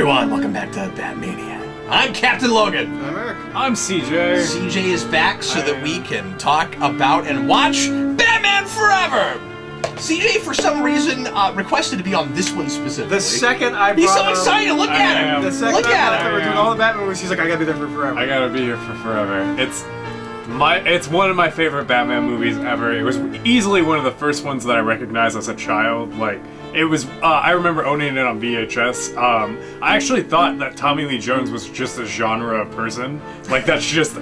everyone, welcome back to Batmania. I'm Captain Logan. I'm Eric. I'm CJ. CJ is back so that we can talk about and watch Batman Forever. CJ, for some reason, requested to be on this one specifically. The second I brought He's so excited, look at him! The second Look at him! we're doing all the Batman movies, he's like, I gotta be there for forever. I gotta be here for forever. It's one of my favorite Batman movies ever. It was easily one of the first ones that I recognized as a child. Like, it was, I remember owning it on VHS. I actually thought that Tommy Lee Jones was just a genre of person. Like, that's just,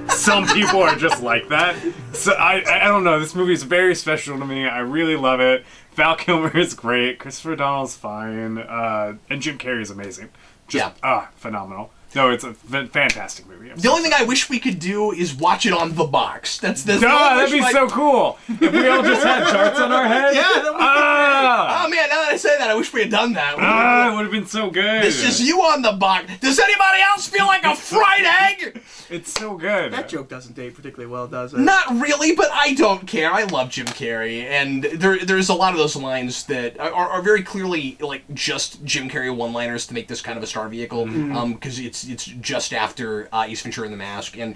some people are just like that. So, I don't know, this movie is very special to me. I really love it. Val Kilmer is great. Christopher O'Donnell's fine. And Jim Carrey is amazing. Just, phenomenal. No, it's a fantastic movie. The only thing I wish we could do is watch it on the box. That's that'd be so cool. If we all just had charts on our head. Yeah, that would Oh man, now that I say that, I wish we had done that. It would have been so good. This is you on the box. Does anybody else feel like a fried egg? It's so good. That joke doesn't date particularly well, does it? Not really, but I don't care. I love Jim Carrey, and there's a lot of those lines that are very clearly like just Jim Carrey one-liners to make this kind of a star vehicle. Because it's just after Ace Ventura and the Mask, and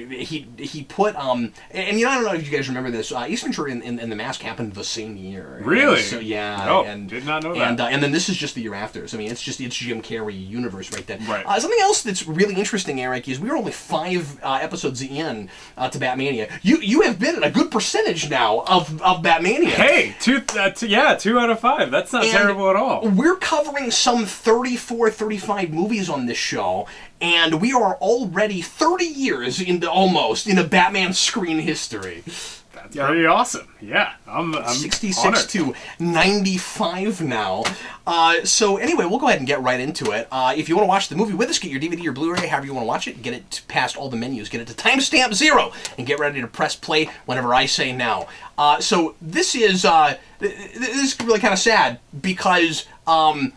he put and I don't know if you guys remember this. Ace Ventura and the Mask happened the same year. Really? So yeah. Oh, and did not know that. And then this is just the year after. So I mean, it's Jim Carrey universe right then. Right. Something else that's really interesting, Eric, is we were only 5 episodes in to Batmania. You have been at a good percentage now of Batmania. Hey, 2 out of 5. That's not terrible at all. We're covering some 34, 35 movies on this show, and we are already 30 years into Batman screen history. That's pretty awesome. Yeah, I'm 66 honored. to 95 now. So anyway, we'll go ahead and get right into it. If you want to watch the movie with us, get your DVD or Blu-ray, however you want to watch it, get it past all the menus, get it to timestamp 0, and get ready to press play whenever I say now. So this is really kind of sad because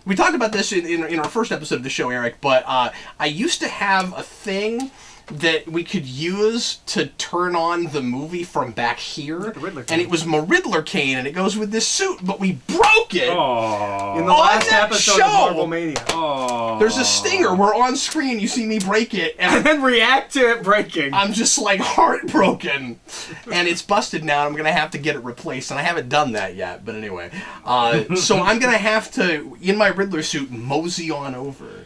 we talked about this in our first episode of the show, Eric, but I used to have a thing that we could use to turn on the movie from back here, and it was my Riddler cane, and it goes with this suit, but we broke it. Aww. In the last episode of Marvel Mania. Aww. There's a stinger where on screen you see me break it, And then react to it breaking. I'm just like heartbroken, and it's busted now, and I'm gonna have to get it replaced, and I haven't done that yet. But anyway, so I'm gonna have to, in my Riddler suit, mosey on over.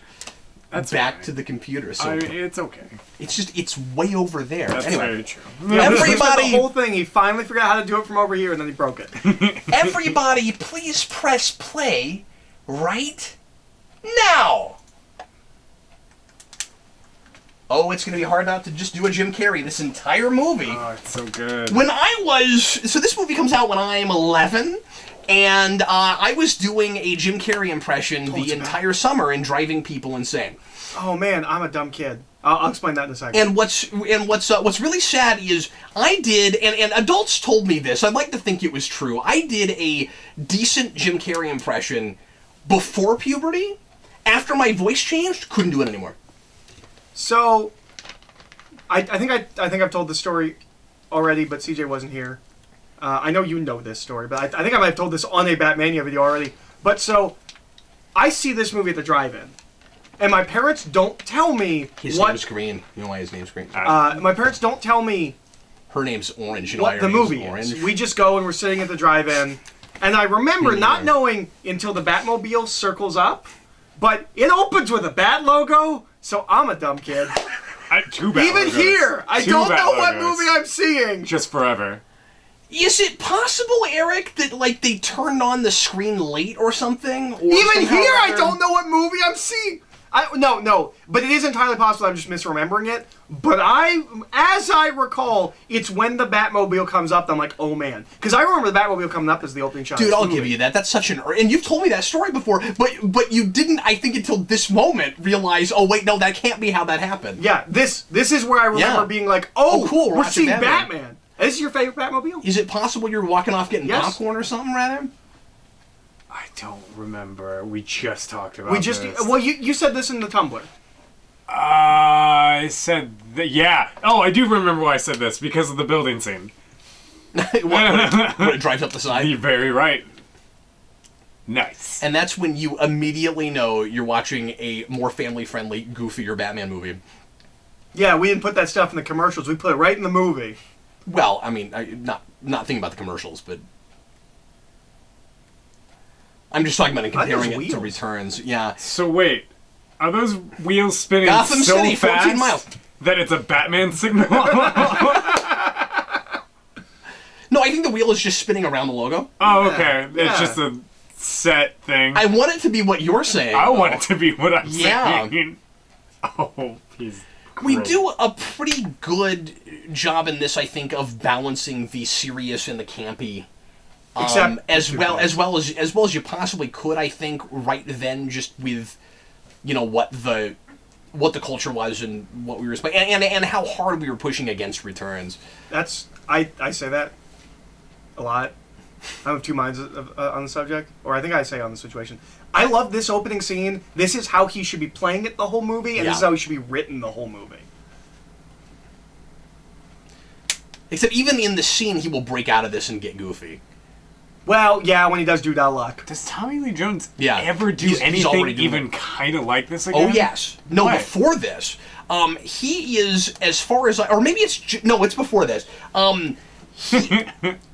Back to the computer. So it's okay. It's way over there. That's anyway, very true. Everybody, the whole thing, he finally forgot how to do it from over here, and then he broke it. everybody, please press play right now. Oh, it's going to be hard not to just do a Jim Carrey this entire movie. Oh, it's so good. So this movie comes out when I'm 11. And I was doing a Jim Carrey impression the entire summer and driving people insane. Oh man, I'm a dumb kid. I'll explain that in a second. And what's really sad is I did, and adults told me this. I'd like to think it was true. I did a decent Jim Carrey impression before puberty. After my voice changed, couldn't do it anymore. So, I think I've told this story already, but CJ wasn't here. I know you know this story, but I think I might have told this on a Batmania video already. But so, I see this movie at the drive-in, and my parents don't tell me His name's Green. You know why his name's Green? My parents don't tell me Her name's Orange. You know why what her the name's movie Orange? is. We just go and we're sitting at the drive-in, and I remember not knowing until the Batmobile circles up, but it opens with a Bat logo, so I'm a dumb kid. Two Bat Even logos. Here, I Two don't Bat know what logos. movie I'm seeing. Just forever. Is it possible, Eric, that like they turned on the screen late or something? Or Even here, I don't know what movie I'm seeing. No, but it is entirely possible I'm just misremembering it. But as I recall, it's when the Batmobile comes up, I'm like, oh man. Because I remember the Batmobile coming up as the opening shot. Dude, I'll give you that. That's such an... And you've told me that story before, but you didn't, I think, until this moment, realize, oh wait, no, that can't be how that happened. Yeah, this is where I remember being like, oh cool, we're watching seeing Batman. Batman. Is this your favorite Batmobile? Is it possible you're walking off getting popcorn or something, rather? I don't remember. We just talked about this. Well, you said this in the Tumblr. I said that, yeah. Oh, I do remember why I said this, because of the building scene. when it drives up the side? You're very right. Nice. And that's when you immediately know you're watching a more family-friendly, goofier Batman movie. Yeah, we didn't put that stuff in the commercials. We put it right in the movie. Well, I mean, not thinking about the commercials, but I'm just talking about it, comparing it to Returns. Yeah. So wait, are those wheels spinning Gotham so City, 14 fast miles. that it's a Batman signal? No, I think the wheel is just spinning around the logo. Oh, okay. Yeah. It's just a set thing. I want it to be what you're saying. I though. want it to be what I'm Yeah. saying. Oh, he's We great. do a pretty good job in this, I think, of balancing the serious and the campy, Except as well as you possibly could. I think right then, just with what the culture was and what we were and how hard we were pushing against Returns. That's I say that a lot. I have two minds on the subject, or I think I say on the situation. I love this opening scene. This is how he should be playing it the whole movie, and this is how he should be written the whole movie. Except even in the scene, he will break out of this and get goofy. Well, yeah, when he does do that luck. Does Tommy Lee Jones Yeah. ever do He's anything already doing even it. kind of like this again? Oh yes, no. What? Before this, he is, as far as or maybe it's no, it's before this.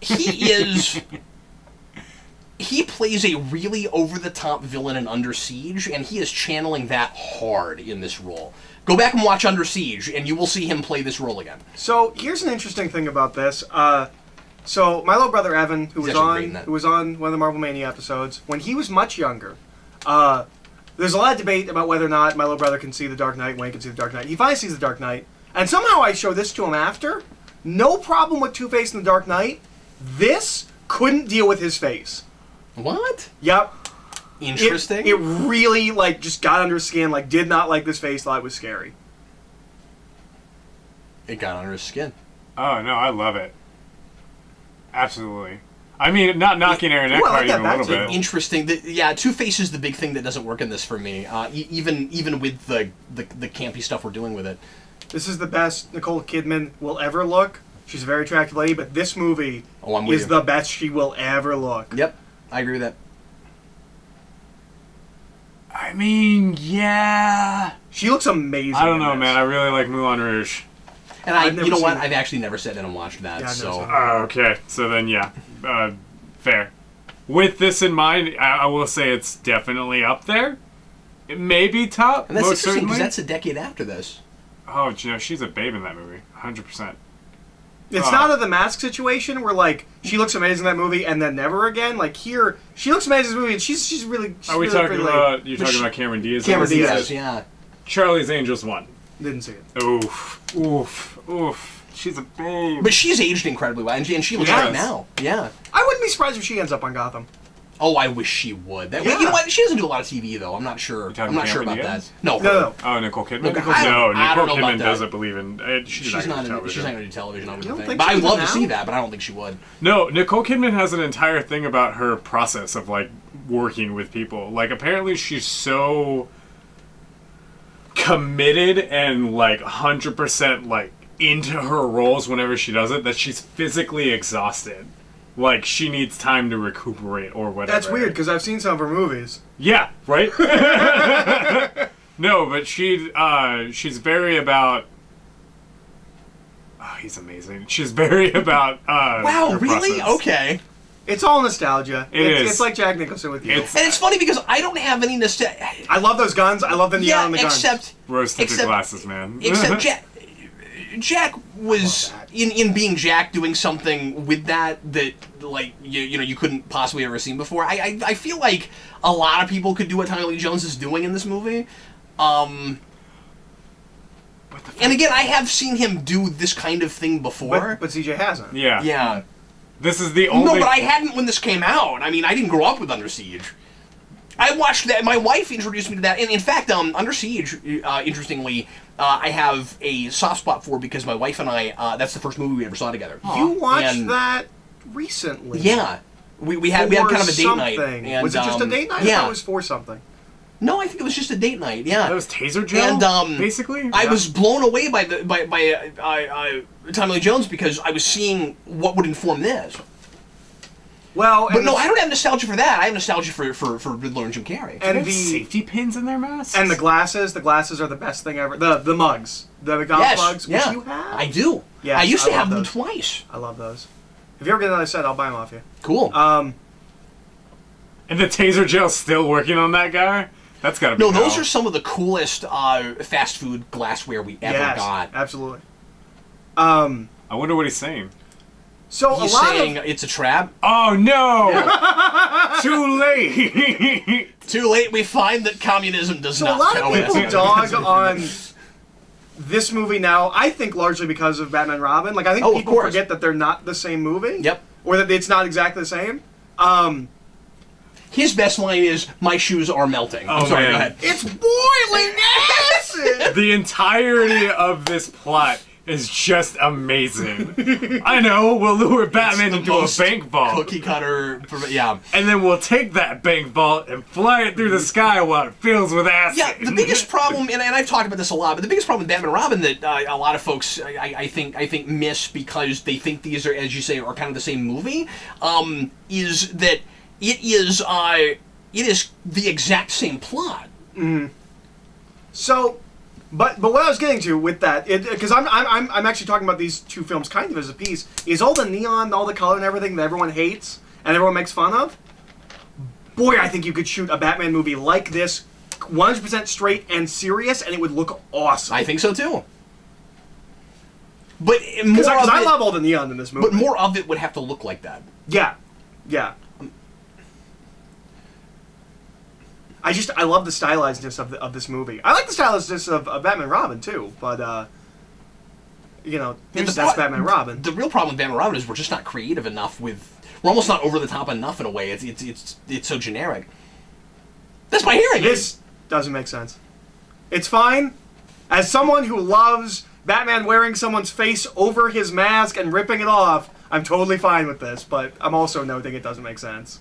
He is. He plays a really over-the-top villain in Under Siege, and he is channeling that hard in this role. Go back and watch Under Siege, and you will see him play this role again. So here's an interesting thing about this. So my little brother Evan, who He's was actually great in that. one of the Marvel Mania episodes, when he was much younger, there's a lot of debate about whether or not my little brother can see the Dark Knight, Wayne can see the Dark Knight. He finally sees the Dark Knight, and somehow I show this to him after. No problem with Two-Face in the Dark Knight. This couldn't deal with his face. What? Yep. Interesting. It really just got under his skin. Did not like this face. Thought it was scary. It got under his skin. Oh, no, I love it. Absolutely. I mean, not knocking Aaron Ooh, I Eckhart like that even a little back bit. Interesting. Yeah, Two-Face is the big thing that doesn't work in this for me. Even with the campy stuff we're doing with it. This is the best Nicole Kidman will ever look. She's a very attractive lady, but this movie I'm with is you. the best she will ever look. Yep, I agree with that. I mean, yeah. She looks amazing. I don't in know, this. man. I really like Moulin Rouge. And I've never you know what? seen it. I've actually never sat down and watched that. Yeah, I've never so seen it. Oh, okay. So then, yeah. Fair. With this in mind, I will say it's definitely up there. It may be top, and that's most interesting because certainly. that's a decade after this. Oh, she's a babe in that movie. 100%. It's not a The Mask situation where she looks amazing in that movie and then never again. Here, she looks amazing in this movie and she's really. Are we really talking pretty about, you're talking about Cameron Diaz? Cameron Diaz. Diaz, yeah. Charlie's Angels 1. Didn't see it. Oof. Oof. Oof. She's a babe. But she's aged incredibly well, and she looks Yes. great now. Yeah. I wouldn't be surprised if she ends up on Gotham. Oh, I wish she would. Yeah. You know what? She doesn't do a lot of TV though. I'm not sure. talking I'm not sure Cameron about Diaz? that. No. No. Oh, Nicole Kidman? Nicole Kidman. No, I don't Nicole know about Kidman that. doesn't believe in... She's not not. going to She's not going to do television. I You wouldn't don't think. think But she I'd would love to now? see that. But I don't think she would. No, Nicole Kidman has an entire thing about her process of working with people. Apparently she's so committed and 100% into her roles whenever she does it that she's physically exhausted. She needs time to recuperate or whatever. That's weird because I've seen some of her movies. Yeah, right? No, but she's very about... Oh, he's amazing. She's very about Wow, her really? process. Okay. It's all nostalgia. Is. It's like Jack Nicholson with you. It's- And it's funny because I don't have any nostalgia. I love those guns. I love the neon on the guns. except Rose-tinted glasses, man. except Jack was love that. in being Jack doing something with that you couldn't possibly ever seen before. I feel like a lot of people could do what Tommy Lee Jones is doing in this movie. And again, I have seen him do this kind of thing before. But CJ hasn't. Yeah. Yeah. This is the only... No, but I hadn't when this came out. I mean, I didn't grow up with Under Siege. I watched that. My wife introduced me to that. And in fact, Under Siege, interestingly, I have a soft spot for because my wife and I, that's the first movie we ever saw together. You watched And- that recently. Yeah. We had kind of a date night. Something. And, was it just a date night? I Yeah. thought it was for something. No, I think it was just a date night. Yeah. That was Taser Joe, And basically? I was blown away by Tommy Lee Jones because I was seeing what would inform this. Well, But no, I don't have nostalgia for that. I have nostalgia for Riddler and Jim Carrey. and They have the safety pins in their masks. and the glasses are the best thing ever. The mugs, the McDonald's Yes, mugs, which yeah. you have. I do. Yes, I used to I have love them those. twice. I love those. If you ever get another set, I'll buy them off you. Cool. And the taser gel's still working on that guy. That's gotta be no, those hell. are some of the coolest fast food glassware we ever Yes, got. absolutely. I wonder what he's saying. So He's a lot saying of it's a trap. Oh no! Too late. Too late. We find that communism does so a not. lot of Oh, people yes. dog on this movie now. I think largely because of Batman and Robin. Like I think Oh, of people course. forget that they're not the same movie. Yep. Or that it's not exactly the same. His best line is, "My shoes are melting." I'm Oh, sorry. man. Go ahead. It's boiling acid. The entirety of this plot is just amazing. I know, we'll lure Batman The into a most bank vault. Cookie cutter. Yeah. And then we'll take that bank vault and fly it through the sky while it fills with acid. Yeah, the biggest problem, and I've talked about this a lot, but the biggest problem with Batman and Robin that a lot of folks, I think miss because they think these are, as you say, are kind of the same movie, is that it is the exact same plot. So, but what I was getting to with that, because I'm actually talking about these two films kind of as a piece, is all the neon, all the color and everything that everyone hates and everyone makes fun of. Boy, I think you could shoot a Batman movie like this, 100% straight and serious, and it would look awesome. I think so too. But more Because of I it, love all the neon in this movie. but more of it would have to look like that. Yeah, yeah. I love the stylizedness of this movie. I like the stylizedness of Batman and Robin too, but that's Batman and Robin. The real problem with Batman and Robin is we're just not creative enough with. We're almost not over the top enough in a way. It's so generic. That's my hearing. This doesn't make sense. It's fine. As someone who loves Batman wearing someone's face over his mask and ripping it off, I'm totally fine with this, but I'm also noting it doesn't make sense.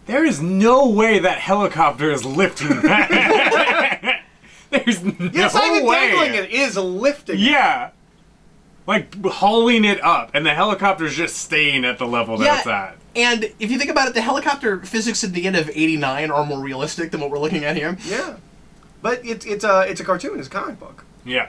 There is no way that helicopter is lifting that. There's no Yes, I'm way. dangling it is lifting. it. Yeah. Like hauling it up, and the helicopter's just staying at the level that it's at. And if you think about it, the helicopter physics at the end of '89 are more realistic than what we're looking at here. Yeah. But it's a cartoon, it's a comic book. Yeah.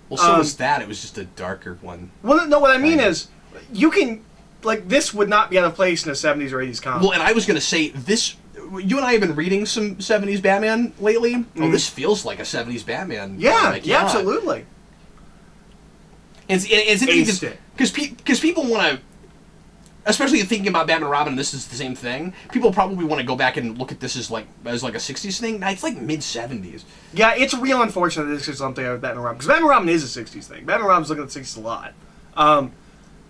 Well, so was that. It was just a darker one. Well, no, what I mean Right. is, you can, like, this would not be out of place in a 70s or 80s comic. Well, and I was going to say this. You and I have been reading some '70s Batman lately. Oh, this feels like a '70s Batman. yeah, comic. yeah, absolutely. It's Aced interesting it. because people want to, especially thinking about Batman and Robin. This is the same thing. People probably want to go back and look at this as like a '60s thing. No, it's like mid '70s. Yeah, it's real unfortunate that this is something with Batman and Robin. Because Batman and Robin is a 60s thing. Batman and Robin's looking at the 60s a lot.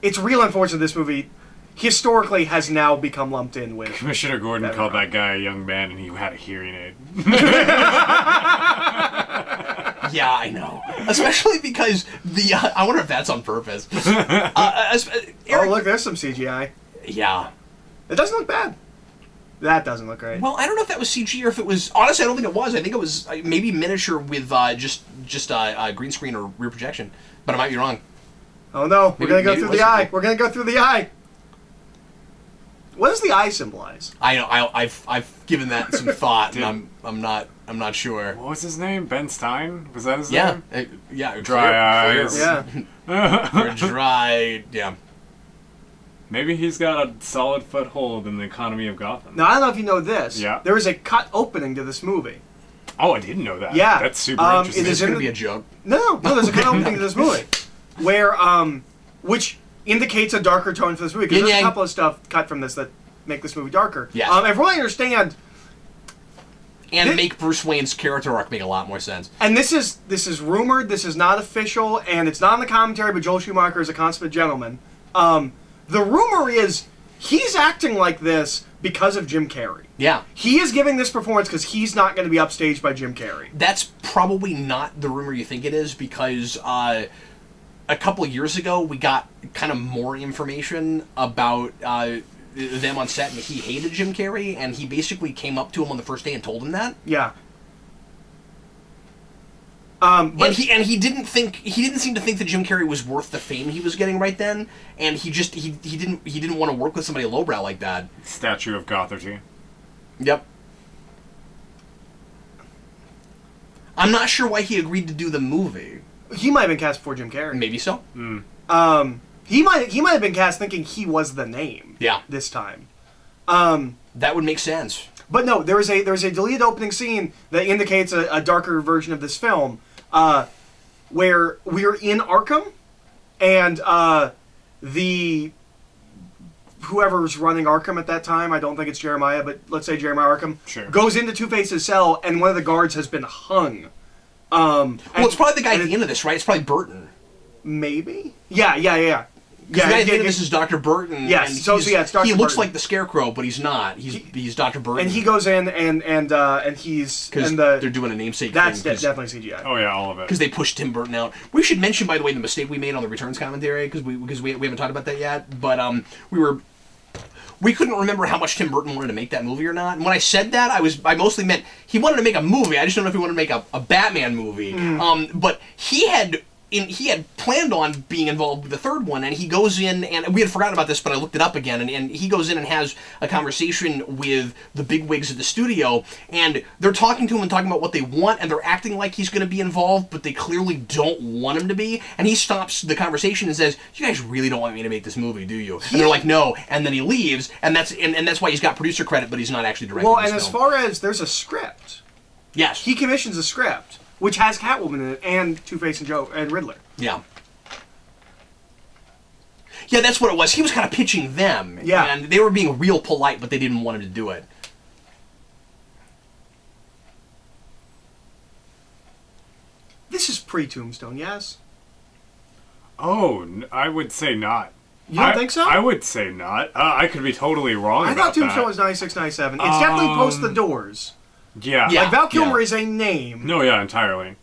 It's real unfortunate this movie historically has now become lumped in with. Commissioner Gordon Batman called and that guy a young man, and he had a hearing aid. Yeah, I know. Especially because the I wonder if that's on purpose. Eric, Oh, look, there's some CGI. yeah. It doesn't look bad. That doesn't look great. Well, I don't know if that was CG or if it was. Honestly, I don't think it was. I think it was maybe miniature with just green screen or rear projection. But I might be wrong. Oh no, we're Maybe- gonna go maybe through it was the eye. CG. We're gonna go through the eye. What does the eye symbolize? I know. I've given that some thought, and I'm not sure. What was his name? Ben Stein? Was that his Yeah, name? yeah. Dry clear, eyes. Yeah. Or dry. Yeah. Maybe he's got a solid foothold in the economy of Gotham. Now I don't know if you know this. Yeah. There is a cut opening to this movie. Oh, I didn't know that. Yeah. That's super It interesting. is It's in gonna the- be a joke. No, there's a cut opening to this movie, where which indicates a darker tone for this movie. Because there's a Yin-yang. couple of stuff cut from this that make this movie darker. Yes. And from what I understand, And Thi- make Bruce Wayne's character arc make a lot more sense. and this is rumored, this is not official, and it's not in the commentary, but Joel Schumacher is a consummate gentleman. The rumor is he's acting like this because of Jim Carrey. Yeah. He is giving this performance because he's not going to be upstaged by Jim Carrey. That's probably not the rumor you think it is because a couple of years ago we got kind of more information about them on set, and he hated Jim Carrey, and he basically came up to him on the first day and told him that. Yeah. But And he didn't seem to think that Jim Carrey was worth the fame he was getting right then, and he didn't want to work with somebody lowbrow like that. Statue of Gotharty. Yep. I'm not sure why he agreed to do the movie. he might have been cast before Jim Carrey. Maybe so. He might have been cast thinking he was the name. Yeah. This time. That would make sense. But no, there was a deleted opening scene that indicates a darker version of this film, where we're in Arkham, and the whoever's running Arkham at that time, I don't think it's Jeremiah, but let's say Jeremiah Arkham, Sure. goes into Two-Face's cell, and one of the guards has been hung. Well, it's probably the guy at the end of this, right? It's probably Burton. Maybe? Yeah. The guy at the end of this is Dr. Burton. Yes, and it's Dr. He looks Burton. like the Scarecrow, but he's not. He's Dr. Burton. And he goes in and he's because and they're doing a namesake that's thing. definitely CGI. Oh yeah, all of it. Because they pushed Tim Burton out. We should mention, by the way, the mistake we made on the returns commentary, because we haven't talked about that yet. But we couldn't remember how much Tim Burton wanted to make that movie or not. And when I said that, I mostly meant he wanted to make a movie. I just don't know if he wanted to make a Batman movie. But he had planned on being involved with the third one, and he goes in, and we had forgotten about this, but I looked it up again, and he goes in and has a conversation with the bigwigs at the studio, and they're talking to him and talking about what they want, and they're acting like he's going to be involved, but they clearly don't want him to be, and he stops the conversation and says, "You guys really don't want me to make this movie, do you?" And they're like, "No," and then he leaves, and that's why he's got producer credit, but he's not actually directing Well, this and as film. far as there's a script, Yes. he commissions a script which has Catwoman in it and Two-Face and Riddler. Yeah. Yeah, that's what it was. He was kind of pitching them. Yeah. And they were being real polite, but they didn't want him to do it. This is pre-Tombstone, yes? Oh, I would say not. You don't think so? I would say not. I could be totally wrong I about thought Tombstone that. was 96, 97. It's definitely post The Doors. Yeah. Yeah. Like, Val Kilmer yeah. is a name, No, yeah, entirely.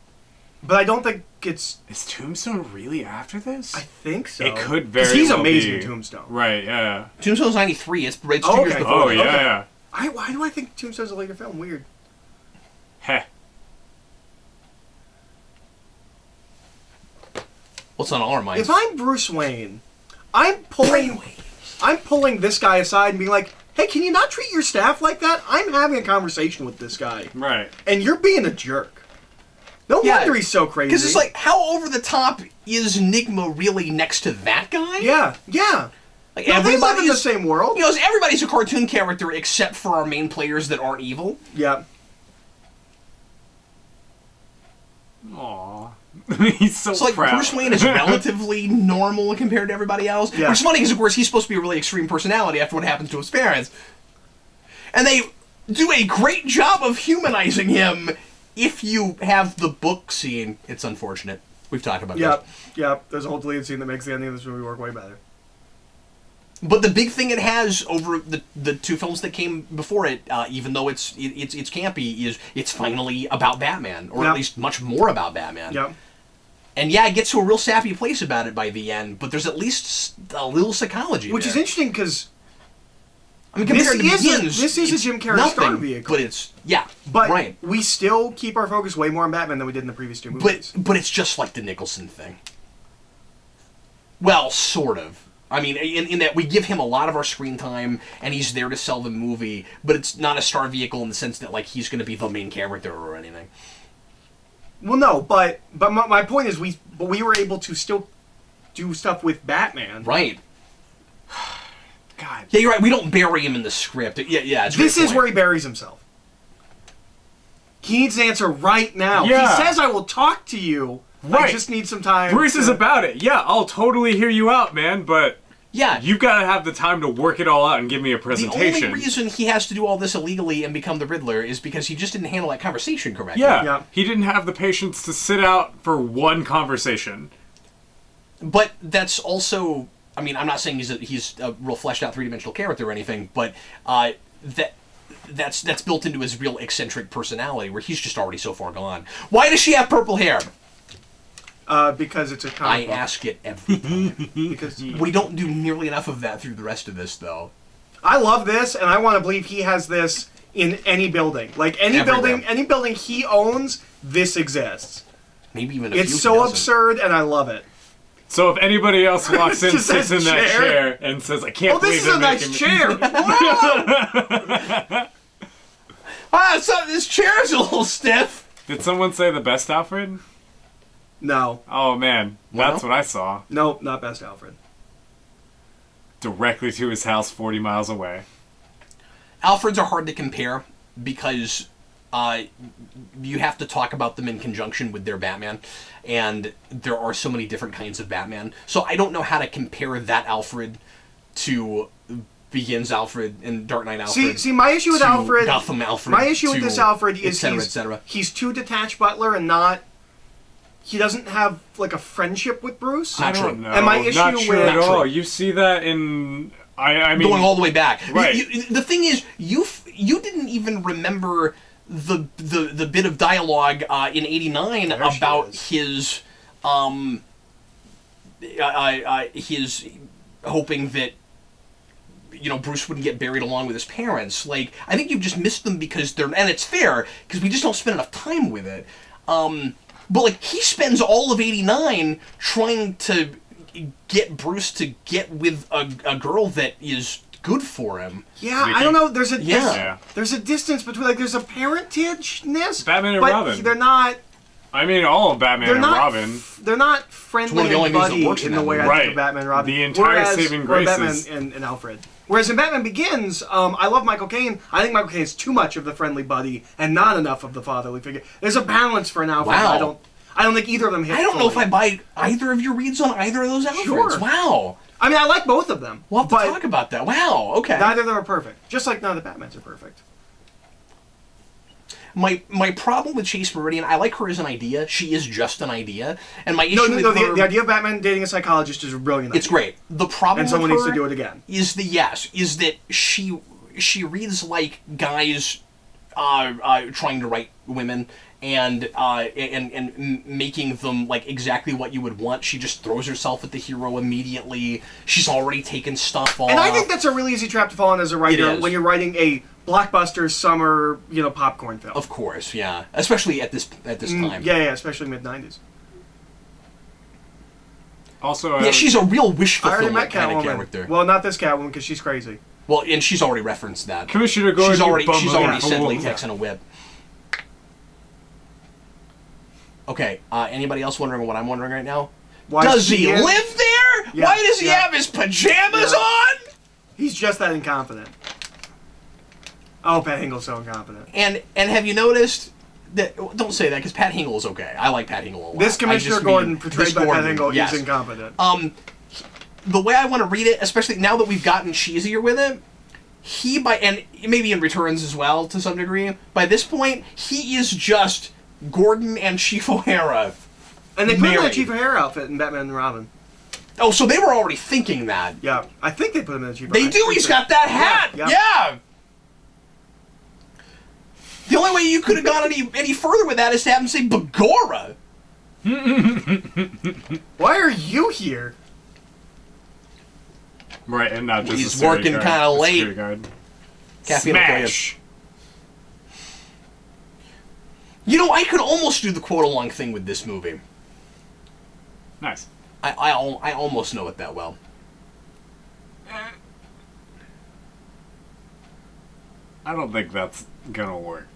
but I don't think it's... Is Tombstone really after this? I think so. It could very Because he's well amazing be. in Tombstone. Right, yeah. Tombstone's 93. It's 2 years Okay. before. Oh, this. yeah, Okay. yeah. Why do I think Tombstone's a later film? Weird. Heh. What's on all our minds? If I'm Bruce Wayne, I'm pulling this guy aside and being like, "Hey, can you not treat your staff like that? I'm having a conversation with this guy, Right. and you're being a jerk." No Yeah, wonder he's so crazy. Because it's like, how over the top is Nigma really next to that guy? yeah. Like, No, they live in the everybody's- same world. You know, everybody's a cartoon character except for our main players that aren't evil. Yeah. Aww. He's so So, like, proud. Bruce Wayne is relatively normal compared to everybody else. Yeah. Which is funny because, of course, he's supposed to be a really extreme personality after what happens to his parents. And they do a great job of humanizing him. If you have the book scene, it's unfortunate. We've talked about that. Yep. There's a whole deleted scene that makes the ending of this movie work way better. But the big thing it has over the 2 films that came before it, even though it's campy, is it's finally about Batman, or Yep. at least much more about Batman. Yep. And yeah, it gets to a real sappy place about it by the end, but there's at least a little psychology Which is there. interesting because I mean, compared to Begins, this is a it's Jim Carrey nothing, star vehicle. but it's But right. we still keep our focus way more on Batman than we did in the previous 2 movies. But it's just like the Nicholson thing. Well, sort of. I mean, in that we give him a lot of our screen time, and he's there to sell the movie, but it's not a star vehicle in the sense that like he's going to be the main character or anything. Well, no, but my point is we were able to still do stuff with Batman. Right. God. Yeah, you're right. We don't bury him in the script. Yeah. It's a This great is point. where he buries himself. He needs an answer right now. Yeah. He says, "I will talk to you. I Right. just need some time." Bruce is about it. Yeah, I'll totally hear you out, man, but Yeah. you've got to have the time to work it all out and give me a The presentation. only reason he has to do all this illegally and become the Riddler is because he just didn't handle that conversation correctly. Yeah. Yeah. He didn't have the patience to sit out for one conversation. But that's also, I mean, I'm not saying he's a real fleshed out 3-dimensional character or anything, but that's built into his real eccentric personality where he's just already so far gone. Why does she have purple hair? Because it's a I comic book. ask it every time. Because We don't do nearly enough of that through the rest of this, though. I love this, and I want to believe he has this in any building. Like any Everywhere. building he owns, this exists. Maybe even a few. It's he so doesn't. absurd, and I love it. So if anybody else walks in, Just sits in that that chair. chair, and says, "I can't Oh, believe this is a they're nice making chair. Wow. So this chair's a little stiff. Did someone say the best Alfred? No, Oh man, that's Well. what I saw. no, not best Alfred. Directly to his house 40 miles away. Alfreds are hard to compare because you have to talk about them in conjunction with their Batman, and there are so many different kinds of Batman. So I don't know how to compare that Alfred to Begins Alfred and Dark Knight Alfred. See, my issue with to Alfred. Gotham Alfred. My issue with to this Alfred is et cetera. he's too detached Butler and not. He doesn't have like a friendship with Bruce. Not I true. don't know. And my issue Not true with- at Not all. true. You see that in... I mean... Going all the way back. Right. The thing is, you didn't even remember the bit of dialogue in '89 There she about is. his hoping that Bruce wouldn't get buried along with his parents. Like, I think you've just missed them because they're, and it's fair because we just don't spend enough time with it. But like, he spends all of '89 trying to get Bruce to get with a girl that is good for him. Yeah, I don't know. There's a Yeah. there's a distance between like there's a parentage-ness. Batman and but Robin. They're not. I mean, all of Batman They're and not. Robin. They're not It's friendly one of the only and movies that buddy works in in the that way movie. I think Right. of Batman and Robin. The entire saving grace Batman is- and Alfred. Whereas in Batman Begins, I love Michael Caine. I think Michael Caine is too much of the friendly buddy and not enough of the fatherly figure. There's a balance for an Alfred. Wow. I don't think either of them hit. I don't know if fully. I buy either of your reads on either of those Alfreds. Sure. Wow. I mean, I like both of them. We'll have to but talk about that. Wow. Okay. neither of them are perfect. Just like none of the Batmans are perfect. My problem with Chase Meridian, I like her as an idea. She is just an idea, and my issue No, with her, the idea of Batman dating a psychologist is a brilliant. it's idea. great. The problem And someone with needs her to do it again. is that she reads like guys trying to write women and making them like exactly what you would want. She just throws herself at the hero immediately. She's already taken stuff off. And I think that's a really easy trap to fall in as a writer It is. when you're writing a blockbuster summer, popcorn film. Of course, yeah. Especially at this time. Yeah, especially mid '90s. Also, Yeah, she's a real wish I already fulfillment met kind of Catwoman. character. Well, not this Catwoman because she's crazy. Well, and she's already referenced that. Commissioner Gordon. She's already you bum said fool. latex in a whip. Okay, anybody else wondering what I'm wondering right now? Why Does is he in- live there? Yeah, Why does he yeah. have his pajamas Yeah. on? He's just that incompetent. Oh, Pat Hingle's so incompetent. And have you noticed that? Don't say that because Pat Hingle is okay. I like Pat Hingle a lot. This I Commissioner just Gordon, mean portrayed this by Pat Gordon, Hingle, yes. is incompetent. The way I want to read it, especially now that we've gotten cheesier with it, and maybe in Returns as well to some degree, by this point, he is just Gordon and Chief O'Hara. And they put him in a married. Chief O'Hara outfit in Batman and Robin. Oh, so they were already thinking that. Yeah, I think they put him in a Chief They O'Hara. do. He's got that hat. Yeah, Yeah. The only way you could have gone any further with that is to have him say Begorra. Why are you here? Right, and not just He's a security working guard, kinda a late. security guard. Caffeine will kill you. Smash! I could almost do the quote-along thing with this movie. Nice. I almost know it that well. I don't think that's gonna work.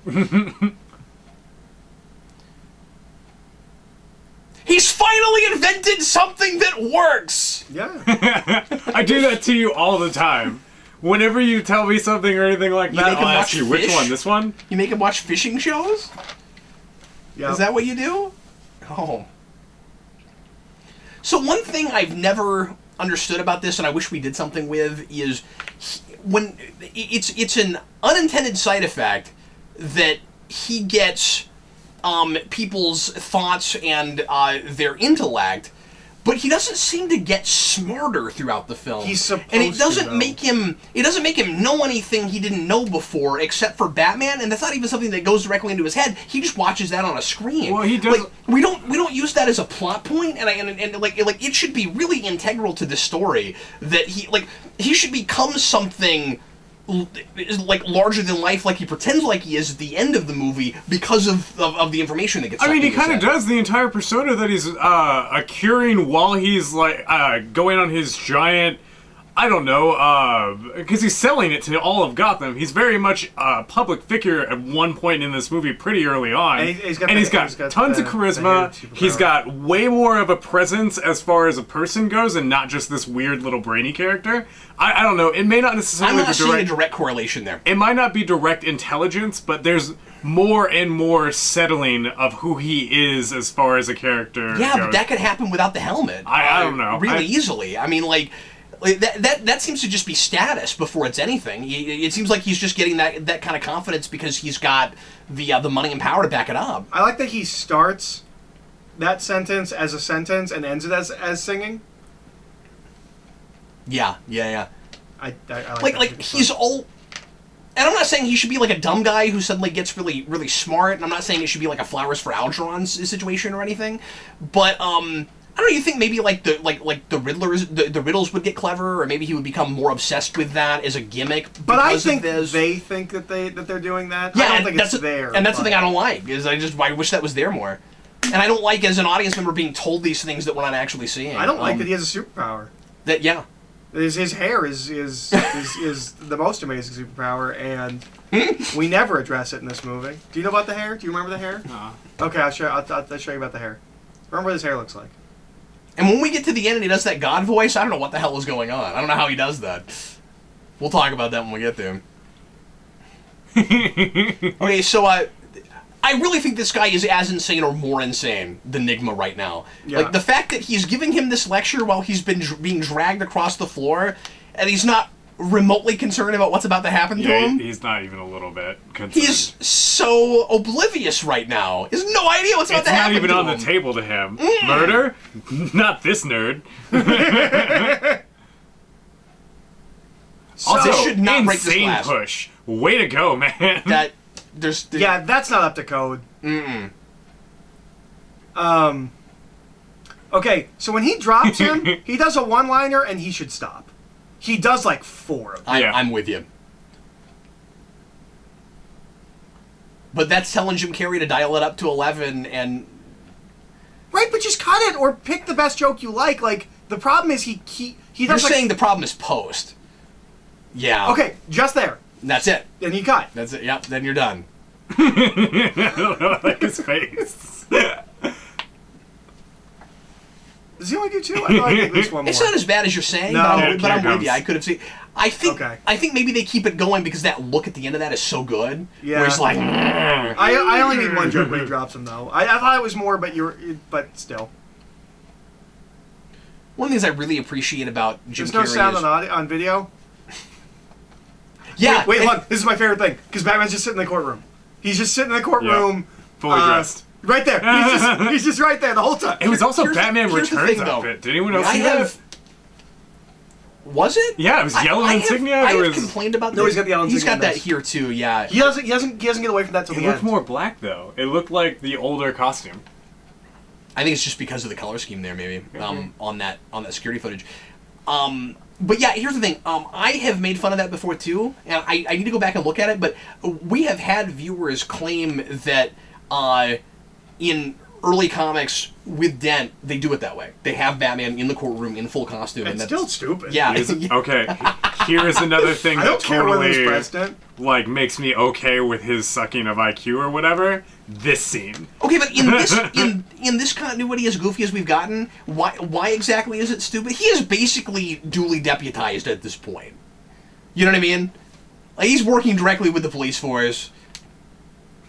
He's finally invented something that works! Yeah. I do that to you all the time. Whenever you tell me something or anything like You that, make him I'll ask watch you, which Fish? one? This one? You make him watch fishing shows? Yeah. Is that what you do? Oh. So one thing I've never understood about this, and I wish we did something with, is when it's an unintended side effect that he gets people's thoughts and their intellect, but he doesn't seem to get smarter throughout the film. He's supposed and it doesn't to, though. make him know anything he didn't know before, except for Batman, and that's not even something that goes directly into his head. He just watches that on a screen. Well, he does- Like, we don't use that as a plot point, and like it should be really integral to the story that he should become something is like larger than life, like he pretends like he is at the end of the movie because of the information that gets. I mean, he kind of does the entire persona that he's curing while he's like going on his giant. I don't know, because he's selling it to all of Gotham. He's very much a public figure at one point in this movie, pretty early on. And he's got tons of charisma. He's got way more of a presence as far as a person goes, and not just this weird little brainy character. I don't know. It may not necessarily I'm not seeing a direct correlation there. It might not be direct intelligence, but there's more and more settling of who he is as far as a character Yeah, goes. but that could happen without the helmet. I don't know. Really easily. I mean, like... That seems to just be status before it's anything. It seems like he's just getting that kind of confidence because he's got the money and power to back it up. I like that he starts that sentence as a sentence and ends it as singing. Yeah. I like he's all... And I'm not saying he should be like a dumb guy who suddenly gets really, really smart, and I'm not saying it should be like a Flowers for Algernon situation or anything, but, I don't know, you think maybe like the the riddles would get clever, or maybe he would become more obsessed with that as a gimmick. But I think they think that they're doing that. Yeah, I don't think it's there. And that's the thing I don't like, is I wish that was there more. And I don't like, as an audience member, being told these things that we're not actually seeing. I don't like that he has a superpower. His hair is the most amazing superpower, and we never address it in this movie. Do you know about the hair? Do you remember the hair? No. Okay, I'll show you about the hair. Remember what his hair looks like. And when we get to the end and he does that God voice, I don't know what the hell is going on. I don't know how he does that. We'll talk about that when we get there. Okay, so I really think this guy is as insane or more insane than Nigma right now. Yeah. Like, the fact that he's giving him this lecture while he's been being dragged across the floor, and he's not remotely concerned about what's about to happen to him. He's not even a little bit concerned. He's so oblivious right now. He has no idea what's about to happen to him. It's not even on the table to him. Murder? Not this nerd. Also, this should not break this insane glass. push. Way to go, man. Yeah, that's not up to code. Okay, so when he drops him, he does a one-liner and he should stop. He does like 4 of them. I'm with you. But that's telling Jim Carrey to dial it up to 11 and... Right, but just cut it or pick the best joke you like. Like, the problem is he does You're saying the problem is post. Yeah. Okay, just there. That's it. Then he cut. That's it. Yep, then you're done. I like his face. Does he only do 2? I thought I did at least one more. It's not as bad as you're saying, No. but I'm with you. I could have seen... I think maybe they keep it going because that look at the end of that is so good. Yeah. Where it's like... I only need one joke when he drops him, though. I thought it was more, but still. One of the things I really appreciate about Jim Carrey There's no sound is... on video? Yeah. Wait, hold on. This is my favorite thing. Because Batman's just sitting in the courtroom. He's just sitting in the courtroom. Fully dressed. Right there. He's just right there the whole time. It was also Here's Batman the Returns thing, though. outfit. Did anyone else see that? Was it? Yeah, it was yellow insignia. I have complained about that. No, he's got the yellow He's insignia got in that this. here too. Yeah. He doesn't get away from that till It the looked end. more black though. It looked like the older costume. I think it's just because of the color scheme there, maybe on that security footage. But yeah, here's the thing. I have made fun of that before too, and I need to go back and look at it. But we have had viewers claim that in early comics with Dent, they do it that way. They have Batman in the courtroom in full costume, and It's that's still stupid. yeah. Okay, here is another thing I that don't care whether he's totally president. like makes me okay with his sucking of IQ or whatever. This scene. Okay, but in this in this continuity, as goofy as we've gotten, why exactly is it stupid? He is basically duly deputized at this point. You know what I mean? Like, he's working directly with the police force.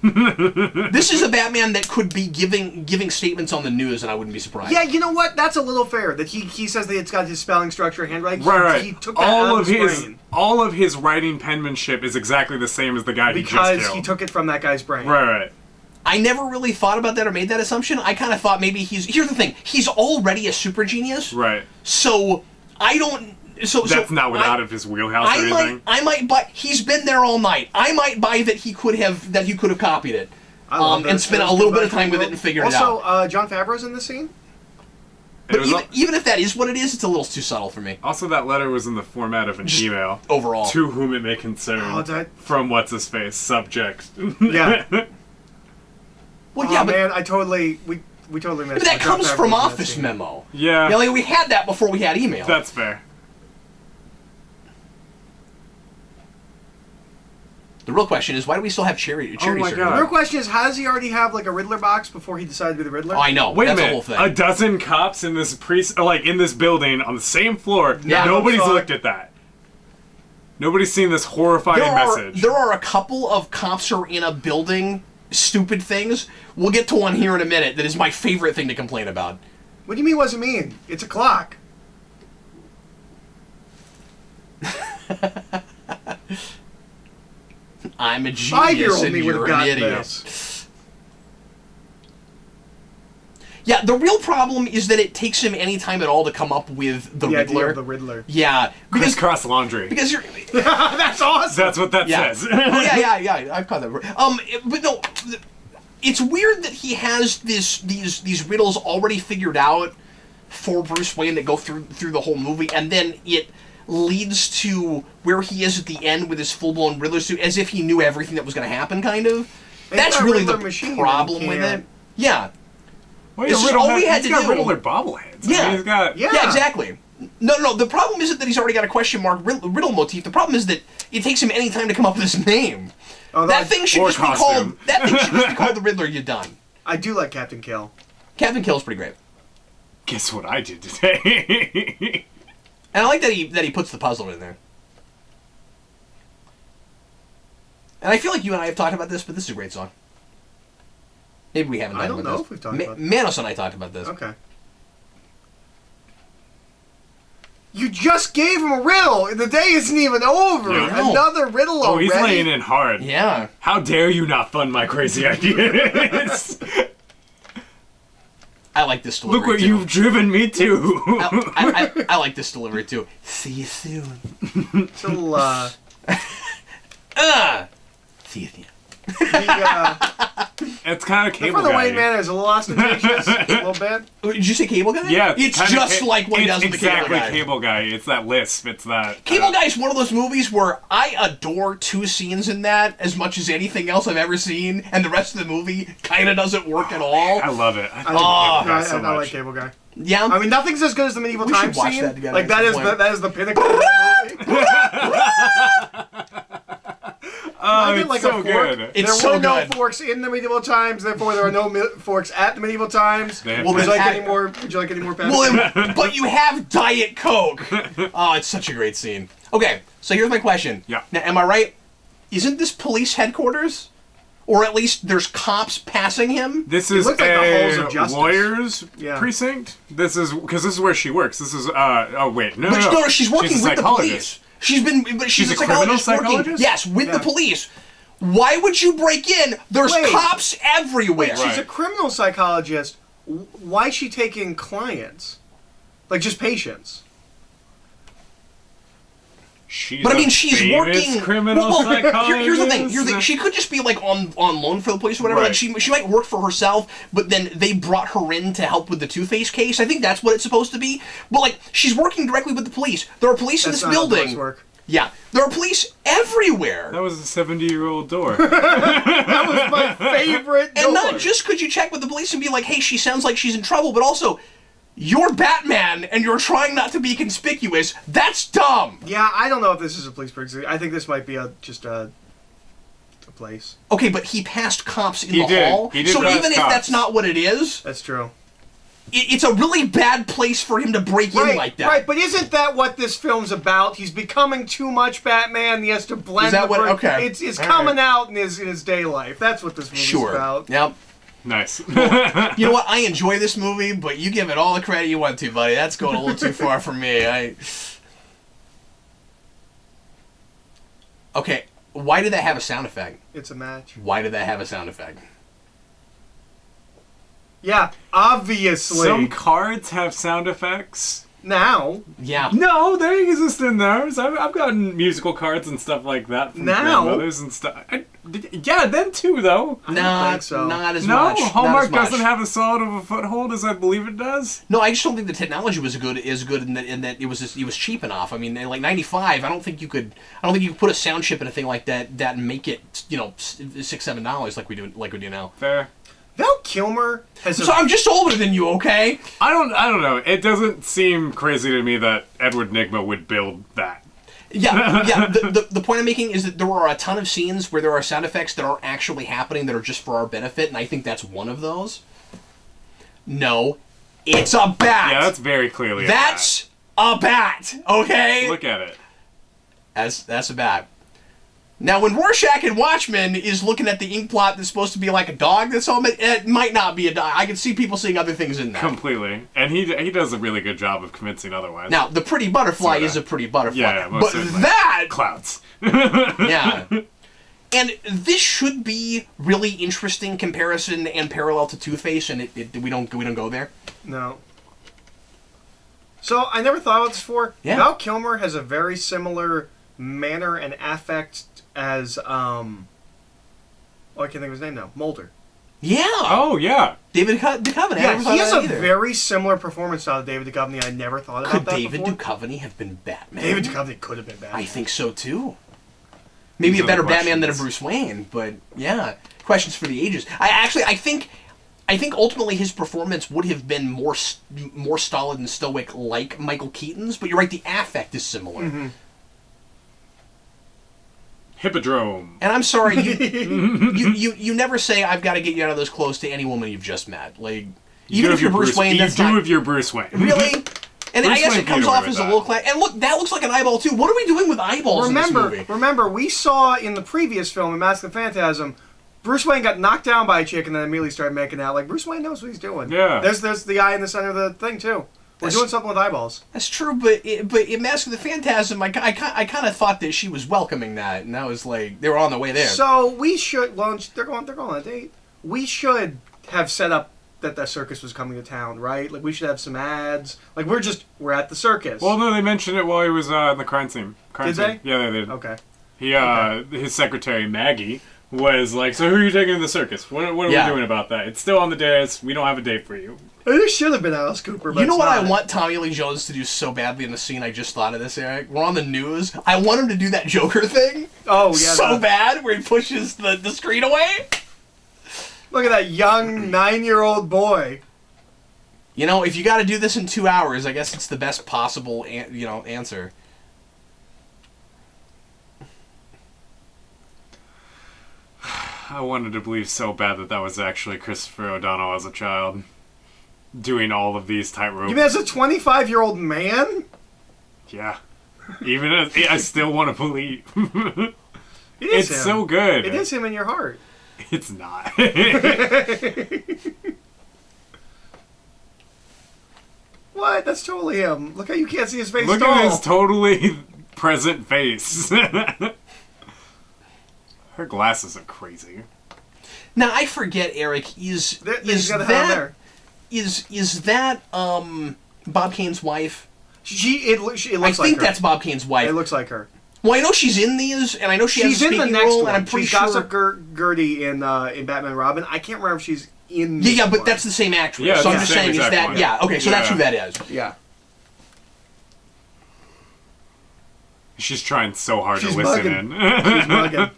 This is a Batman that could be giving statements on the news, and I wouldn't be surprised. Yeah, you know what? That's a little fair. That he says that it's got his spelling structure, handwriting. Right. He took that out of his brain. All of his writing penmanship is exactly the same as the guy he just killed. Because he took it from that guy's brain. Right. I never really thought about that or made that assumption. I kind of thought maybe here's the thing. He's already a super genius. Right. So I don't... That's not out of his wheelhouse or anything. I might buy... He's been there all night. I might buy that he could have copied it. And spent a little bit of time with it and figured it out. Also, Jon Favreau's in this scene? But even if that is what it is, it's a little too subtle for me. Also, that letter was in the format of an email. Overall. To whom it may concern. From what's-his-face, subject. Yeah. Well, yeah, man, we totally missed but that comes from Office Memo. Yeah. You know, like, we had that before we had email. That's fair. The real question is, why do we still have charity Oh my surgery? God. The real question is, how does he already have like a Riddler box before he decided to be the Riddler? Oh, I know. Wait That's a the minute. whole thing. A dozen cops in this in this building on the same floor. Yeah. Nobody's looked at that. Nobody's seen this horrifying message. There are a couple of cops who are in a building, stupid things. We'll get to one here in a minute that is my favorite thing to complain about. What do you mean, what does it mean? It's a clock. I'm a genius and me you're an idiot. This. Yeah, the real problem is that it takes him any time at all to come up with the Riddler. Idea of the Riddler. Yeah, because Crisscross laundry. because you're. That's awesome. That's what that Yeah. says. Oh, yeah. I've caught that. But no, it's weird that he has these riddles already figured out for Bruce Wayne that go through the whole movie, and then it leads to where he is at the end with his full-blown Riddler suit, as if he knew everything that was going to happen, kind of. That's really the problem with it. Yeah. Well, It's just all we had to he's got do. Riddler bobbleheads. Yeah. I mean, he's got... Yeah, exactly. No, the problem isn't that he's already got a question mark riddle motif. The problem is that it takes him any time to come up with his name. That thing should just be called... That thing should just be called the Riddler, you're done. I do like Captain Kill. Captain Kill's pretty great. Guess what I did today? And I like that he puts the puzzle in there. And I feel like you and I have talked about this, but this is a great song. Maybe we haven't. I don't know if we've talked about this. Manos and I talked about this. Okay. You just gave him a riddle, and the day isn't even over. Yeah. Another riddle already. He's laying in hard. Yeah. How dare you not fund my crazy ideas? I like this delivery. Look what too. you've driven me to. I like this delivery too. See you soon. So, See you soon. It's kind of Cable for the Guy. Wayne Man is a little ostentatious, a little bit. Did you say Cable Guy? Yeah, it's just like what he does with the Cable exactly Guy. Cable Guy. It's that lisp. It's that. Cable Guy is one of those movies where I adore two scenes in that as much as anything else I've ever seen, and the rest of the movie kind of doesn't work at all. I love it. I I like Cable Guy. Yeah. I mean, nothing's as good as the medieval We time should watch scene. that together Like at some point. that is the pinnacle of that movie. I did it's like so a fork. good. It's there so were no good. forks in the medieval times, therefore there are no forks at the medieval times. Well, Would you then like add- any more? Would you like any more? Well, but you have Diet Coke. Oh, it's such a great scene. Okay, so here's my question. Yeah. Now, am I right? Isn't this police headquarters? Or at least there's cops passing him? This is looks like the halls of a justice. lawyer's Yeah. precinct. This is because this is where she works. This is oh wait no But no, she's working she's a with the psychologist. police. But she's a criminal psychologist working, psychologist? yes, with Yeah. the police. Why would you break in? There's Wait. cops everywhere. Wait, she's a criminal psychologist. Why is she taking clients? Like just patients? She's But I a mean, she's famous working. criminal psychologist. Here's the thing. She could just be like on loan for the police or whatever. Right. Like she might work for herself, but then they brought her in to help with the Two-Face case. I think that's what it's supposed to be. But like, she's working directly with the police. There are police in That's this not how building. doors work. Yeah, there are police everywhere. That was a 70-year-old door. That was my favorite door. And not just could you check with the police and be like, hey, she sounds like she's in trouble, but also, you're Batman and you're trying not to be conspicuous. That's dumb. Yeah, I don't know if this is a police precinct. I think this might be just a place. Okay, but he passed cops in He the did. hall. He did So pass even if cops. that's not what it is, That's true. it's a really bad place for him to break in like that. Right, but isn't that what this film's about? He's becoming too much Batman. He has to blend. Is that what? Okay. It's All coming right. out in his day life. That's what this movie's Sure. about. Yep. Nice. You know what? I enjoy this movie, but you give it all the credit you want to, buddy. That's going a little too far for me. Okay, why did that have a sound effect? It's a match. Why did that have a sound effect? Yeah, obviously. Some cards have sound effects. Now. Yeah. No, they exist in theirs. I've gotten musical cards and stuff like that from Now? grandmothers and stuff. Yeah, them too, though. Not think so. not as No, much. Hallmark not as much. doesn't have as solid of a foothold as I believe it does. No, I just don't think the technology was good in that it was cheap enough. I mean, in like '95, I don't think you could put a sound chip in a thing like that and make it $6-7 like we do now. Fair. Val Kilmer has. So I'm just older than you, okay? I don't know. It doesn't seem crazy to me that Edward Nygma would build that. Yeah. The point I'm making is that there are a ton of scenes where there are sound effects that are actually happening that are just for our benefit, and I think that's one of those. No, it's a bat. Yeah, that's very clearly That's a bat, okay? Look at it. That's a bat. Now, when Rorschach in Watchmen is looking at the ink blot that's supposed to be like a dog, it might not be a dog. I can see people seeing other things in that. Completely. And he does a really good job of convincing otherwise. Now, the pretty butterfly Sorta. is a pretty butterfly. Yeah, most but certainly. that... Clouds. Yeah. And this should be really interesting comparison and parallel to Two-Face, and we don't go there. No. So, I never thought about this before. Yeah. Val Kilmer has a very similar manner and affect as, I can't think of his name now. Mulder. Yeah. Oh, yeah. David Duchovny. I Yeah, never thought he has of a that either. very similar performance style to David Duchovny. I never thought about Could that David before. Duchovny have been Batman? David Duchovny could have been Batman. I think so too. Maybe These a are better the Batman than a questions. Bruce Wayne, but yeah, questions for the ages. I think ultimately his performance would have been more stolid and stoic like Michael Keaton's, but you're right, the affect is similar. Mm-hmm. Hippodrome. And I'm sorry, you never say I've got to get you out of those clothes to any woman you've just met. Like even if you're Bruce Wayne, that's you do not if you're Bruce Wayne. really. And I Bruce guess Wayne it comes can get off away as with a that. look like, and look, that looks like an eyeball too. What are we doing with eyeballs in this movie? Remember, we saw in the previous film, in Mask of the Phantasm, Bruce Wayne got knocked down by a chick and then immediately started making out. Like, Bruce Wayne knows what he's doing. Yeah. There's the eye in the center of the thing, too. We're doing something with eyeballs. That's true, but in Mask of the Phantasm, I kind of thought that she was welcoming that, and that was like they were on the way there. So we should launch. They're going on a date. We should have set up that the circus was coming to town, right? Like we should have some ads. Like we're at the circus. Well, no, they mentioned it while he was in the crime scene. Did they? Yeah, they did. Okay. His secretary, Maggie, was like, so who are you taking to the circus? What are we doing about that? It's still on the days. We don't have a date for you. There should have been Alice Cooper, but You know it's what not. I want Tommy Lee Jones to do so badly in the scene? I just thought of this, Eric. We're on the news. I want him to do that Joker thing. Oh yeah. So bad, where he pushes the screen away. Look at that young 9-year-old boy. You know, if you got to do this in 2 hours, I guess it's the best possible answer. I wanted to believe so bad that was actually Christopher O'Donnell as a child. Doing all of these tightrope. You mean as a 25-year-old man? Yeah. Even as I still want to believe. It is It's him. so good. It is him in your heart. It's not. What? That's totally him. Look how you can't see his face Look at all. at his totally present face. Her glasses are crazy. Now I forget, Eric. Is He's got the hat on there. that Bob Kane's wife? It looks I like think her. that's Bob Kane's wife. It looks like her. Well, I know she's in these, and I know she has She's a in the speaking next role, one. and I'm pretty she's Gossip sure. Gertie in Batman and Robin. I can't remember if she's in. Yeah, this but one. that's the same actress. Yeah, so I'm it's just the same saying, is exact that one. yeah? Okay, so that's Yeah. who that is. Yeah. She's trying so hard She's to listen bugging. in. She's bugging.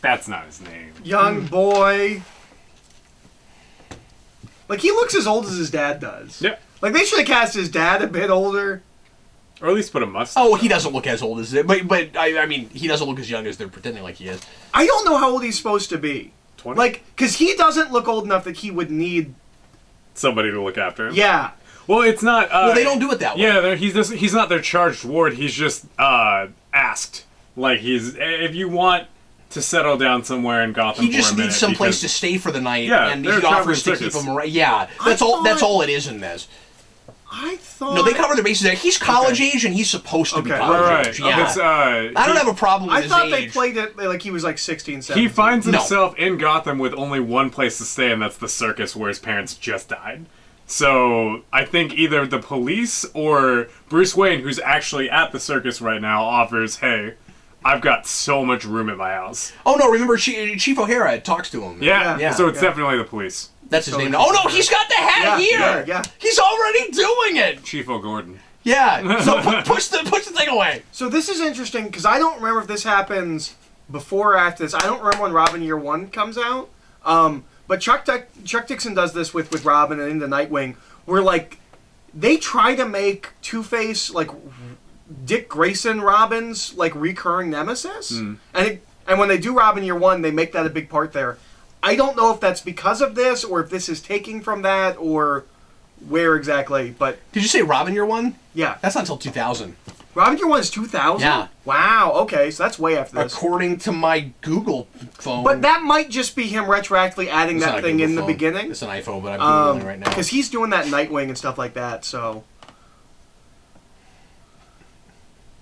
That's not his name. Young boy. Like he looks as old as his dad does. Yep. Like they should have cast his dad a bit older. Or at least put a mustache. Oh, he doesn't look as old as it, but I mean, he doesn't look as young as they're pretending like he is. I don't know how old he's supposed to be. 20? Like, because he doesn't look old enough that he would need. Somebody to look after him. Yeah. Well, it's not. Well, they don't do it that way. Yeah, he's not their charged ward. He's just asked. Like if you want to settle down somewhere in Gotham, He just for a minute needs some place because- to stay for the night, Yeah, and he they're a offers to traveling keep circus. him around. Yeah, that's I all. That's thought- all it is in this. I thought... No, they cover their bases there. He's college age, and he's supposed to be Okay. college age. Yeah. Because, I don't have a problem with I his thought age. they played it like he was like 16, 17. he finds No. himself in Gotham with only one place to stay, and that's the circus where his parents just died. So I think either the police or Bruce Wayne, who's actually at the circus right now, offers, hey, I've got so much room at my house. Oh, no, remember Chief O'Hara talks to him. Yeah, so it's yeah. definitely the police. That's his So name. it's- Oh, no, he's got the hat here. Yeah. He's already doing it. Chief O'Gordon. Yeah. So push the thing away. So this is interesting because I don't remember if this happens before or after this. I don't remember when Robin Year One comes out. But Chuck Dixon does this with Robin and into Nightwing, where like they try to make Two-Face like Dick Grayson Robin's like recurring nemesis, and when they do Robin Year One, they make that a big part there. I don't know if that's because of this or if this is taking from that or where exactly, but Did you say Robin Year One? yeah, That's not until 2000. Robin Year One is 2000. Yeah. Wow. Okay, so that's way after this. According to my Google phone. But that might just be him retroactively adding It's not that a thing Google in the phone. beginning. It's an iPhone, but I'm Googling it right now. Because he's doing that Nightwing and stuff like that. So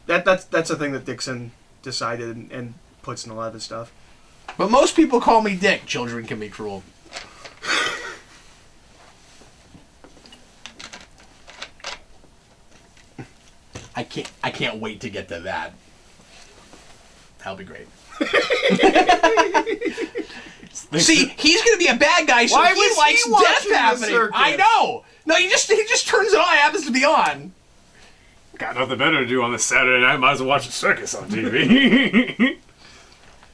that's a thing that Dixon decided and puts in a lot of his stuff. But most people call me Dick. Children can be cruel. I can't wait to get to that. That'll be great. See, he's gonna be a bad guy, so Why he was likes he death watching the happening. circus? I know. No, he just turns it on. It happens to be on. Got nothing better to do on this Saturday night. Might as well watch the circus on TV.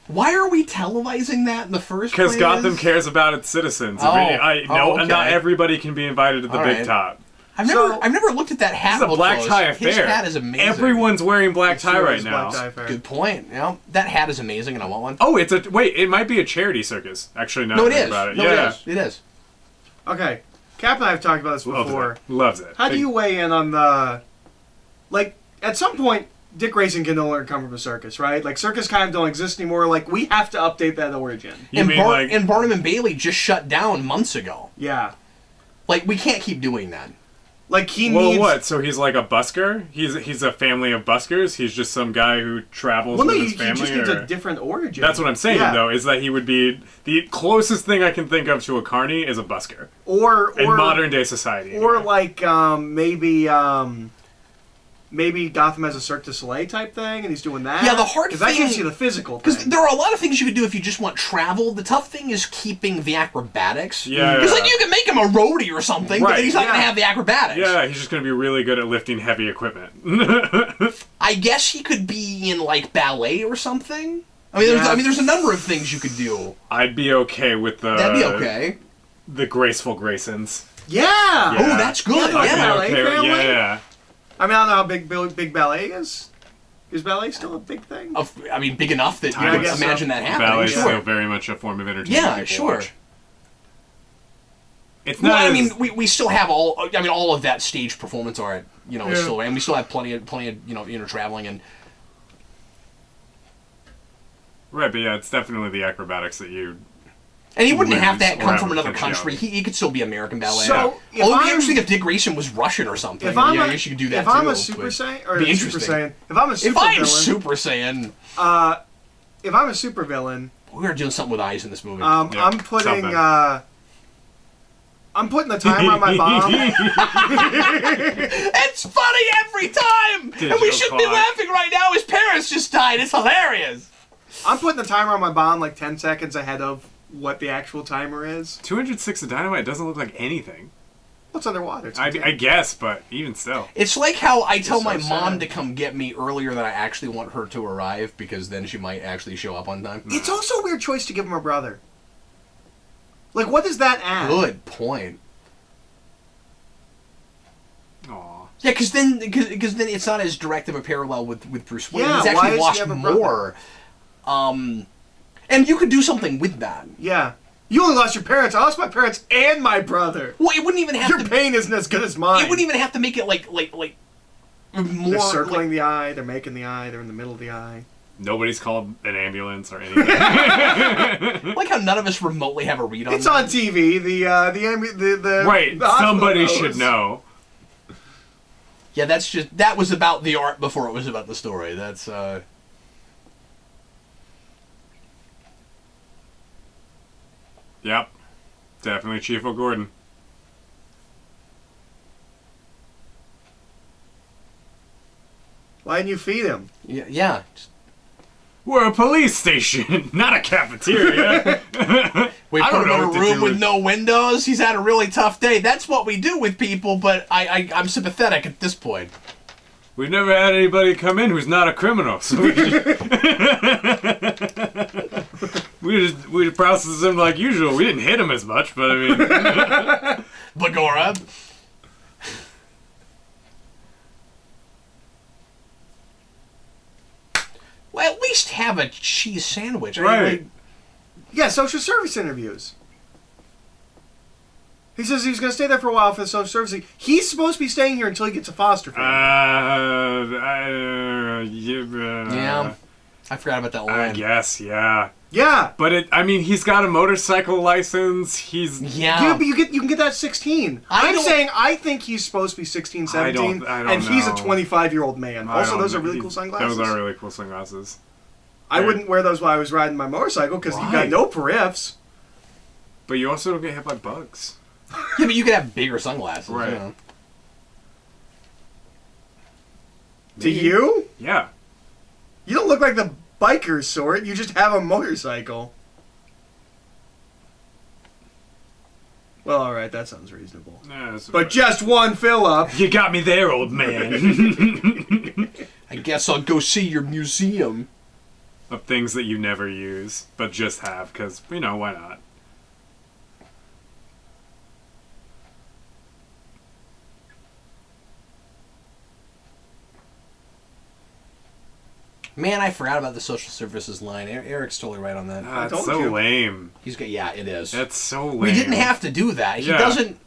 Why are we televising that in the first place? Because Gotham cares about its citizens. Okay. Not everybody can be invited to the All big right. top. I've So- never looked at that hat. This is a up black close. tie affair. His hat is amazing. Everyone's wearing black tie Sure right is now. Black Tie Fair. Good point. Yeah, that hat is amazing, and I want one. Oh, it might be a charity circus. Actually, now No, that it I think is. about it. No, yeah. it is. It is. Okay, Cap and I have talked about this Loves before. it. Loves it. How do you weigh in on the, like, at some point, Dick Grayson can no longer come from a circus, right? Like, circus kind of don't exist anymore. Like, we have to update that origin. You and, mean like and Barnum and Bailey just shut down months ago. Yeah. Like, we can't keep doing that. Like, he well, needs... what? So he's like a busker? He's a family of buskers? He's just some guy who travels Well, no, with he his family? just needs or- a different origin. That's what I'm saying, Yeah. though, is that he would be... The closest thing I can think of to a carny is a busker. Or In modern-day society. Or, anyway. like, maybe Gotham has a Cirque du Soleil type thing, and he's doing that. Yeah, the hard 'Cause that thing- gives you the physical Because thing. there are a lot of things you could do if you just want travel. The tough thing is keeping the acrobatics. Yeah. Because, like, you can make him a roadie or something, but Right, then he's not going to yeah. have the acrobatics. Yeah, he's just going to be really good at lifting heavy equipment. I guess he could be in, like, ballet or something. There's a number of things you could do. I'd be okay with the... That'd be okay. The graceful Graysons. Yeah! Yeah. Oh, that's good. Yeah, I'd Yeah. be ballet okay with- family? yeah. I mean, I don't know how big ballet is. Is ballet still a big thing? Big enough that you I could guess imagine that happening. Ballet's Sure. still very much a form of entertainment. Yeah, people sure. watch. It's Well, not. I as- mean, we still have all of that stage performance art, is Yeah. still, and we still have plenty of, traveling and. right, but yeah, it's definitely the acrobatics that you. And he wouldn't Lose have to or come have from another potentiality. country. He could still be American ballet. So, if It would be I'm- interesting if Dick Grayson was Russian or something. If I'm I a, guess you could do that if too. I'm a Super but- Saiyan, or be a Super interesting. Saiyan, if I'm a super If I'm villain, Super Saiyan, if I'm a super villain, we are doing something with eyes in this movie. Yeah, I'm putting something. I'm putting the timer on my bomb. It's funny every time, and we Digital should be clock. laughing right now. His parents just died. It's hilarious. I'm putting the timer on my bomb like 10 seconds ahead of what the actual timer is. 206 of dynamite doesn't look like anything. What's underwater? It's I guess, but even still. It's like how I tell so my mom sad. to come get me earlier than I actually want her to arrive because then she might actually show up on time. It's also a weird choice to give him a brother. Like, what does that add? Good point. Aw. Yeah, because then it's not as direct of a parallel with Bruce Wayne. Yeah, He's why actually does he lost have a brother? more. And you could do something with that. Yeah. You only lost your parents. I lost my parents and my brother. Well, it wouldn't even have Your to. pain isn't as good as mine. It wouldn't even have to make it like more. They're circling like, the eye. They're making the eye. They're in the middle of the eye. Nobody's called an ambulance or anything. like how none of us remotely have a read on. It's that. on TV. The right, the hospital somebody knows. should know. Yeah, that was about the art before it was about the story. That's Yep. Definitely Chief O'Gordon. Why didn't you feed him? yeah. We're a police station, not a cafeteria. We I put don't him know in a what to room do with with- no windows. He's had a really tough day. That's what we do with people, but I'm sympathetic at this point. We've never had anybody come in who's not a criminal, so we just process him like usual. We didn't hit him as much, but I mean, Bagora. Well, at least have a cheese sandwich. right? Yeah, social service interviews. He says he was going to stay there for a while for the social service. He's supposed to be staying here until he gets a foster family. Yeah. I forgot about that I line. guess, yeah. Yeah. But he's got a motorcycle license. He's Yeah. But you can get that at 16. I think he's supposed to be 16, 17, I don't and he's a know. 25-year-old man. I Also, don't those are know. really cool sunglasses. Those are really cool sunglasses. I wouldn't wear those while I was riding my motorcycle because you Why? got no periffs. But you also don't get hit by bugs. Yeah, but you could have bigger sunglasses. Right. You know. To you? Yeah. You don't look like the biker sort. You just have a motorcycle. Well, all right, that sounds reasonable. Yeah, that's But about- just one fill-up. you got me there, old man. I guess I'll go see your museum. Of things that you never use, but just have, because, why not? Man, I forgot about the social services line. Eric's totally right on that. That's told so you. lame. He's got, yeah, it is. That's so lame. We didn't have to do that. He Yeah. doesn't,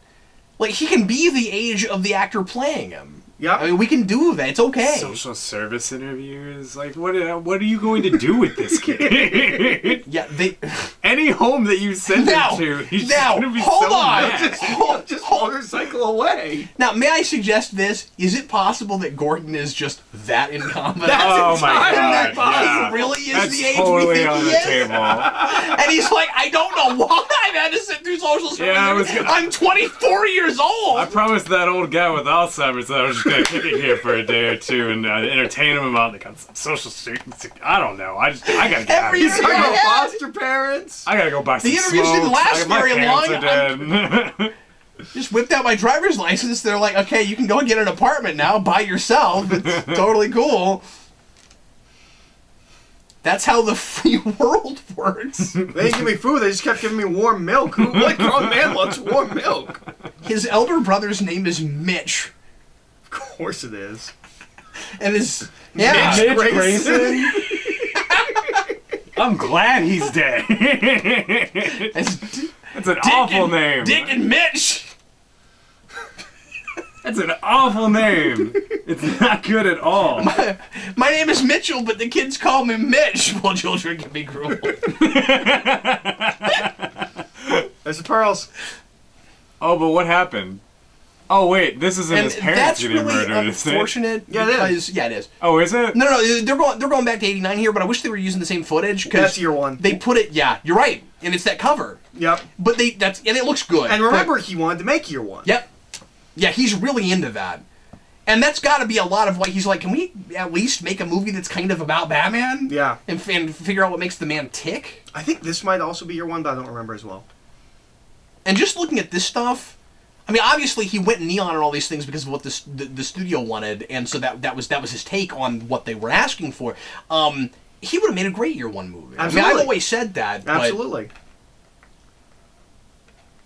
like, he can be the age of the actor playing him. Yep. I mean, we can do that. It's okay. Social service interviews? Like, what are you going to do with this kid? Yeah, they... Any home that you send Now, him to, he's now, going to be hold so on. mad. Just motorcycle away. Now, may I suggest this? Is it possible that Gordon is just that incompetent? That's Oh my entirely god, possible. yeah. He really is That's the age totally we think on he the is. table. And he's like, I don't know why I've had to sit through social service. Yeah, I was gonna- I'm 24 years old. I promised that old guy with Alzheimer's that I was just going to kick it here for a day or two and entertain him about the social students. I don't know. I got to get out of Every here. He's talking about Yeah. foster parents. I got to go buy some The interviews didn't smokes. last My very parents long. are dead. Just whipped out my driver's license. They're like, okay, you can go and get an apartment now by yourself. It's totally cool. That's how the free world works. They didn't give me food. They just kept giving me warm milk. What grown man wants warm milk? His elder brother's name is Mitch. Of course it is. And his... Yeah. Mitch Mitch Grayson. I'm glad he's dead. It's That's an awful and, name. Dick and Mitch. That's an awful name. It's not good at all. My name is Mitchell, but the kids call me Mitch. Well, children can be cruel. There's the pearls. Oh, but what happened? Oh, wait, this isn't And his parents that's getting really murdered, is it? unfortunate. Yeah, it is. because, yeah, it is. Oh, is it? No, they're going back to '89 here, but I wish they were using the same footage because That's year one. they put it. Yeah, you're right, and it's that cover. Yep. But and it looks good. And but- remember, he wanted to make year one. Yep. Yeah, he's really into that. And that's got to be a lot of why he's like, can we at least make a movie that's kind of about Batman? Yeah. And figure out what makes the man tick? I think this might also be year one, but I don't remember as well. And just looking at this stuff, I mean, obviously he went neon and all these things because of what the studio wanted, and so that was his take on what they were asking for. He would have made a great year one movie. I mean, Absolutely. I've always said that. but- Absolutely.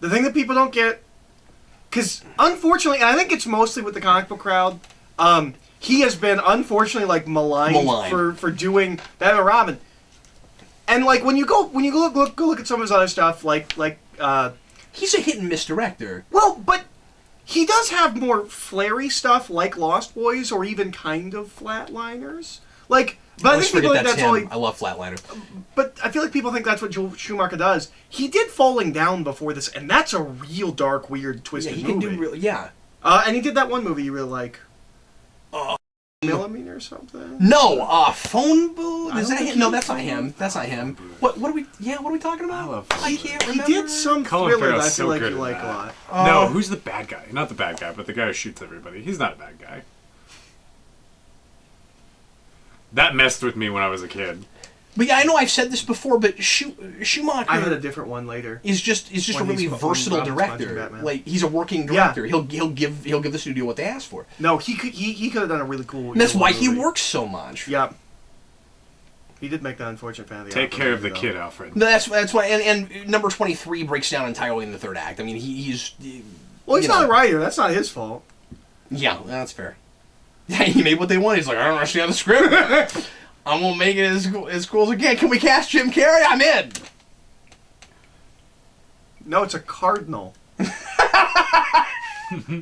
The thing that people don't get, because unfortunately, and I think it's mostly with the comic book crowd, he has been unfortunately like maligned. for doing Batman and Robin. And like when you go look at some of his other stuff, like he's a hit and miss director. well, but he does have more flary stuff like Lost Boys or even kind of Flatliners. Like, but I Always think people forget think that's him. only. I love Flatliners. But I feel like people think that's what Joel Schumacher does. He did Falling Down before this, and that's a real dark, weird, Yeah, twisted he movie. can do really. Yeah. And he did that one movie you really like. Millimeter or something? No, phone booth. Is that him? No, that's not him. That's not him. What are we? Yeah, what are we talking about? I love phone I booth. can't He remember. did some Colin thriller that I Farrell's feel so like good you at like a that. lot. No, who's the bad guy? Not the bad guy, but the guy who shoots everybody. He's not a bad guy. That messed with me when I was a kid. But yeah, I know I've said this before, but Schumacher. I had a different one later. Is just a When really he's- when versatile Robin's punching director. Batman. Like he's a working director. He'll give the studio what they ask for. No, he could have done a really cool. And that's why movie. he works so much. Yep. He did make that unfortunate fan of the Take opera care of the movie, kid, though. Alfred. No, that's why. And number 23 breaks down entirely in the third act. I mean, he's. Well, he's you not know. a writer. That's not his fault. Yeah, that's fair. Yeah, he made what they want. He's like, I don't understand the script. I'm gonna make it as cool as I can. Can we cast Jim Carrey? I'm in. No, it's a cardinal.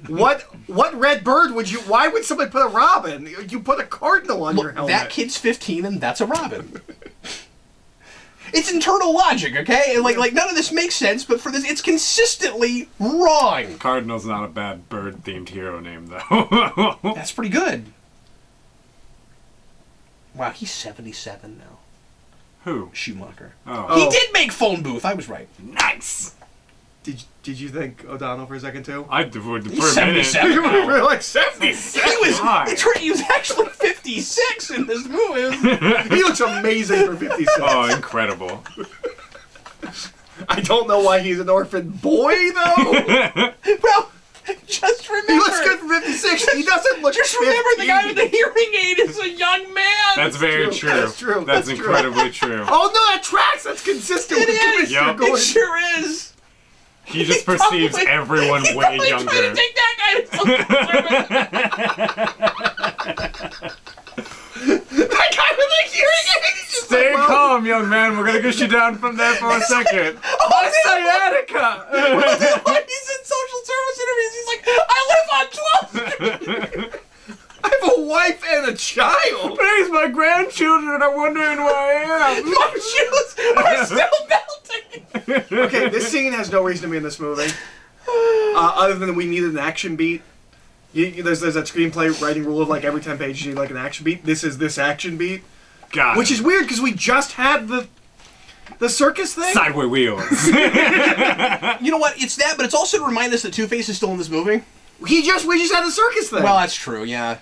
What red bird would you? Why would somebody put a robin? You put a cardinal on your Look, helmet. that kid's 15 and that's a robin. It's internal logic, okay? And like none of this makes sense, but for this, it's consistently wrong. Cardinal's not a bad bird-themed hero name, though. That's pretty good. Wow, he's 77 now. Who? Schumacher. Oh. He did make Phone Booth. I was right. Nice! Did you think O'Donnell for a second too? I would for He's a minute. 77 You now. were like 77. He was actually 56 in this movie. He looks amazing for 56. Oh, incredible. I don't know why he's an orphan boy though. Well, just remember. He looks good for 56. He doesn't look. Just remember, the guy with the hearing aid is a young man. That's very true. true. That's true. That's That's incredibly true. Oh no, that tracks. That's consistent It with is. Commissioner Yup. Gordon. It sure is. He just perceives everyone he way probably younger. tried to take that guy to that guy with the hearing aid. He's just Stay like, well, calm, young man. We're gonna get you down from there for a second. Oh, Sciatica! when he's in social service interviews, he's like, I live on 12th Street. I have a wife and a child. Please, my grandchildren are wondering where I am. My shoes are still melting. Okay, this scene has no reason to be in this movie, other than we needed an action beat. There's that screenplay writing rule of like every 10 pages you need like an action beat. This is this action beat, God. which is weird because we just had the circus thing. Sideway wheels. You know what? It's that, but it's also to remind us that Two-Face is still in this movie. We just had the circus thing. Well, that's true, yeah.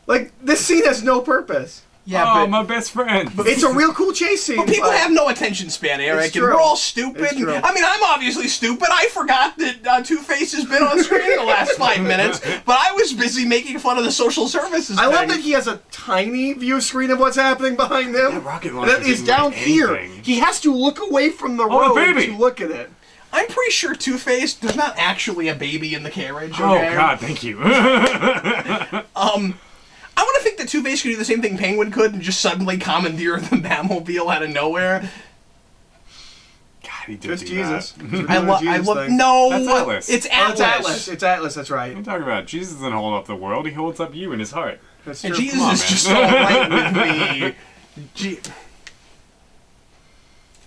Like this scene has no purpose. Yeah, oh, but my best friend. It's a real cool chase scene. But people have no attention span, Eric, It's and true. we're all stupid. It's true. I mean, I'm obviously stupid. I forgot that Two-Face has been on screen in the last 5 minutes, but I was busy making fun of the social services I love thing. that he has a tiny view screen of what's happening behind him. That rocket And launcher that is didn't down look here. anything. He has to look away from the Oh, road baby. to look at it. I'm pretty sure Two-Face, there's not actually a baby in the carriage, Oh, okay? God, thank you. I want to think that Two-Face could do the same thing Penguin could and just suddenly commandeer the Batmobile out of nowhere. God, he did Just do Jesus. that. I love... No! That's Atlas. It's Oh, Atlas. it's Atlas. It's Atlas, that's What are right. you talking about? Jesus doesn't hold up the world. He holds up you in his heart. That's And true. Jesus Come on, is man. just alright with me.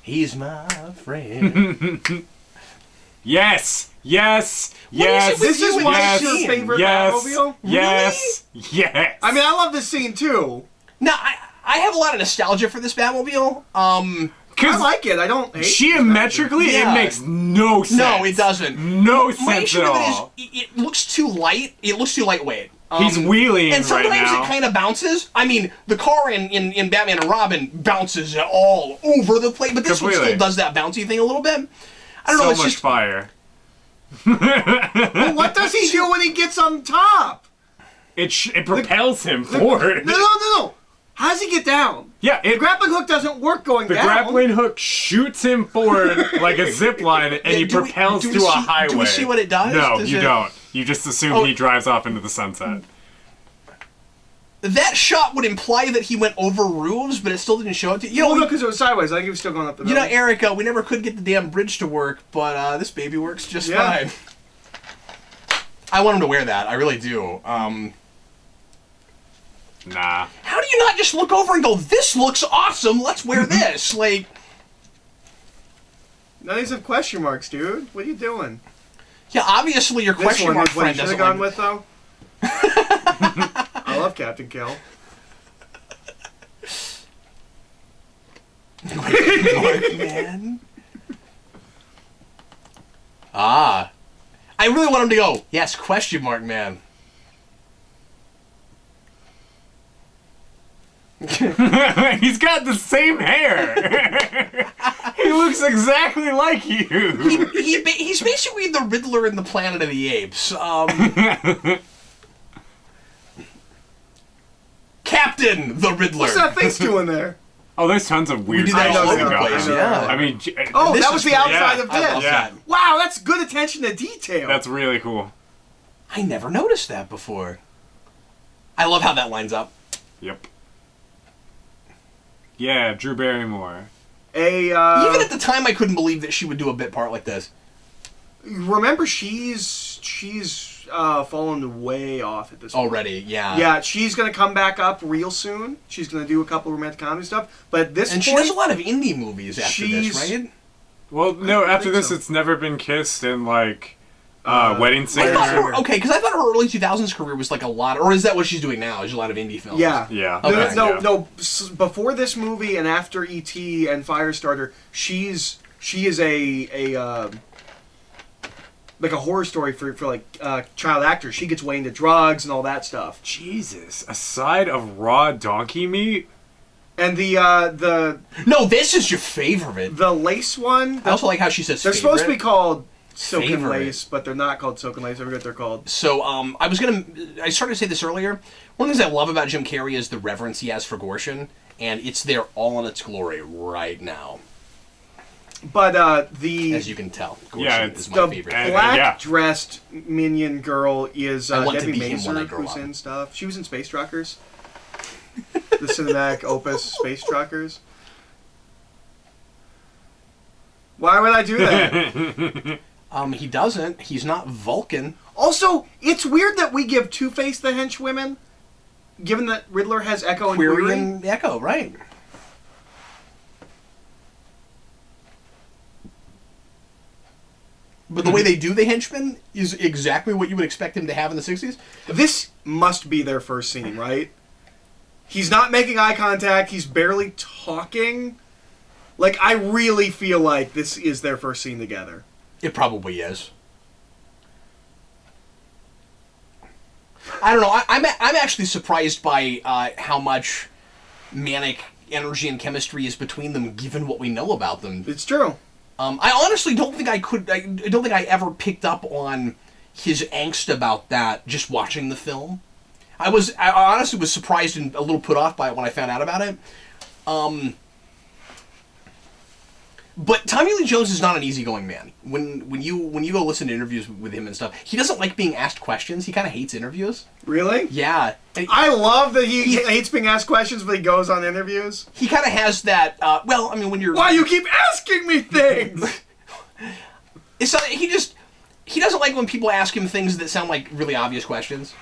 He's my friend. Yes! Yes! What is Yes! it with This is you and why yes, it's your favorite yes, Batmobile? yes, yes. I mean, I love this scene too. Now, I have a lot of nostalgia for this Batmobile. I like it. I don't hate geometrically, Yeah. it makes no sense. No, it doesn't. No My sense issue at with it is all. it looks too light. It looks too lightweight. He's wheeling and sometimes right now. it kind of bounces. I mean, the car in Batman and Robin bounces all over the place, but this one Completely. still does that bouncy thing a little bit. I don't know. So It's much just fire. Well, what does he do when he gets on top? It propels him forward. No. How does he get down? Yeah, The grappling hook doesn't work going the down. grappling hook shoots him forward like a zip line, and he do we- propels do we to a see- highway. do we see what it does? No, Does you it- don't. You just assume Oh. he drives off into the sunset. that shot would imply that he went over roofs, but it still didn't show it to you. Well, know, no, because it was sideways. I think he was still going up the you middle. know, Eric, we never could get the damn bridge to work, but this baby works just Yeah. fine. I want him to wear that. I really do. Nah. How do you not just look over and go, "This looks awesome. Let's wear this"? Like, None of these have question marks, dude. What are you doing? yeah, obviously your This question one mark is what you friend should doesn't have gone like. with, though. Captain Kill. Markman. Ah. I really want him to go, yes, question mark, man. He's got the same hair. He looks exactly like you. He's basically the Riddler in the Planet of the Apes. Captain the Riddler. What's that face doing there? Oh, there's tons of weird We do that things all over the about place, him. yeah. I mean, Oh, This that was is the great. outside Yeah, of I this. love that. Wow, that's good attention to detail. that's really cool. I never noticed that before. I love how that lines up. Yep. Yeah, Drew Barrymore. Even Even at the time, I couldn't believe that she would do a bit part like this. remember, she's fallen way off at this point. Already, yeah. Yeah, she's gonna come back up real soon. She's gonna do a couple of romantic comedy stuff. But at this And she point, does a lot of indie movies after this, right? Well, no, after think this, so. it's Never Been Kissed and, like, Wedding I Singer. thought her, okay, because I thought her early 2000s career was like a lot, or is that what she's doing now? Is a lot of indie films? yeah, Yeah. Okay. No. Before this movie and after E.T. and Firestarter, she is a like a horror story for child actors. She gets way into drugs and all that stuff. Jesus, a side of raw donkey meat? And the No, this is your favorite. lace one. I also like how she says They're favorite. supposed to be called silk and Favorite. lace, but they're not called silk and lace. I forget what they're called. So, I started to say this earlier. One of the things I love about Jim Carrey is the reverence he has for Gorshin, and it's there all in its glory right now, But the as you can tell. Gorshin Yeah, is the my favorite. black yeah. dressed minion girl is I want to Debbie be him when I Mazur, grow who's up. in stuff. She was in Space Truckers. The cinematic opus Space Truckers. Why would I do that? He doesn't. He's not Vulcan. Also, it's weird that we give Two-Face the henchwomen, given that Riddler has Echo and Query Query. and Echo, right? But the way they do the henchmen is exactly what you would expect him to have in the 60s. This must be their first scene, right? He's not making eye contact. He's barely talking. Like, I really feel like this is their first scene together. It probably is. I don't know. I'm actually surprised by how much manic energy and chemistry is between them, given what we know about them. It's true. I honestly don't think I could. I don't think I ever picked up on his angst about that just watching the film. I honestly was surprised and a little put off by it when I found out about it. But Tommy Lee Jones is not an easygoing man. When you go listen to interviews with him and stuff, he doesn't like being asked questions. He kind of hates interviews. Really? Yeah. And I love that he hates being asked questions, but he goes on interviews. he kind of has that. Well, I mean, when you're Why you keep asking me things? it's not, he doesn't like when people ask him things that sound like really obvious questions.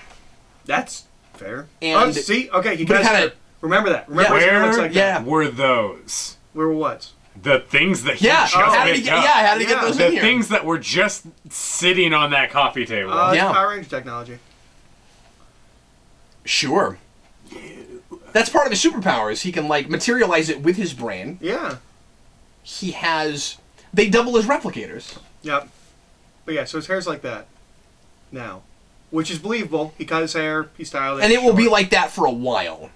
That's fair. And- see, okay, he but does. kinda- Remember that. Remember Yeah. what he looks Where like. Yeah. were those? Where what? The things that he Yeah. just How did he picked get? up. Yeah. How did he get Yeah. those The in here? things that were just sitting on that coffee table. It's Yeah. Power Ranger technology. Sure. That's part of his superpowers. He can like materialize it with his brain. Yeah. He has. They double as replicators. Yep. But yeah, so his hair's like that now, which is believable. He cut his hair. He styled it. And it will be short. like that for a while.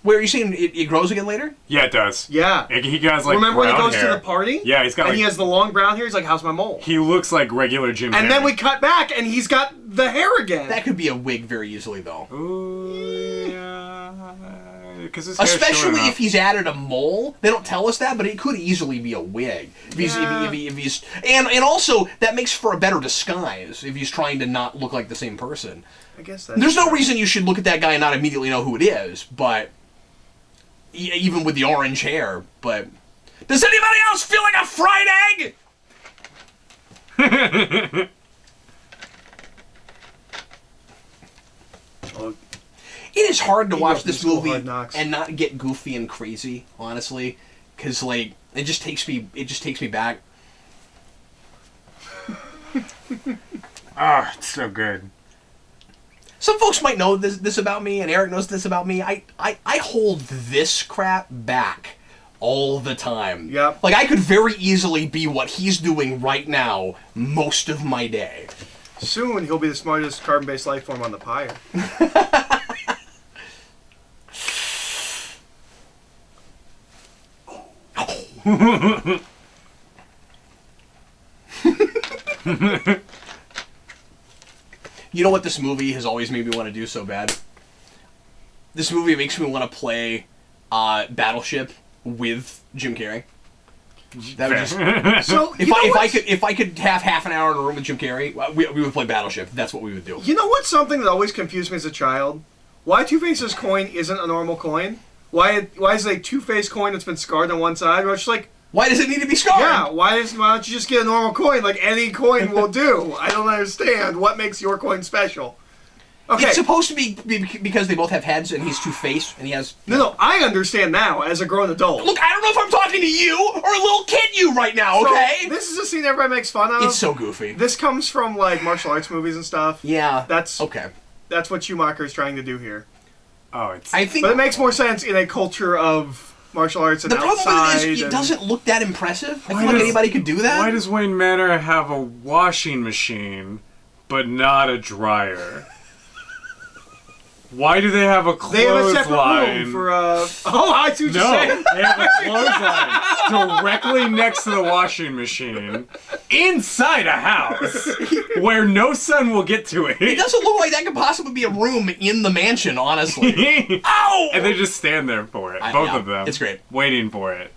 Where are you saying it grows again later? Yeah, it does. Yeah. He has like Remember when he brown goes hair. to the party? Yeah, he's got And like he has the long brown hair. He's like, "How's my mole?" he looks like regular Jim And Carrey. then we cut back, and he's got the hair again. That could be a wig very easily, though. Ooh, yeah. 'Cause his hair's short Especially enough. if he's added a mole. They don't tell us that, but it could easily be a wig. If he's, Yeah. if he's and also that makes for a better disguise if he's trying to not look like the same person. I guess that's There's no reason you should look at that guy and not immediately know who it is, but even with the orange hair. But does anybody else feel like a fried egg? Oh, It is hard to He watch grew up in this school movie Hard Knocks. and not get goofy and crazy, honestly, because like it just takes me back. Ah, it's so good. Some folks might know this about me, and Eric knows this about me. I hold this crap back all the time. Yep. Like, I could very easily be what he's doing right now most of my day. Soon he'll be the smartest carbon-based life form on the pyre. You know what this movie has always made me want to do so bad? This movie makes me want to play Battleship with Jim Carrey. That would just, So if I could have half an hour in a room with Jim Carrey, we would play Battleship. That's what we would do. You know what's something that always confused me as a child? Why Two-Face's coin isn't a normal coin? Why is it a two-faced coin that's been scarred on one side? It's just like, Why does it need to be scarred? yeah, why don't you just get a normal coin like any coin will do? I don't understand. What makes your coin special? Okay. It's supposed to be because they both have heads and he's two-faced and he has... No, I understand now as a grown adult. Look, I don't know if I'm talking to you or a little kid you right now, okay? So, this is a scene everybody makes fun of. It's so goofy. This comes from, like, martial arts movies and stuff. Yeah. That's okay. That's what Schumacher is trying to do here. Oh, it's... I think... But it makes more sense in a culture of martial arts and the problem outside. with it is it doesn't look that impressive. I feel like anybody could do that. Why does Wayne Manor have a washing machine, but not a dryer? Why do they have a clothesline? They have a separate room for Oh, I see what you're saying. They have a clothesline directly next to the washing machine inside a house where no sun will get to it. It doesn't look like that could possibly be a room in the mansion, honestly. Ow! And they just stand there for it, both yeah, of them. it's great. Waiting for it.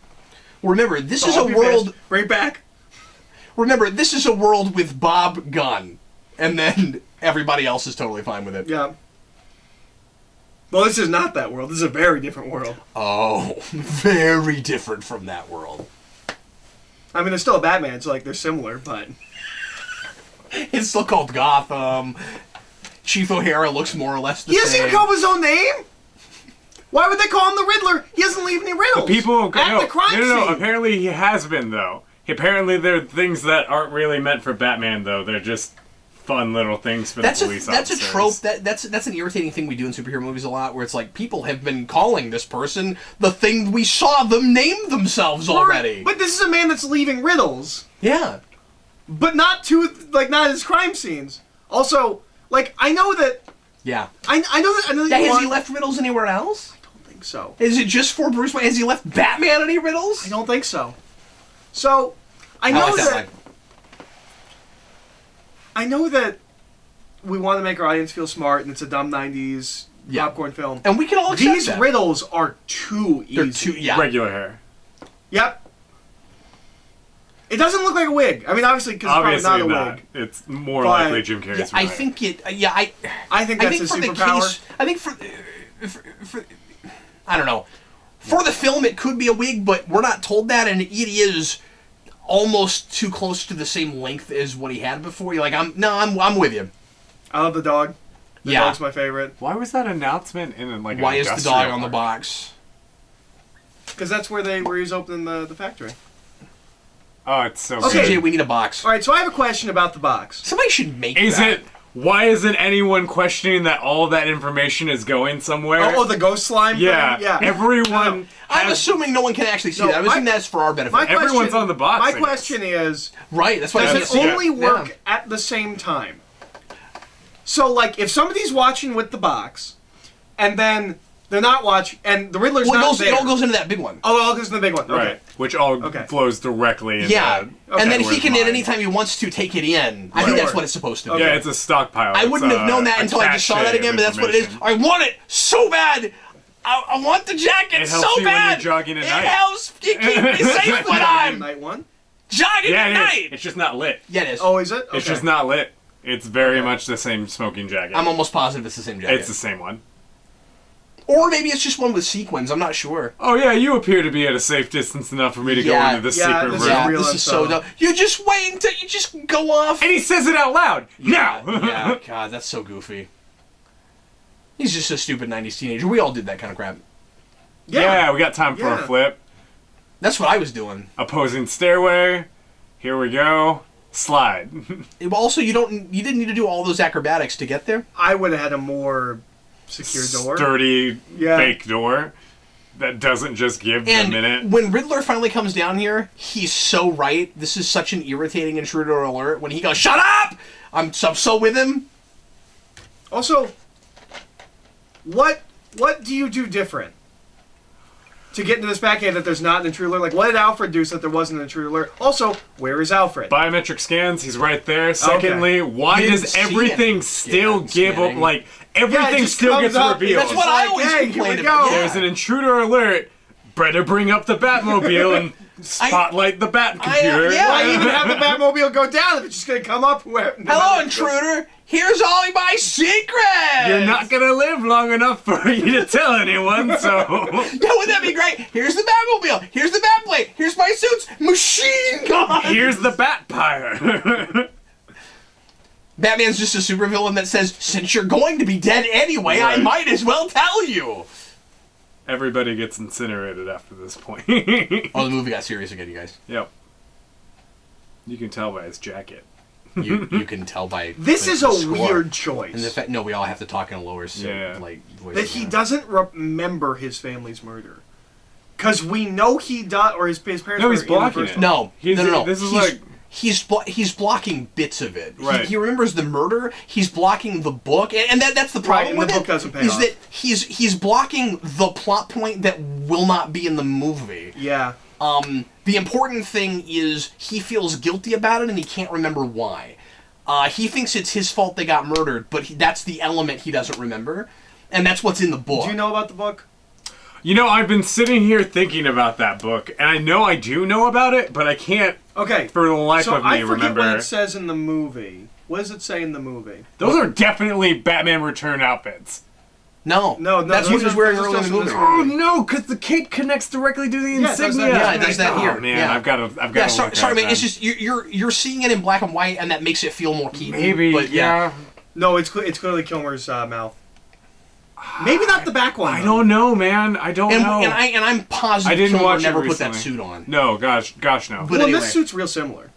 Remember, this So is a I'll be world... fast. Right back. Remember, this is a world with Bob Gunn. And then everybody else is totally fine with it. Yeah. Well, this is not that world. This is a very different world. Oh, very different from that world. I mean, there's still a Batman, so, like, they're similar, but... It's still called Gotham. Chief O'Hara looks more or less the He same. doesn't even come up with his own name? Why would they call him the Riddler? He doesn't leave any riddles. The people... At the crime scene. Apparently he has been, though. Apparently there are things that aren't really meant for Batman, though. They're just fun little things for the police That's officers. a trope. That's an irritating thing we do in superhero movies a lot, where it's like people have been calling this person the thing we saw them name themselves already. But this is a man that's leaving riddles. Yeah. But not not his crime scenes. Also, like, I know that... Yeah. I know that Yeah, you has he left riddles anywhere else? I don't think so. Is it just for Bruce Wayne? Has he left Batman any riddles? I don't think so. So, I know like that line. I know that we want to make our audience feel smart, and it's a dumb 90s Yeah. popcorn film. And we can all accept These that. riddles are too easy. They're too... Yeah. Regular hair. Yep. It doesn't look like a wig. I mean, obviously, because it's probably not a wig. It's more But- likely Jim Carrey's I right. think it... I think that's his for the superpower. case... I think for... I don't know. For the film, it could be a wig, but we're not told that, and it is almost too close to the same length as what he had before. You're like, I'm with you. I love the dog. The Yeah. dog's my favorite. Why was that announcement in like Why an is the industrial dog on the park? box? Because that's where he's opening the factory. Oh, it's so Okay. good. CJ, we need a box. All right, so I have a question about the box. Somebody should make Is that. it? Why isn't anyone questioning that all that information is going somewhere? Oh, the ghost slime yeah, thing? Yeah. everyone. I'm has- assuming no one can actually see No, that. I'm my- assuming that's for our benefit. My Everyone's question- on the box, My I guess. question is, Right, that's why I does said it only work Yeah. at the same time? So, like, if somebody's watching with the box, and then they're not watching, and the Riddler's Well, not it there. all goes into that big one. Oh, it all goes in the big one. Okay. Right, which all Okay. flows directly into. Yeah, Okay, and then he where's can, mine? at any time he wants to, take it in. I think Right. that's what it's supposed to be. Okay. Yeah, it's a stockpile. I wouldn't have known that until I just saw that again, but that's what it is. I want it so bad. I want the jacket It helps so you when bad. you're jogging at it night. helps you keep me safe when I'm Night one? jogging Yeah, at it night. is. It's just not lit. Yeah, it is. Oh, is it? It's Okay. just not lit. It's very much the same smoking jacket. I'm almost positive it's the same jacket. It's the same one. Or maybe it's just one with sequins. I'm not sure. Oh yeah, you appear to be at a safe distance enough for me to go Yeah. into this Yeah, secret this room. is Yeah, real this is so info. dumb. You just wait until you just go off. And he says it out loud. Now. Yeah, God, that's so goofy. He's just a stupid 90s teenager. We all did that kind of crap. Yeah, we got time for Yeah. a flip. That's what I was doing. Opposing stairway. Here we go. slide. Also, you didn't need to do all those acrobatics to get there. I would have had a more secure door. Sturdy Yeah. fake door that doesn't just give the And minute. when Riddler finally comes down here, he's so right. This is such an irritating intruder alert when he goes, "Shut up!" I'm so with him. Also, what do you do different to get into this Batcave that there's not an intruder? Like, what did Alfred do so that there wasn't an intruder alert? Also, where is Alfred? Biometric scans, he's right there. Secondly, why You does didn't see everything him. still Yeah, give up, scanning. like, everything just still comes gets up. revealed. That's what I always Hey, here we complained go. about. There's an intruder alert. Better bring up the Batmobile and spotlight the Bat computer. yeah. Why even have the Batmobile go down if it's just going to come up? Hello, intruder. Here's all my secrets. You're not gonna live long enough for you to tell anyone, so... Yeah, wouldn't that be great? Here's the Batmobile. Here's the Batplane. Here's my suits. Machine gun. Here's the Batpire. Batman's just a supervillain that says, since you're going to be dead anyway, I Right. might as well tell you. Everybody gets incinerated after this point. Oh, the movie got serious again, you guys. Yep. You can tell by his jacket. You can tell by This the is a score. weird choice. And the fact, no, we all have to talk in a lower Yeah. like voice. that he doesn't remember his family's murder. Because we know he died, or his parents No, were he's in the blocking first it. one. No, He's- no. this is he's, like- he's blocking bits of it. Right. He remembers the murder. He's blocking the book, and that's the problem and with the it. book doesn't pay is off. that he's blocking the plot point that will not be in the movie. Yeah. The important thing is he feels guilty about it, and he can't remember why. He thinks it's his fault they got murdered, but that's the element he doesn't remember, and that's what's in the book. Do you know about the book? You know, I've been sitting here thinking about that book, and I know I do know about it, but I can't, Okay. for the life So of me, I forget remember. what it says in the movie. What does it say in the movie? Those are definitely Batman Return outfits. No, No, that's what those he was are- wearing those are early in the still movie. from this Oh no, because the cape connects directly to the Yeah, it does insignia. that. Yeah, it does that Oh, here. man, Yeah. I've got to. Yeah, look sorry, at man. that. It's just you're seeing it in black and white, and that makes it feel more Keaton. Maybe, but yeah. No, it's clearly Kilmer's mouth. Maybe not the back one. I though. don't know, man. I don't And, know. and I'm positive I didn't Kilmer watch it never put that recently. suit on. No, gosh, no. But Well, anyway. this suit's real similar.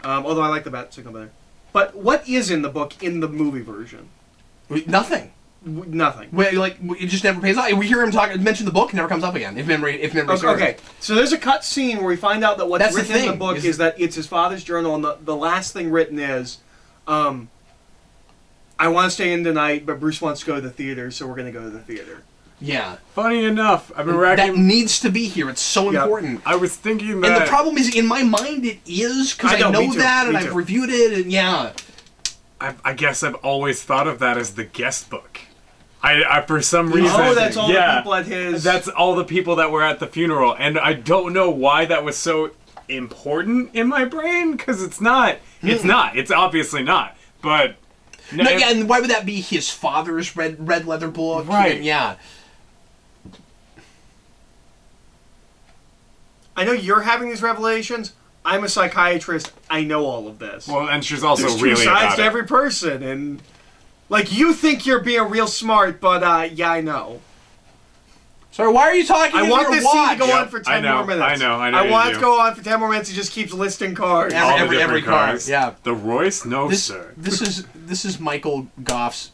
Although I like the bat signal better. But what is in the book in the movie version? Nothing. Nothing. It just never pays off. We hear him mention the book, it never comes up again. If memory serves. Okay, so there's a cut scene where we find out that what's That's the written in the thing, book is that it's his father's journal, and the last thing written is, I want to stay in tonight, but Bruce wants to go to the theater, so we're going to go to the theater. Yeah. Funny enough, I've been That racking. needs to be here. It's so Yep. important. I was thinking And that. the problem is, in my mind, it is, because I I know, know me too, that, and me I've too. reviewed it, and yeah. I guess I've always thought of that as the guest book. I for some reason. Oh, that's all yeah, the people at his... That's all the people that were at the funeral, and I don't know why that was so important in my brain, because it's not. It's not. It's obviously not. But No, yeah, and why would that be his father's red leather book? Right. And, yeah. I know you're having these revelations. I'm a psychiatrist. I know all of this. well, and she's also There's two really sides about to it. every person, and... Like, you think you're being real smart, but, yeah, I know. Sorry, why are you talking I in want your this scene to watch? go Yep, on for 10 I know, more minutes. I know I you want it do. to go on for 10 more minutes. He just keeps listing cars. Yeah. All the every different car, cars. yeah. The Royce, no sir. This is Michael Goff's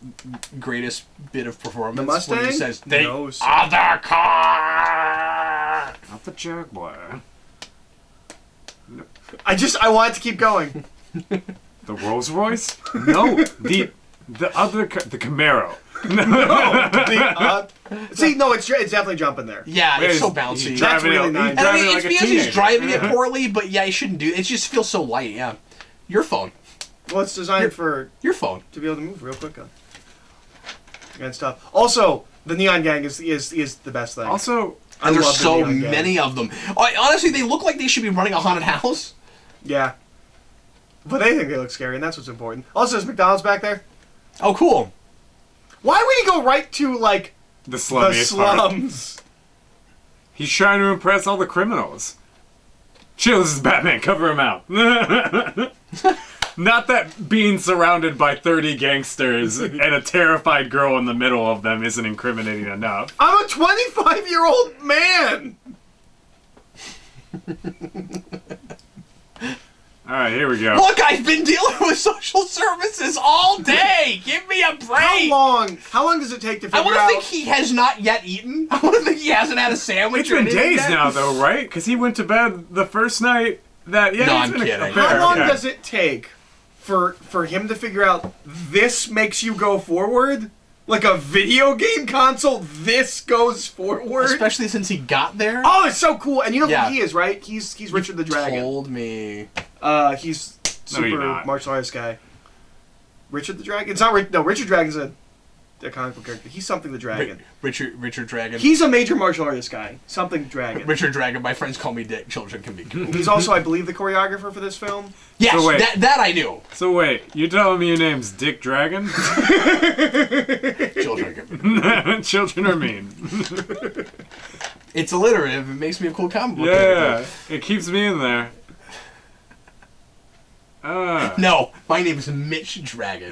greatest bit of performance. The Mustang? When he says, No, sir. other car! Not the Jaguar. I want it to keep going. The Rolls Royce? No, the other the Camaro. See, no, it's definitely jumping there. Yeah, Wait, it's so he's bouncy. That's driving really it, nice. he's And I driving mean, it it's like a because he's teenager. driving Yeah. it poorly, but yeah, he shouldn't do it. It just feels so light, yeah. Your phone. Well, it's designed for Your phone. to be able to move real quick and stuff. Also, the Neon Gang is the best thing. Also, I And there's love the so Neon Gang. many of them. Honestly, they look like they should be running a haunted house. Yeah. But they think they look scary, and that's what's important. Also, is McDonald's back there? Oh, cool. Why would he go right to, like, the the slummiest part. slums? He's trying to impress all the criminals. Chill, this is Batman. Cover him out. Not that being surrounded by 30 gangsters and a terrified girl in the middle of them isn't incriminating enough. I'm a 25-year-old man! All right, here we go. Look, I've been dealing with social services all day. Give me a break. How long does it take to figure I out? want to think he has not yet eaten. I want to think he hasn't had a sandwich. It's been or anything days yet. now, though, right? Because he went to bed the first night that... Yeah, No, it's I'm been a kidding. fair- How long yeah. does it take for him to figure out this makes you go forward? Like a video game console, this goes forward? Especially since he got there. Oh, it's so cool. And you know Yeah. who he is, right? He's Richard the Dragon. Told me. He's No, you're super not. martial artist guy. Richard the Dragon? It's not Richard Dragon's a comic book character. He's something the Dragon. Richard Dragon. He's a major martial artist guy. Something Dragon. Richard Dragon. My friends call me Dick. Children can be good. He's also, I believe, the choreographer for this film. Yes, So wait. that I knew. So wait, you telling me your name's Dick Dragon? Children can be. Children are mean. It's alliterative. It makes me a cool comic book Yeah, character. it keeps me in there. No, my name is Mitch Dragon.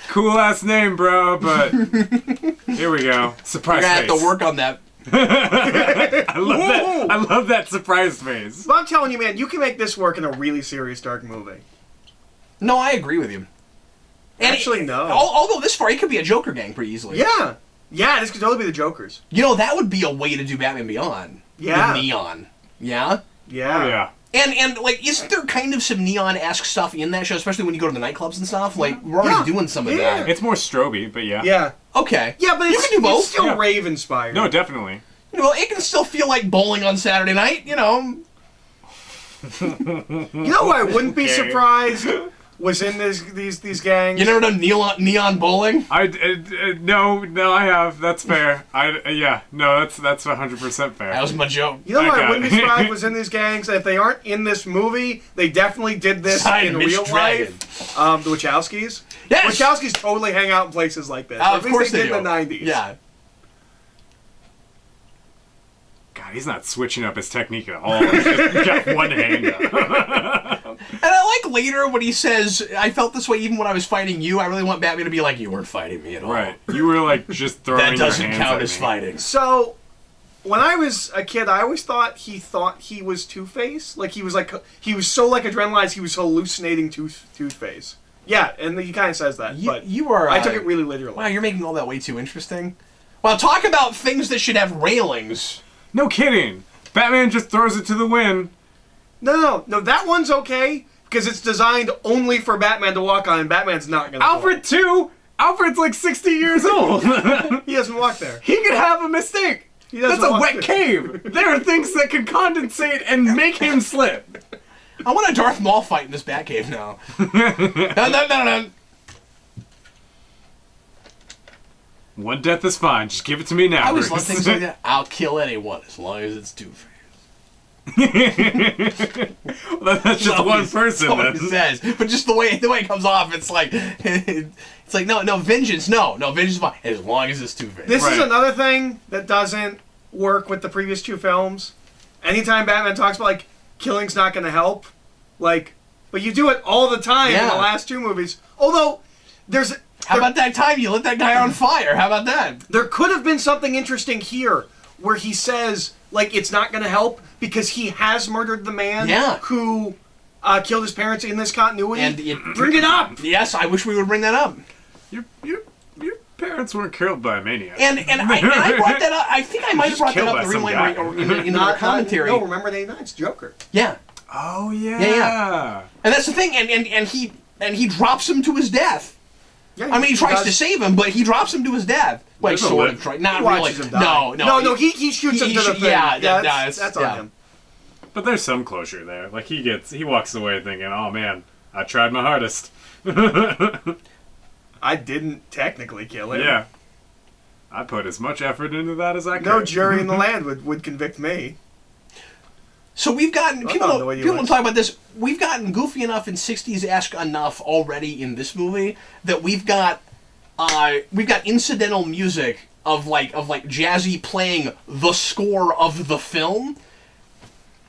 Cool ass name, bro, but here we go. Surprise We're gonna face. have to work on that. I love that. I love that surprise face. But I'm telling you, man, you can make this work in a really serious, dark movie. No, I agree with you. And Actually, no. I'll go this far. It could be a Joker gang pretty easily. Yeah. Yeah, this could totally be the Jokers. You know, that would be a way to do Batman Beyond. Yeah. With Neon. Yeah? Yeah. Oh yeah. And like, isn't there kind of some Neon-esque stuff in that show, especially when you go to the nightclubs and stuff? Like, we're already doing some of Yeah. that. It's more stroby, but yeah. Yeah. Okay. Yeah, but you it's, can do both. it's still Yeah. rave-inspired. No, definitely. You know, it can still feel like bowling on Saturday night, you know. You know who I wouldn't be Okay. surprised was in these gangs? You never done neon bowling? No, I have. That's fair. That's 100% fair. That was my joke. You know who I Okay. wouldn't be surprised was in these gangs? And if they aren't in this movie, they definitely did this Sign in Mitch real Dragon. life. The Wachowskis. Yes! Wachowskis totally hang out in places like this. Of At least course they they did do. in the 90s. Yeah. God, he's not switching up his technique at all. He's just got one hand up. And I like later when he says, I felt this way even when I was fighting you. I really want Batman to be like, you weren't fighting me at all. Right. You were like just throwing That your doesn't hands count at as me. fighting. So, when I was a kid, I always thought he was Two-Face. Like, he was so like adrenalized, he was hallucinating Two-Face. Yeah, and he kind of says that, but You are... I took it really literally. Wow, you're making all that way too interesting. Well, talk about things that should have railings. No kidding. Batman just throws it to the wind. No, that one's okay, because it's designed only for Batman to walk on, and Batman's not gonna Alfred too. Alfred's like 60 years old. He doesn't walk there. He could have a mistake. He doesn't That's a walk wet there. cave. There are things that can condensate and make him slip. I want a Darth Maul fight in this Batcave now. No. One death is fine. Just give it to me now. I always Bruce. love things like that. I'll kill anyone as long as it's Two-Face. Well, that's just one person. That's what Then. it says. But just the way it comes off, it's like no vengeance, no vengeance is fine as long as it's Two-Face. This is Right. another thing that doesn't work with the previous two films. Anytime Batman talks about, like, killing's not gonna help, like, but you do it all the time in Yeah. the last two movies. Although, How about that time you lit that guy on fire? How about that? there could have been something interesting here where he says, like, it's not going to help because he has murdered the man who killed his parents in this continuity. And bring it up! Yes, I wish we would bring that up. Your parents weren't killed by a maniac. And I brought that up. I think I might have brought that killed up by in the some rewind guy. or in the commentary. No, remember they it's Joker. Yeah. Oh yeah. Yeah. And that's the thing. And he drops him to his death. Yeah, I mean, he tries to save him, but he drops him to his death. Like, There's a sort lit- of. Not He really. watches him die. No. He shoots him to the thing. Yeah, that's on yeah. him. But there's some closure there. Like he walks away thinking, "Oh man, I tried my hardest." I didn't technically kill him. Yeah. I put as much effort into that as I could. No jury in the land would convict me. So we've gotten people the way you don't was. talk about this. We've gotten goofy enough and 60s-esque enough already in this movie that we've got incidental music of like Jazzy playing the score of the film.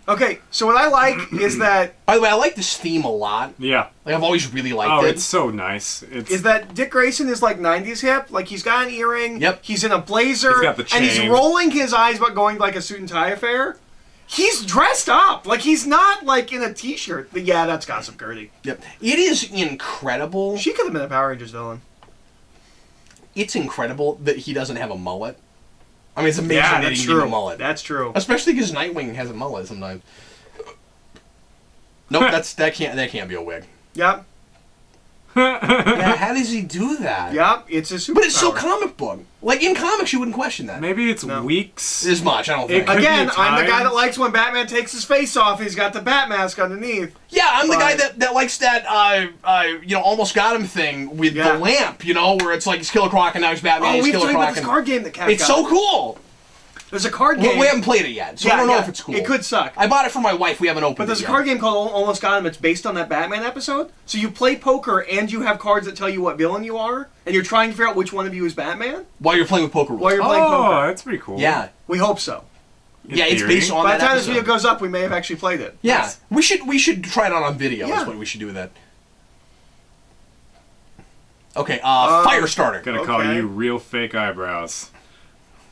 Okay, so what I like is that By the way, I like this theme a lot. Yeah. Like I've always really liked Oh, it. it's so nice. is that Dick Grayson is like 90s hip. Like he's got an earring. Yep. He's in a blazer. He's got the And he's chain. rolling his eyes but going like a suit and tie affair. He's dressed up. Like, he's not, like, in a t-shirt. Yeah, that's Gossip Gertie. Yep. It is incredible. She could have been a Power Rangers villain. It's incredible that he doesn't have a mullet. I mean, it's amazing Yeah, that that's he true. need a mullet. That's true. Especially because Nightwing has a mullet sometimes. Nope, that can't be a wig. Yep. Yeah, how does he do that? Yep, it's a superpower. But it's so comic book. Like, in comics, you wouldn't question that. Maybe it's No. weeks. As much, I don't think. could be Again, a I'm the guy time. that likes when Batman takes his face off. He's got the bat mask underneath. Yeah, I'm the guy But- that likes that, almost got him thing with Yeah. the lamp, where it's like he's Killer Croc and now he's Batman. Oh, he's we've Killer talked about Croc. this And card game that Cat it's got. so cool. There's a card game. We haven't played it yet, so I don't know if it's cool. It could suck. I bought it for my wife. We haven't opened But there's it a yet. card game called Almost Got Him. It's based on that Batman episode. So you play poker and you have cards that tell you what villain you are, and you're trying to figure out which one of you is Batman While you're playing with poker rules. while you're playing Oh, poker. that's pretty cool. Yeah. We hope so. In Yeah, it's theory. based on By the that time this episode. video goes up, we may have actually played it. Yeah. We should try it out on video. Yeah. Is what we should do with that. Okay, Firestarter. Gonna call Okay. you real fake eyebrows.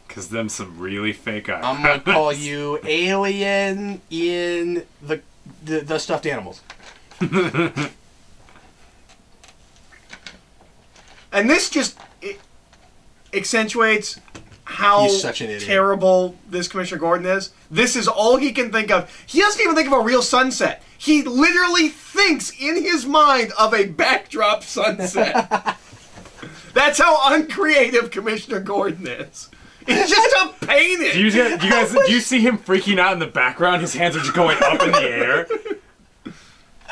Cause them some really fake eyebrows. I'm gonna call you Alien in the stuffed animals. And this just accentuates how He's such an idiot. terrible this Commissioner Gordon is. This is all he can think of. He doesn't even think of a real sunset. He literally thinks in his mind of a backdrop sunset. That's how uncreative Commissioner Gordon is. It's just a painting. Do you see him freaking out in the background? His hands are just going up in the air.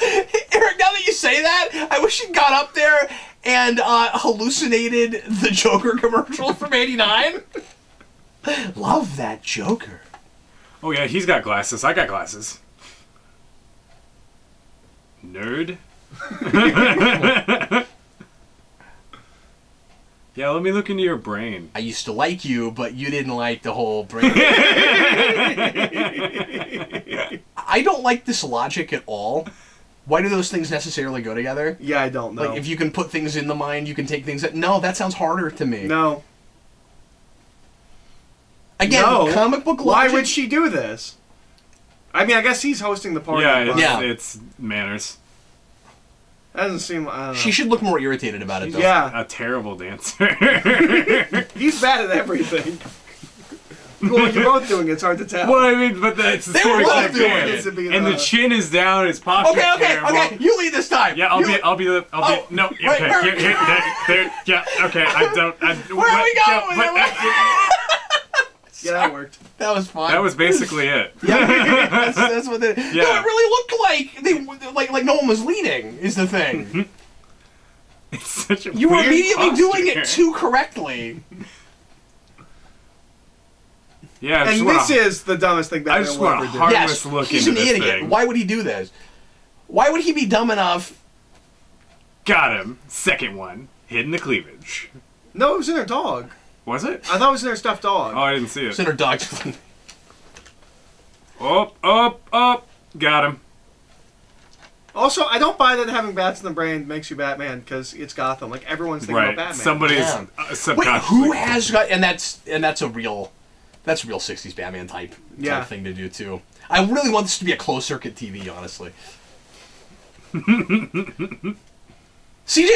Eric, now that you say that, I wish he got up there and hallucinated the Joker commercial from '89. Love that Joker. Oh yeah, he's got glasses. I got glasses. Nerd. Yeah, let me look into your brain. I used to like you, but you didn't like the whole brain. I don't like this logic at all. Why do those things necessarily go together? Yeah, I don't know. Like, if you can put things in the mind, you can take things that... No, that sounds harder to me. No. Again, No. comic book Why logic... would she do this? I mean, I guess he's hosting the party. Yeah, but Yeah. it's manners. That doesn't seem... I don't know. She should look more irritated about it, though. Yeah. A terrible dancer. He's bad at everything. Well, you're both doing it. It's hard to tell. Well, I mean, but it's the They were same both thing. doing it. To be And the the- chin is down. His posture. Okay, you lead this time. Yeah, You- I'll be Oh, no. right, Okay, right. there. Yeah, okay. I don't. Where are we going? Yeah, that worked. That was fun. That was basically it. Yeah, that's what they... Yeah. No, it really looked like like no one was leading, is the thing. It's such a You were weird immediately posture. doing it too correctly. Yeah, And this is the dumbest thing I Batman just will want ever a do. hard- Yes, Harmless look he's into an this idiot. thing. Why would he do this? Why would he be dumb enough? Got him. Second one. Hidden the cleavage. No, it was in her dog. Was it? I thought it was in her stuffed dog. Oh, I didn't see it. Center dogs. Up. Got him. Also, I don't buy that having bats in the brain makes you Batman, because it's Gotham. Like, everyone's thinking Right. about Batman. Somebody's Yeah. Wait, subconsciously. who has got? And that's a real '60s Batman type Yeah. thing to do too. I really want this to be a closed circuit TV, honestly. CJ,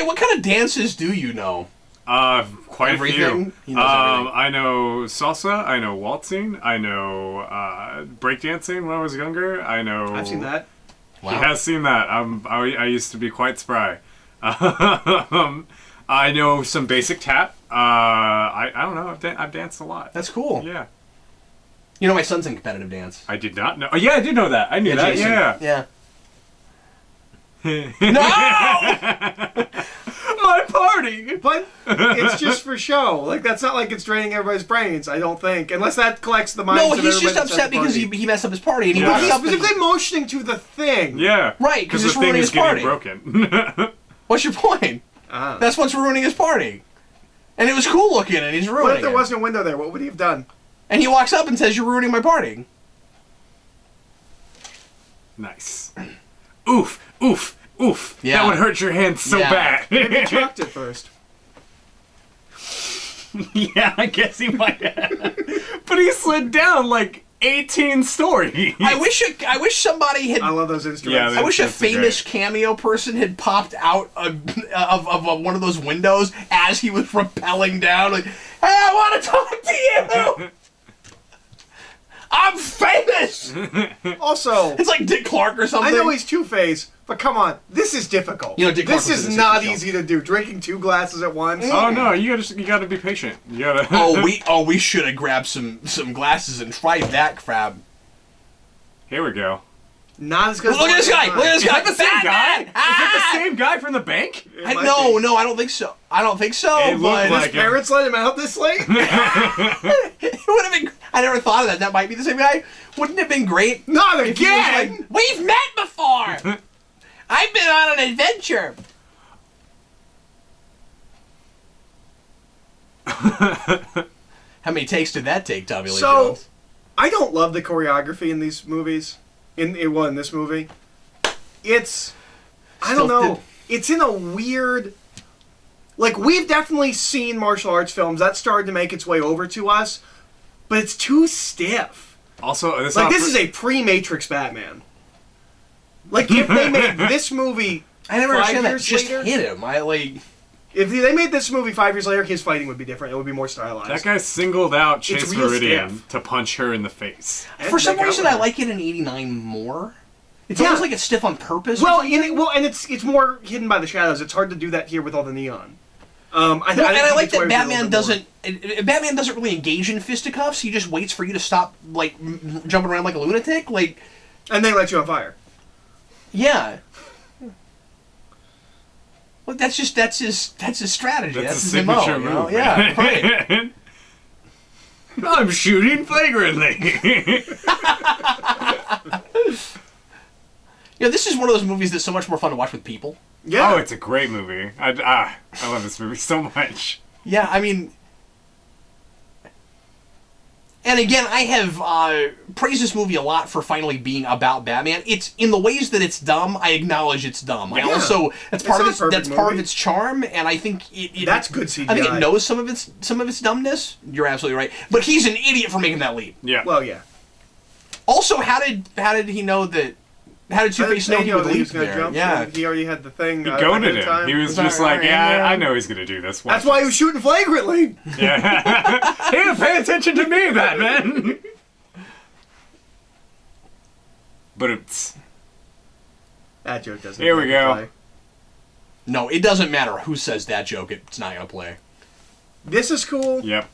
what kind of dances do you know? Quite Everything? a few. He knows everything. I know salsa. I know waltzing. I know breakdancing when I was younger. I know. I've seen that. Wow. He has seen that. I used to be quite spry. I know some basic tap. I don't know. I've danced a lot. That's cool. Yeah. You know, my son's in competitive dance. I did not know. Oh, yeah, I did know that. I knew that. Jason. Yeah. No! My party. But it's just for show. Like, that's not like it's draining everybody's brains, I don't think. Unless that collects the minds No, of he's everybody just that's at upset the because party. he messed up his party and he Yeah. walks He's up and... specifically motioning to the thing. Yeah. Right, 'cause the it's thing ruining is his party. getting broken. What's your point? Ah. That's what's ruining his party. And it was cool looking and he's ruining What if there it. wasn't a window there? What would he have done? And he walks up and says, "You're ruining my party." Nice. Oof. Yeah. That would hurt your hand so Yeah. bad. Maybe he chucked it first. Yeah, I guess he might have. But he slid down like 18 stories. I wish somebody had. I love those instruments. Yeah, I wish a that's famous great. cameo person had popped out of one of those windows as he was rappelling down. Like, hey, I want to talk to you. I'm famous. Also, It's like Dick Clark or I something. know he's Two-Face, but come on, this is difficult. You know, Dick Clark this was in is the not 60s show. easy to do. Drinking 2 glasses at once. Oh no, you gotta be patient. You gotta. we should have grabbed some glasses and tried that crap. Here we go. Not as good. Look at this guy! Look at this Is guy! that the same guy? Batman! Is that the same guy from the bank? No, I don't think so. I don't think so. It looked but like His parents let him out this late? it would have been. I never thought of that. That might be the same guy. Wouldn't it have been great? Not If he was again! like, we've met before. I've been on an adventure. How many takes did that take, Tommy Lee So- Jones? I don't love the choreography in these movies. In this movie. It's... I don't know. Stilted. It's in a weird... Like, we've definitely seen martial arts films. That started to make its way over to us. But it's too stiff. Also, This is a pre-Matrix Batman. Like, if they made this movie I never 5 understand that. years Just later... hit him. I like. If they made this movie 5 years later, his fighting would be different. It would be more stylized. that guy singled out Chase real Meridian stiff. to punch her in the face. And For some make out reason, with I her. like it in '89 more. It's Yeah. almost like it's stiff on purpose. Well, and it's more hidden by the shadows. It's hard to do that here with all the neon. Well, and I like that Batman Batman doesn't really engage in fisticuffs. He just waits for you to stop, like jumping around like a lunatic. Like, and they light you on fire. yeah. Well, that's his strategy. That's That's a his MO. signature You know? move. Yeah, right. Man. I'm shooting flagrantly. You know, this is one of those movies that's so much more fun to watch with people. Yeah. Oh, it's a great movie. I love this movie so much. Yeah, I mean, and again, I have praised this movie a lot for finally being about Batman. It's in the ways that it's dumb. I acknowledge it's dumb. I Yeah. also that's part It's of its not a perfect part of movie. its charm, and I think it That's good CGI. I think it knows some of its dumbness. You're absolutely right, but he's an idiot for making that leap. Yeah. Well, yeah. Also, how did he know that? How did Two-Face know he would he leap was going to there? jump? Yeah. He already had the thing. He ahead goaded of him. time. He was just Alright, like, yeah. I know he's gonna do this. That's why he was shooting flagrantly. Yeah. Hey, pay attention to me, Batman. But it's That joke doesn't. Here we go. play. No, it doesn't matter who says that joke. It's not gonna play. This is cool. yep.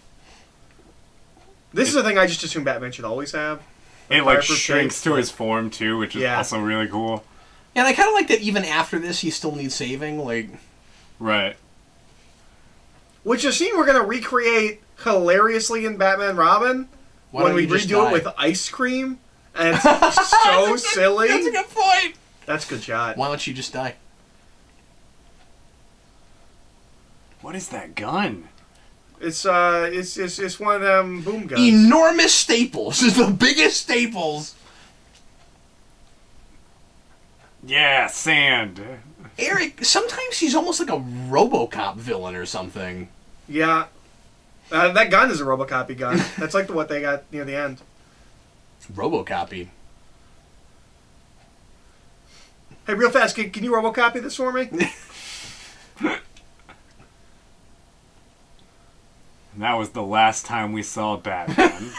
This is a thing I just assume Batman should always have. It like Fireproof shrinks case, to like- his form too, which is Yeah. also really cool. And I kind of like that even after this, he still needs saving. Like, Right. Which is a scene we're going to recreate hilariously in Batman Robin why when don't we you just redo die? it with ice cream. And it's so silly. That's a good point. That's a good shot. Why don't you just die? What is that gun? It's one of them boom guns. Enormous staples. It's the biggest staples. Yeah, sand. Eric, sometimes he's almost like a RoboCop villain or something. Yeah. That gun is a Robocopy gun. That's like what they got near the end. RoboCopy. Hey, real fast, can you Robocopy this for me? And that was the last time we saw Batman.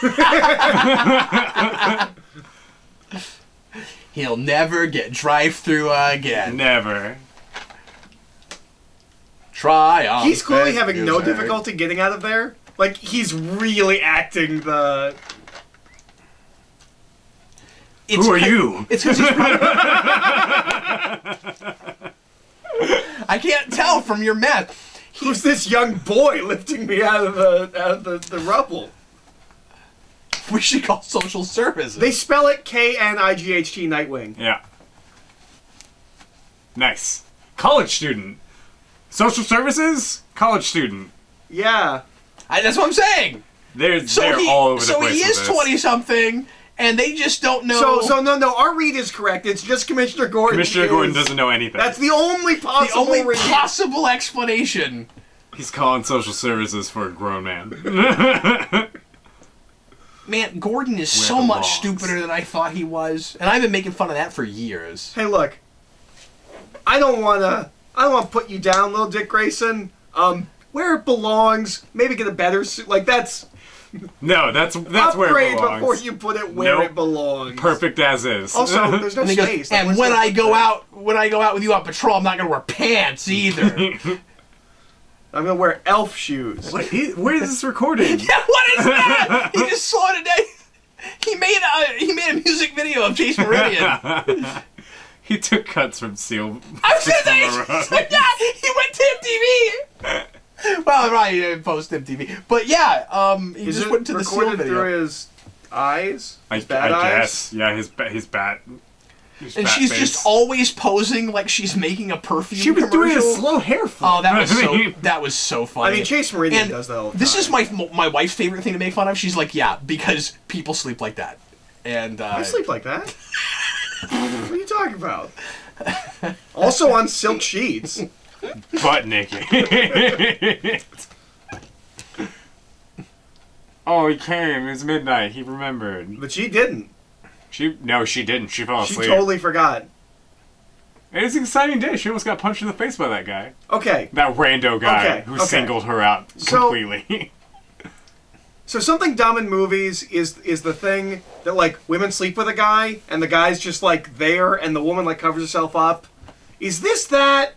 He'll never get drive-through again. Never. Try on. He's clearly having no music. difficulty getting out of there. Like, he's really acting the... It's Who are ca- you? It's because he's probably... I can't tell from your math. Who's this young boy lifting me out of the rubble? We should call social services. They spell it K-N-I-G-H-T, Nightwing. Yeah. Nice. College student. Social services? College student. Yeah. That's what I'm saying. They're all over the place. So he is with this. 20-something, and they just don't know. So no, our read is correct. It's just Commissioner Gordon. Commissioner Gordon doesn't know anything. That's the only the possible only read. possible explanation. He's calling social services for a grown man. Man, Gordon is Where so it much belongs. stupider than I thought he was, and I've been making fun of that for years. Hey, look. I don't wanna put you down, little Dick Grayson. Where it belongs. Maybe get a better suit. Like that's No, that's where upgrade it belongs. before you put it where Nope. it belongs. Perfect as is. Also, there's no And he goes, space. Like, and what's when gonna I put go that? out with you on patrol, I'm not gonna wear pants either. I'm gonna wear elf shoes. Where is this recording? Yeah, what is that? He just saw it today. He made a music video of Chase Meridian. He took cuts from Seal. I was gonna say, yeah, he went to MTV. Well, right, he didn't post MTV, but yeah, he Is just it went to the Seal recorded video. through his eyes? I His bad eyes? guess. Yeah, his bat. his And bat she's face. just always posing like she's making a perfume She was doing commercial. a slow hair flip. Oh, that was I mean, that was so funny. I mean, Chase Meridian And does that all the this time. is my wife's favorite thing to make fun of. She's like, yeah, because people sleep like that. And I sleep like that. What are you talking about? Also on silk sheets. butt naked. Oh, he came. It was midnight. He remembered. But she didn't. No, she didn't. She fell She asleep. totally forgot. It was an exciting day. She almost got punched in the face by that guy. Okay. That rando guy Okay, who okay. singled her out So- completely. So something dumb in movies is the thing that like women sleep with a guy and the guy's just like there and the woman like covers herself up. Is this that?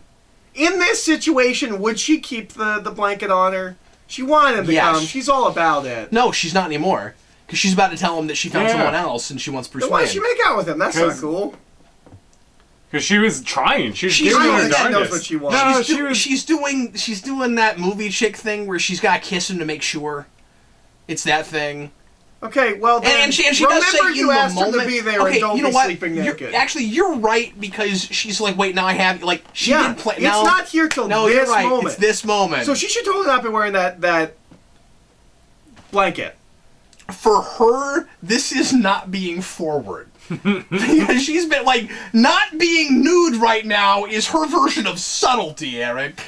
In this situation, would she keep the blanket on her? She wanted him to Yes. come. She's all about it. no, she's not anymore. Because she's about to tell him that she found Yeah. someone else and she wants Bruce Then why Wayne. did she make out with him? That's not 'Cause- cool. Because she was trying. She was She's giving doing her that. She knows darndest. what she wants. No, she's doing that movie chick thing where she's got to kiss him to make sure. It's that thing. Okay, well then, And she does remember say you in asked the him to moment, be there okay, and don't you know be what? sleeping naked. You're right because she's like, wait, now I have like she Yeah, did play. it's Now, not here till no, this you're right. moment. It's this moment. So she should totally not be wearing that blanket. For her, this is not being forward. Because she's been like not being nude right now is her version of subtlety, Eric.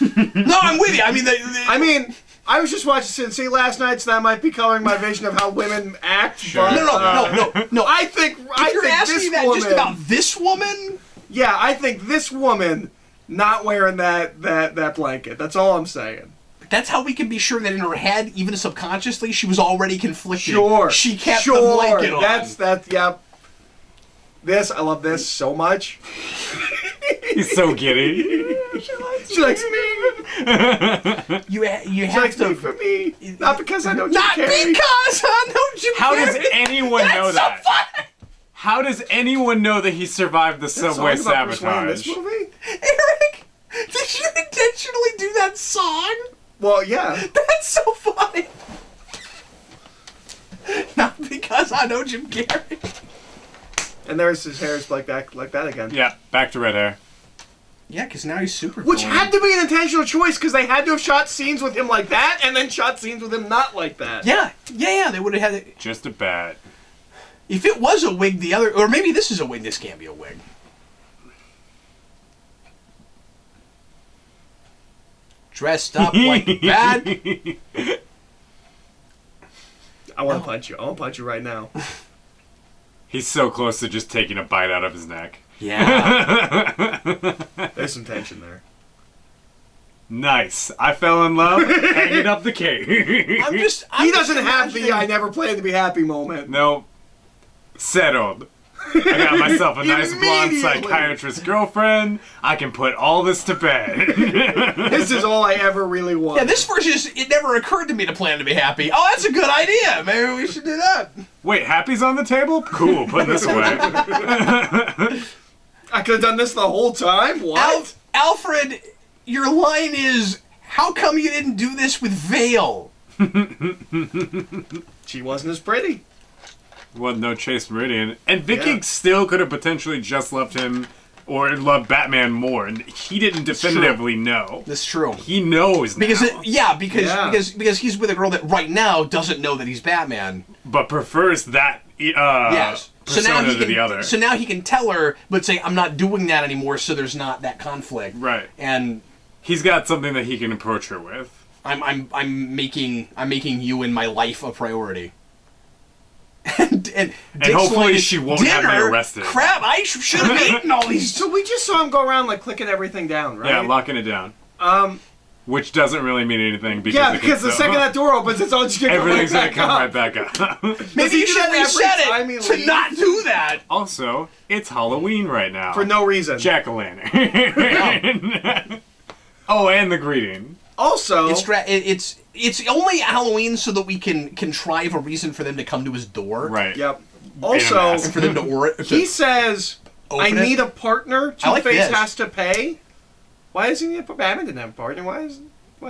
No, I'm with you. I mean, I was just watching Sin City last night, so that might be coloring my vision of how women act. Sure. But, no. I think If you're think asking this me that woman, just about this woman, yeah, I think this woman not wearing that blanket. That's all I'm saying. that's how we can be sure that in her head, even subconsciously, she was already conflicted. Sure, She kept sure. the blanket on. That's yep. This I love this so much. He's so giddy. She likes me. You She have likes me to. for me, not because I know Jim Not Carrey. because I know Jim How does Carrey. anyone know That's so that? funny. How does anyone know that he survived the Song subway about Bruce Wayne in sabotage? this movie? Eric, did you intentionally do that song? Well, yeah. That's so funny. Not because I know Jim Carrey. And there's his hair's like that again. Yeah, back to red hair. Yeah, because now he's super. Which villain. had to be an intentional choice because they had to have shot scenes with him like that and then shot scenes with him not like that. Yeah. They would have had it. Just a bat. If it was a wig, the other, or maybe this is a wig. This can't be a wig. Dressed up like that. I want to punch you. I want to punch you right now. He's so close to just taking a bite out of his neck. Yeah. There's some tension there. Nice. I fell in love. Hanging up the cake. I'm He just doesn't have the imagining- I never planned to be happy moment. No. Settled. I got myself a nice blonde Immediately. psychiatrist girlfriend. I can put all this to bed. This is all I ever really wanted. Yeah, this version is, it never occurred to me to plan to be happy. Oh, that's a good idea. Maybe we should do that. Wait, Happy's on the table? Cool, putting this away. I could have done this the whole time? What? Alfred, your line is, how come you didn't do this with Vale? She wasn't as pretty. Well, no Chase Meridian. And Vicky Yeah. still could have potentially just loved him or loved Batman more. And he didn't definitively know. That's true. He knows Because now, because he's with a girl that right now doesn't know that he's Batman. but prefers that Yes. persona he to the other. So now he can tell her, but say, I'm not doing that anymore, so there's not that conflict. Right. And He's got something that he can approach her with. I'm making you in my life a priority. and Dick's hopefully like, she won't have me arrested. Crap! I should have eaten all these. So we just saw him go around like clicking everything down, right? Yeah, locking it down. Which doesn't really mean anything because the second that door opens, it's all just gonna everything's go gonna back come up. right back up. Maybe you should do that reset every it time he to not do that. Also, it's Halloween right now. For no reason. Jack-o'-lantern. Oh, and the greeting. Also, It's only Halloween so that we can contrive a reason for them to come to his door. Right. Yep. In Also, a mask. For them to he says, "I Open it? need a partner. I like Two-Face this. has to pay." Why does he need a partner? Batman didn't have a partner. Why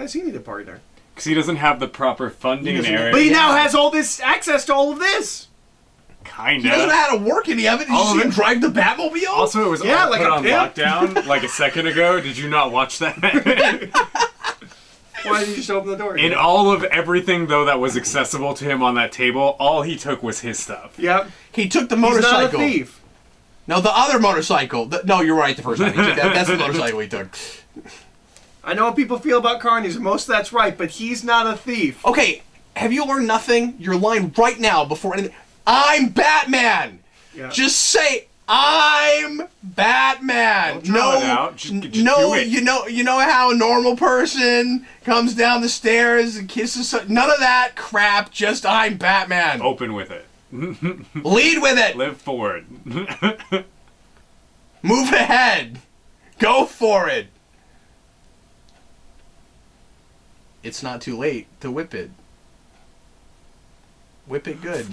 does he need a partner? Because he doesn't have the proper funding area. But he now has all this access to all of this. Kinda. He doesn't know how to work any of it. Did you All of see him it. drive the Batmobile? Also, it was Yeah, all like put a on pimp. lockdown like a second ago. Did you not watch that? Why did you just open the door? In all of everything, though, that was accessible to him on that table, all he took was his stuff. Yep. He took the He's motorcycle. not a thief. No, the other motorcycle. No, you're right. The first time he took that. That's the motorcycle he took. I know what people feel about carnies, and most of that's right, but he's not a thief. Okay, have you learned nothing? Your line right now before anything. I'm Batman. Yeah. Just say I'm Batman. Don't draw it out. Just do it. You know how a normal person comes down the stairs and kisses. None of that crap. Just I'm Batman. Open with it. Lead with it. Live forward. Move ahead. Go for it. It's not too late to whip it. Whip it good.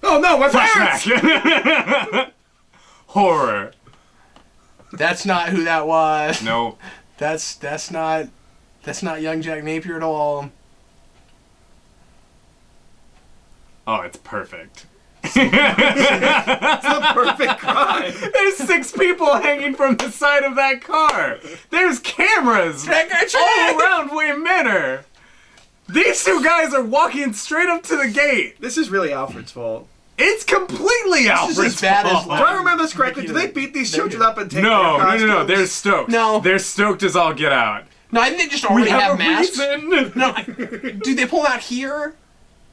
Oh no, my parents! Flashback. Horror. That's not who that was. No. That's not young Jack Napier at all. Oh, it's perfect. It's the perfect crime. There's 6 people hanging from the side of that car. There's cameras Trick or treat! all around Wayne Manor. These 2 guys are walking straight up to the gate. This is really Alfred's fault. It's completely Alfred's as bad as, fault. Do I remember this correctly? Do they beat these children up and take their No. costumes? They're stoked. No. They're stoked as all get out. No, I think they just already have a masks. reason. No, do they pull them out here?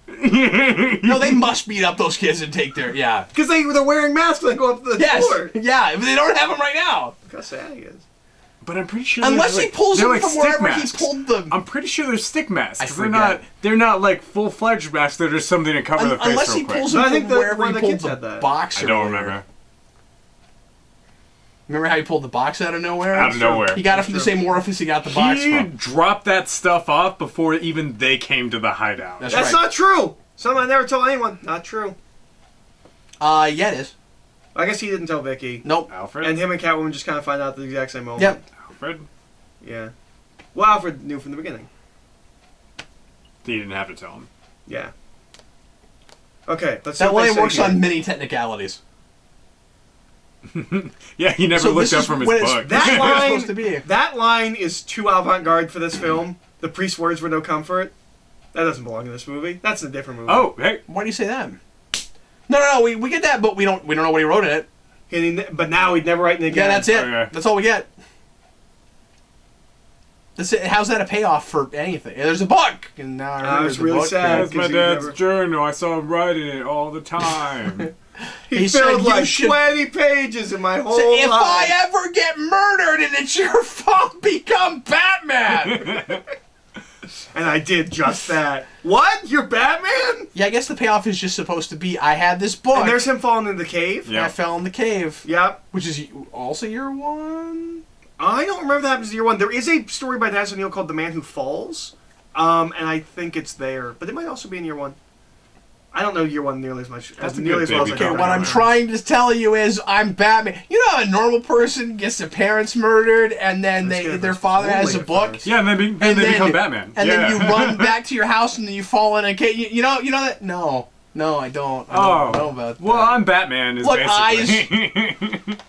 No, they must beat up those kids and take their Because they're wearing masks when they go up to the door. Yeah, but they don't have them right now. Look how sad he is. But I'm pretty sure Unless he pulls they're them like from stick wherever masks. he pulled them. I'm pretty sure they're stick masks. I 'cause forget. they're not like full-fledged masks. They're just something to cover the face Unless real he quick. pulls No, them I think from the- wherever one he of the pulled kids the had that. box. I don't earlier. remember. Remember how he pulled the box out of nowhere? Out of nowhere. He got it from the same orifice he got the box He from. dropped that stuff off before even they came to the hideout. That's That's right. not true. Something I never told anyone. Not true. Yeah, it is. I guess he didn't tell Vicky. Nope. Alfred? And him and Catwoman just kind of find out at the exact same moment. Yep. Alfred? Yeah. Well, Alfred knew from the beginning. He didn't have to tell him. Yeah. Okay, let's see That what they line say works here. on many technicalities. Yeah, he never So looked this up is from his when it's- book. That That's what it's supposed line, to be. that line is too avant-garde for this film. The priest's words were no comfort. That doesn't belong in this movie. That's a different movie. Oh, hey. Why do you say that? No, we get that, but we don't know what he wrote in it. But now he'd never write it again. Yeah, that's it. Okay. That's all we get. That's it. How's that a payoff for anything? There's a book, and now I remember was the really book. sad. That's my 'cause he dad's never- journal. I saw him writing it all the time. He He said filled you like should- 20 pages in my whole So if life. I ever get murdered and it's your fault, become Batman. And I did just that. What? You're Batman? Yeah, I guess the payoff is just supposed to be I had this book. And there's him falling in the cave. Yeah. I fell in the cave. Yep. Which is also year one? I don't remember that happens in year one. There is a story by Dennis O'Neil called The Man Who Falls. And I think it's there. But it might also be in year one. I don't know year one nearly as much. That's As a nearly as good well as I baby can Okay, Batman. what I'm remember. trying to tell you is I'm Batman. You know how a normal person gets their parents murdered and then That's good. their father has a Totally book? at first. Yeah, and then, they become Batman. And yeah. then you run back to your house and then you fall in a cave. You know that? No, I don't. I don't know about that. Well, I'm Batman. Is Look, basically.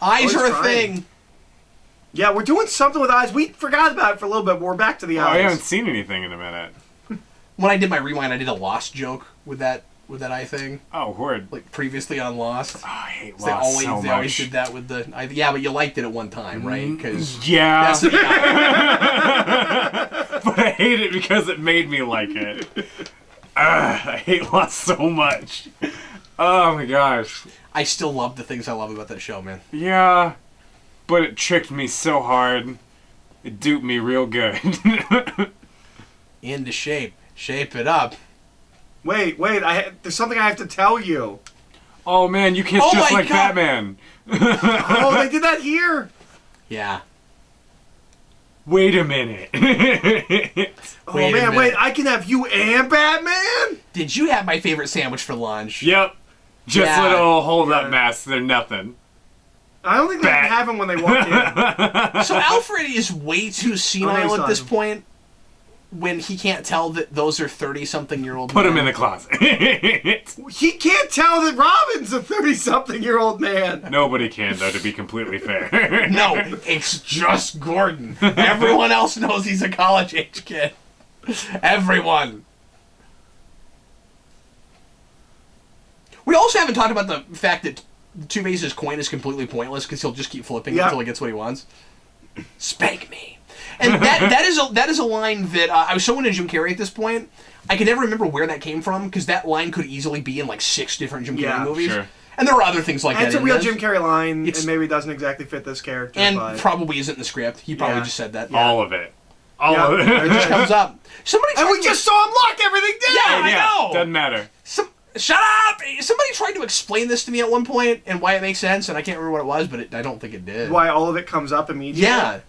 Eyes Oh, are a it's thing. Yeah, we're doing something with eyes. We forgot about it for a little bit, but we're back to the Oh, I haven't eyes. seen anything in a minute. When I did my rewind, I did a Lost joke with that eye thing, Oh, word. like previously on Lost. Oh, I hate They Lost always so they always much. did that with the yeah, but you liked it at one time, right? Because Yeah. that's the But I hate it because it made me like it. I hate Lost so much. Oh my gosh. I still love the things I love about that show, man. Yeah, but it tricked me so hard. It duped me real good. Into shape. Shape it up. Wait, there's something I have to tell you. Oh man, you kissed just my like God. Batman. Oh, they did that here. Yeah. Wait a minute. Oh Wait a man, minute. wait, I can have you and Batman? Did you have my favorite sandwich for lunch? Yep. Just Yeah. little hold-up Yeah. masks. They're nothing. I don't think they Bat. can have him when they walk in. So Alfred is way too senile he's at this not. point when he can't tell that those are 30-something-year-old Put men. him in the closet. He can't tell that Robin's a 30-something-year-old man. Nobody can, though, to be completely fair. No, it's just Gordon. Everyone else knows he's a college-age kid. Everyone. We also haven't talked about the fact that Two-Face's coin is completely pointless because he'll just keep flipping it Yeah. until he gets what he wants. Spank me. And that is a line that I was so into Jim Carrey at this point. I can never remember where that came from because that line could easily be in like 6 different Jim Carrey Yeah, movies. sure. And there were other things like And that. it's a in real this. Jim Carrey line, It's- and maybe doesn't exactly fit this character. And but... probably isn't in the script. He probably Yeah. just said that. All of it. All Yeah. of It it. just comes up. Somebody And tried we to just saw him lock everything down! Yeah, I know. Doesn't matter. Shut up! Somebody tried to explain this to me at one point and why it makes sense, and I can't remember what it was, but I don't think it did. Why all of it comes up immediately? Yeah.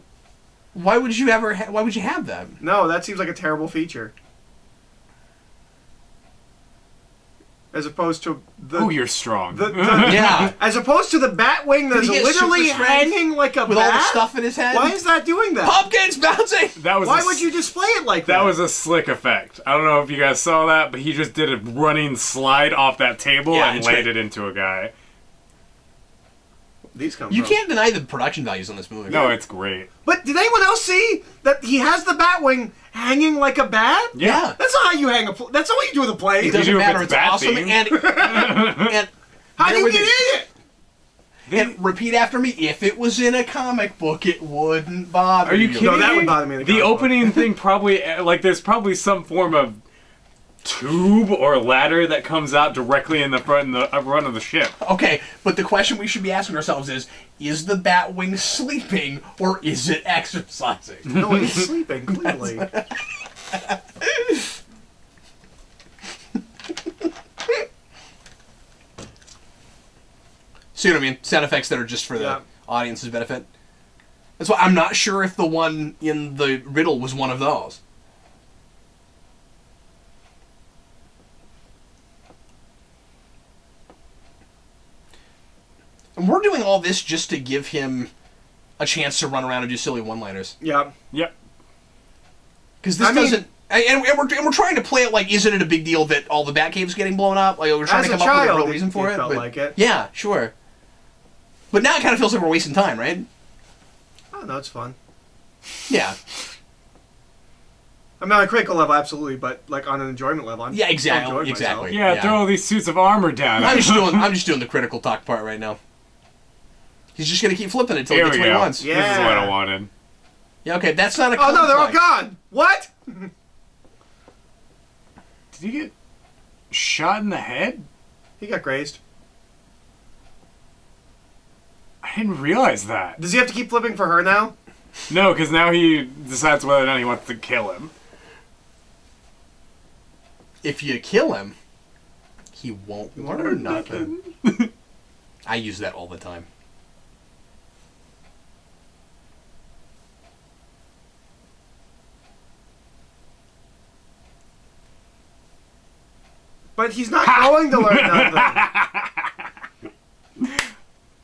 Why would you ever? Why would you have that? No, that seems like a terrible feature. As opposed to the... Oh, you're strong. Yeah. As opposed to the Batwing that's he get literally super strength hanging like a With bat? all the stuff in his head. Why is that doing that? Pumpkins bouncing? That was Why a would you display it like that? That was a slick effect. I don't know if you guys saw that, but he just did a running slide off that table Yeah, and it's landed great. into a guy. These come You from. can't deny the production values on this movie. No, it's great. But did anyone else see that he has the Batwing hanging like a bat? Yeah. That's not how you hang a... That's not what you do with a plane. It doesn't do if matter. it's It's bat awesome. themed. And How do bear you with get me. in it? And repeat after me. If it was in a comic book, it wouldn't bother Are you you. kidding No, that me? would bother me in the The comic book. opening thing probably, like, there's probably some form of tube or ladder that comes out directly in the front of the ship. Okay, but the question we should be asking ourselves is the Batwing sleeping or is it exercising? No, he's sleeping, clearly. See what I mean? Sound effects that are just for the Yeah. audience's benefit. That's why I'm not sure if the one in the riddle was one of those. And we're doing all this just to give him a chance to run around and do silly one-liners. Yeah. Yep. Because this I mean- doesn't... And we're trying to play it like, isn't it a big deal that all the Batcave's getting blown up? Like, we're trying As to a come up with a child, real reason for it it. felt but- like it. Yeah, sure. But now it kind of feels like we're wasting time, right? Oh, no, it's fun. Yeah. I mean, on a critical level, absolutely, but like on an enjoyment level, I'm Yeah, still exactly, enjoying exactly. myself. Yeah, throw all these suits of armor down. I'm just doing the critical talk part right now. He's just gonna keep flipping it until he Here gets we what he go. wants. This is what I Yeah. wanted. Yeah, okay, that's not a Oh no, they're all conflict. gone. What? Did he get shot in the head? He got grazed. I didn't realize that. Does he have to keep flipping for her now? No, because now he decides whether or not he wants to kill him. If you kill him, he won't learn nothing. I use that all the time. But he's not going to learn nothing.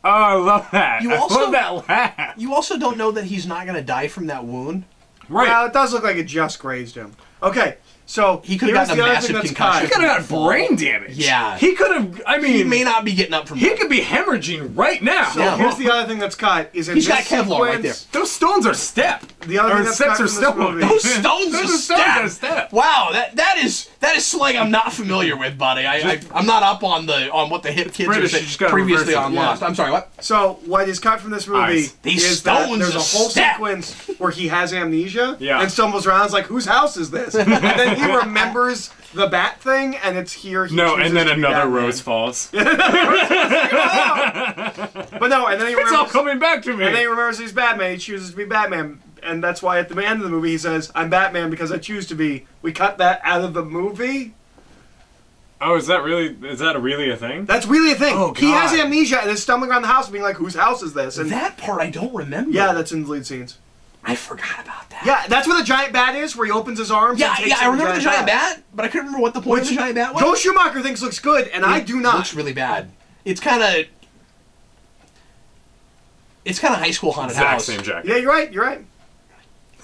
Oh, I love that. You I also- love that laugh. You also don't know that he's not gonna die from that wound. Right. Well, it does look like it just grazed him. Okay, so He could've here's gotten a the other massive thing that's concussion. cut. He could have got brain damage. Yeah. He could have. I mean, He may not be getting up from he could be hemorrhaging right now. So Yeah. here's the other thing that's cut. Is in He's this got Kevlar right sequence- Those stones are step. The other or thing that's steps cut are from this stone. movie- Those stones Those are stones are step. step. Wow, that is slang I'm not familiar with, buddy. I'm not up on what the hip kids British, are you just saying gotta previously reverse on it. Lost. I'm sorry, what? So what is cut from this movie Eyes. These is that stones there's a are whole step. sequence where he has amnesia Yeah. and stumbles around. Is like, whose house is this? And then he remembers the bat thing, and it's here. He No, chooses and then to be another Batman. rose falls. But no, and then he It's all remembers. coming back to me. And then he remembers he's Batman. He chooses to be Batman, and that's why at the end of the movie he says, "I'm Batman because I choose to be." We cut that out of the movie. Oh, is that really a thing? That's really a thing. Oh, He has God. amnesia and is stumbling around the house, being like, "Whose house is this?" And That part I don't remember. yeah, that's in the lead scenes. I forgot about that. Yeah, that's where the giant bat is, where he opens his arms. Yeah, and takes I in remember the giant bat, but I couldn't remember what the point of the giant bat was. Joe Schumacher thinks looks good, and I do It not. looks really bad. It's kind of high school haunted Exact house. same jacket. Yeah, you're right. You're right.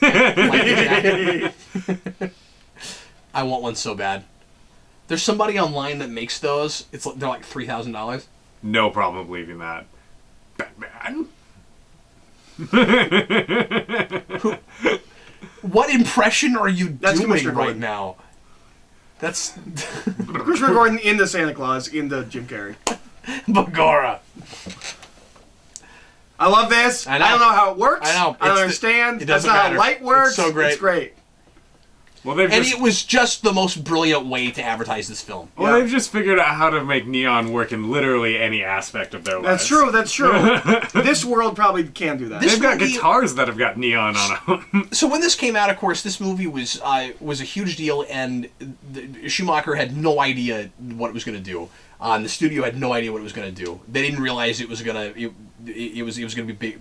Like the jacket. I want one so bad. There's somebody online that makes those. They're like $3,000. No problem believing that. Batman? What impression are you That's doing Commissioner right Gordon. now? That's Commissioner Gordon into Santa Claus into Jim Carrey. Bagora. I love this. I know. I don't know how it works. I know. I don't It's understand. it That's doesn't not matter. how light works. It's so great. It's great. Well, they've And just, it was just the most brilliant way to advertise this film. well, Yeah. they've just figured out how to make neon work in literally any aspect of their lives. That's true. That's true. This world probably can do that. This They've got movie- guitars that have got neon on them. So when this came out, of course, this movie was a huge deal, and Schumacher had no idea what it was going to do. And the studio had no idea what it was going to do. They didn't realize it was going to it was going to be big.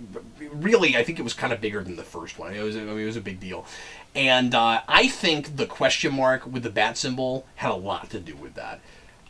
Really, I think it was kind of bigger than the first one. It was a big deal, and I think the question mark with the bat symbol had a lot to do with that.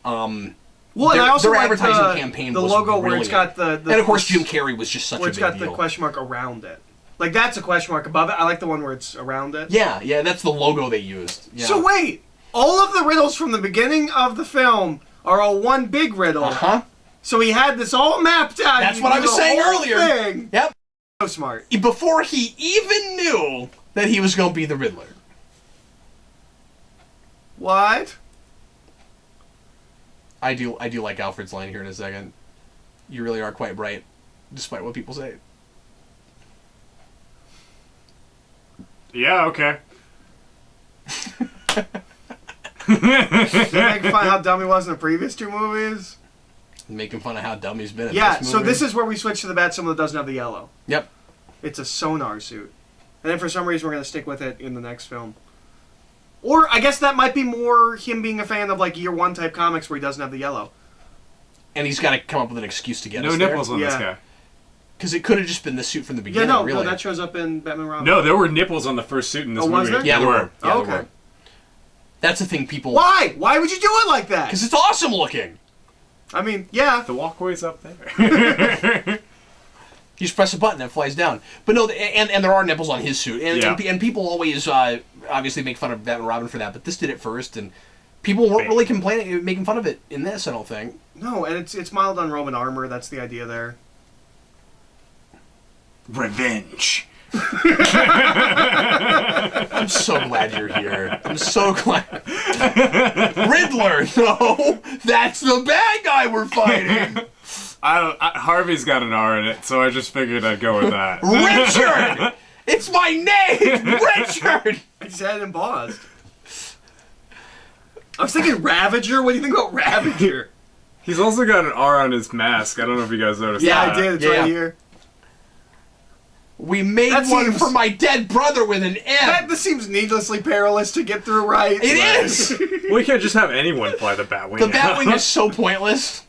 well, and I their also like advertising campaign the was logo where it's brilliant. got the And of course, Jim Carrey was just such where a it's big got deal. the question mark around it. Like that's a question mark above it. I like the one where it's around it. Yeah, that's the logo they used. Yeah. So wait, all of the riddles from the beginning of the film are all one big riddle. Uh-huh. So he had this all mapped out. That's He what I knew was the saying whole earlier. Thing. Yep. So smart. Before he even knew that he was going to be the Riddler. What? I do like Alfred's line here in a second. You really are quite bright, despite what people say. Yeah, okay. They make fun of how dumb he was in the previous two movies. Making fun of how dumb he's been in Yeah, this so movie. this is where we switch to the bat symbol that doesn't have the yellow. Yep. It's a sonar suit. And then for some reason we're going to stick with it in the next film. Or I guess that might be more him being a fan of like year one type comics where he doesn't have the yellow. And he's got to come up with an excuse to get No us nipples on this Yeah. guy. Because it could have just been the suit from the Yeah, beginning, no, really. no, that shows up in Batman Robin. No, there were nipples on the first suit in this Oh, was movie. there? Yeah, there were. Yeah, Oh, there okay. were. That's the thing people... Why? Why would you do it like that? Because it's awesome looking. I mean, yeah. The walkway's up there. You just press a button and it flies down. But no, and there are nipples on his suit. And, Yeah. and people always obviously make fun of Batman and Robin for that, but this did it first, and people weren't really complaining, making fun of it in this, I don't think. No, and it's modeled on Roman armor. That's the idea there. Revenge. I'm so glad you're here. I'm so glad. Riddler, no, that's the bad guy we're fighting. Harvey's got an R in it, so I just figured I'd go with that. Richard! It's my name! Richard! I just had it embossed. I was thinking Ravager. What do you think about Ravager? He's also got an R on his mask. I don't know if you guys noticed Yeah, that. I did. It's Yeah. right here. We made That one seems- for my dead brother with an M. This seems needlessly perilous to get through right. It is! Well, you can't just have anyone fly the Batwing. The Batwing is so pointless.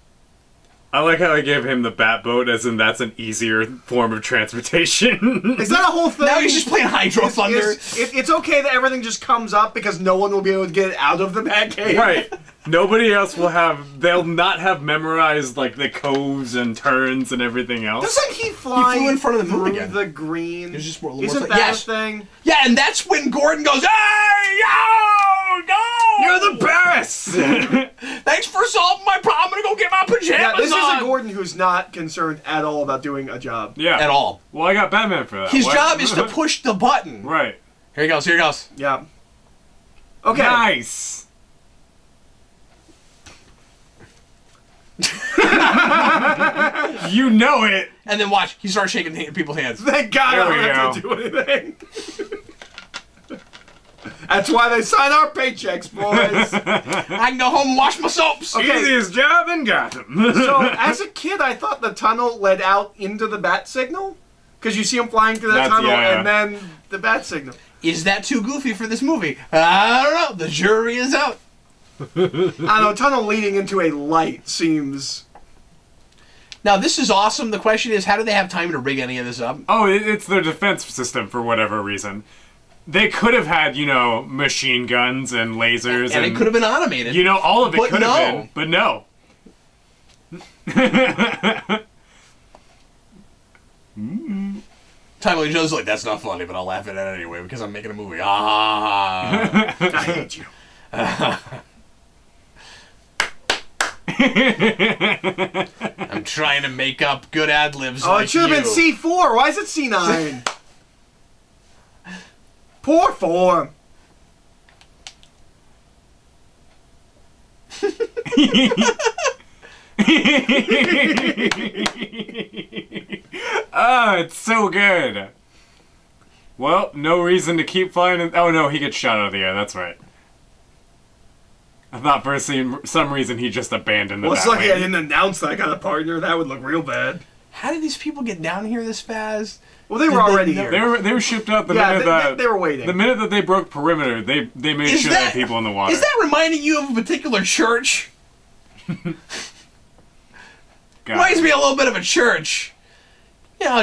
I like how I gave him the Batboat, as in that's an easier form of transportation. Is that a whole thing? Now he's just playing Hydro Thunder. It's okay that everything just comes up because no one will be able to get it out of the Batcave. Right. Nobody else will have. They'll not have memorized like the coves and turns and everything else. Doesn't he fly He flew in front of the moon through again. the green? It was just more- a little Isn't more that yes. a thing? Yeah, and that's when Gordon goes, "Hey, yo!" no! You're the best! Thanks for solving my problem. I'm gonna go get my pajamas Yeah, this is on. a Gordon who's not concerned at all about doing a job. Yeah. At all. Well, I got Batman for that. His What? job is to push the button. Right. Here he goes. Here he goes. Yeah. Okay. Nice! You know it! And then watch. He starts shaking people's hands. Thank God There I we don't have to do anything. That's why they sign our paychecks, boys. I can go home and wash my soaps. Okay. Easiest job in Gotham. So, as a kid, I thought the tunnel led out into the bat signal. Because you see him flying through that tunnel, and then the bat signal. Is that too goofy for this movie? I don't know. The jury is out. I don't know, tunnel leading into a light seems... Now, this is awesome. The question is, how do they have time to rig any of this up? Oh, it's their defense system for whatever reason. They could have had, machine guns and lasers. And it could have been automated. All of it But could no. have been. But no. Tommy Lee Jones is like, that's not funny, but I'll laugh at it anyway because I'm making a movie. Ah. I hate you. I'm trying to make up good ad-libs Oh, like it should have been you. C4. Why is it C9? Poor form. Oh, it's so good. Well, no reason to keep flying. Oh no, he gets shot out of the air. That's right. I thought for some reason he just abandoned the Well, it's lucky I Batwing. didn't announce that I got a partner. That would look real bad. How did these people get down here this fast? Well, they were Did they already know- here. They were shipped out the Yeah, minute that they were waiting. The minute that they broke perimeter, they made sure that people in the water. Is that reminding you of a particular church? God. Reminds me a little bit of a church.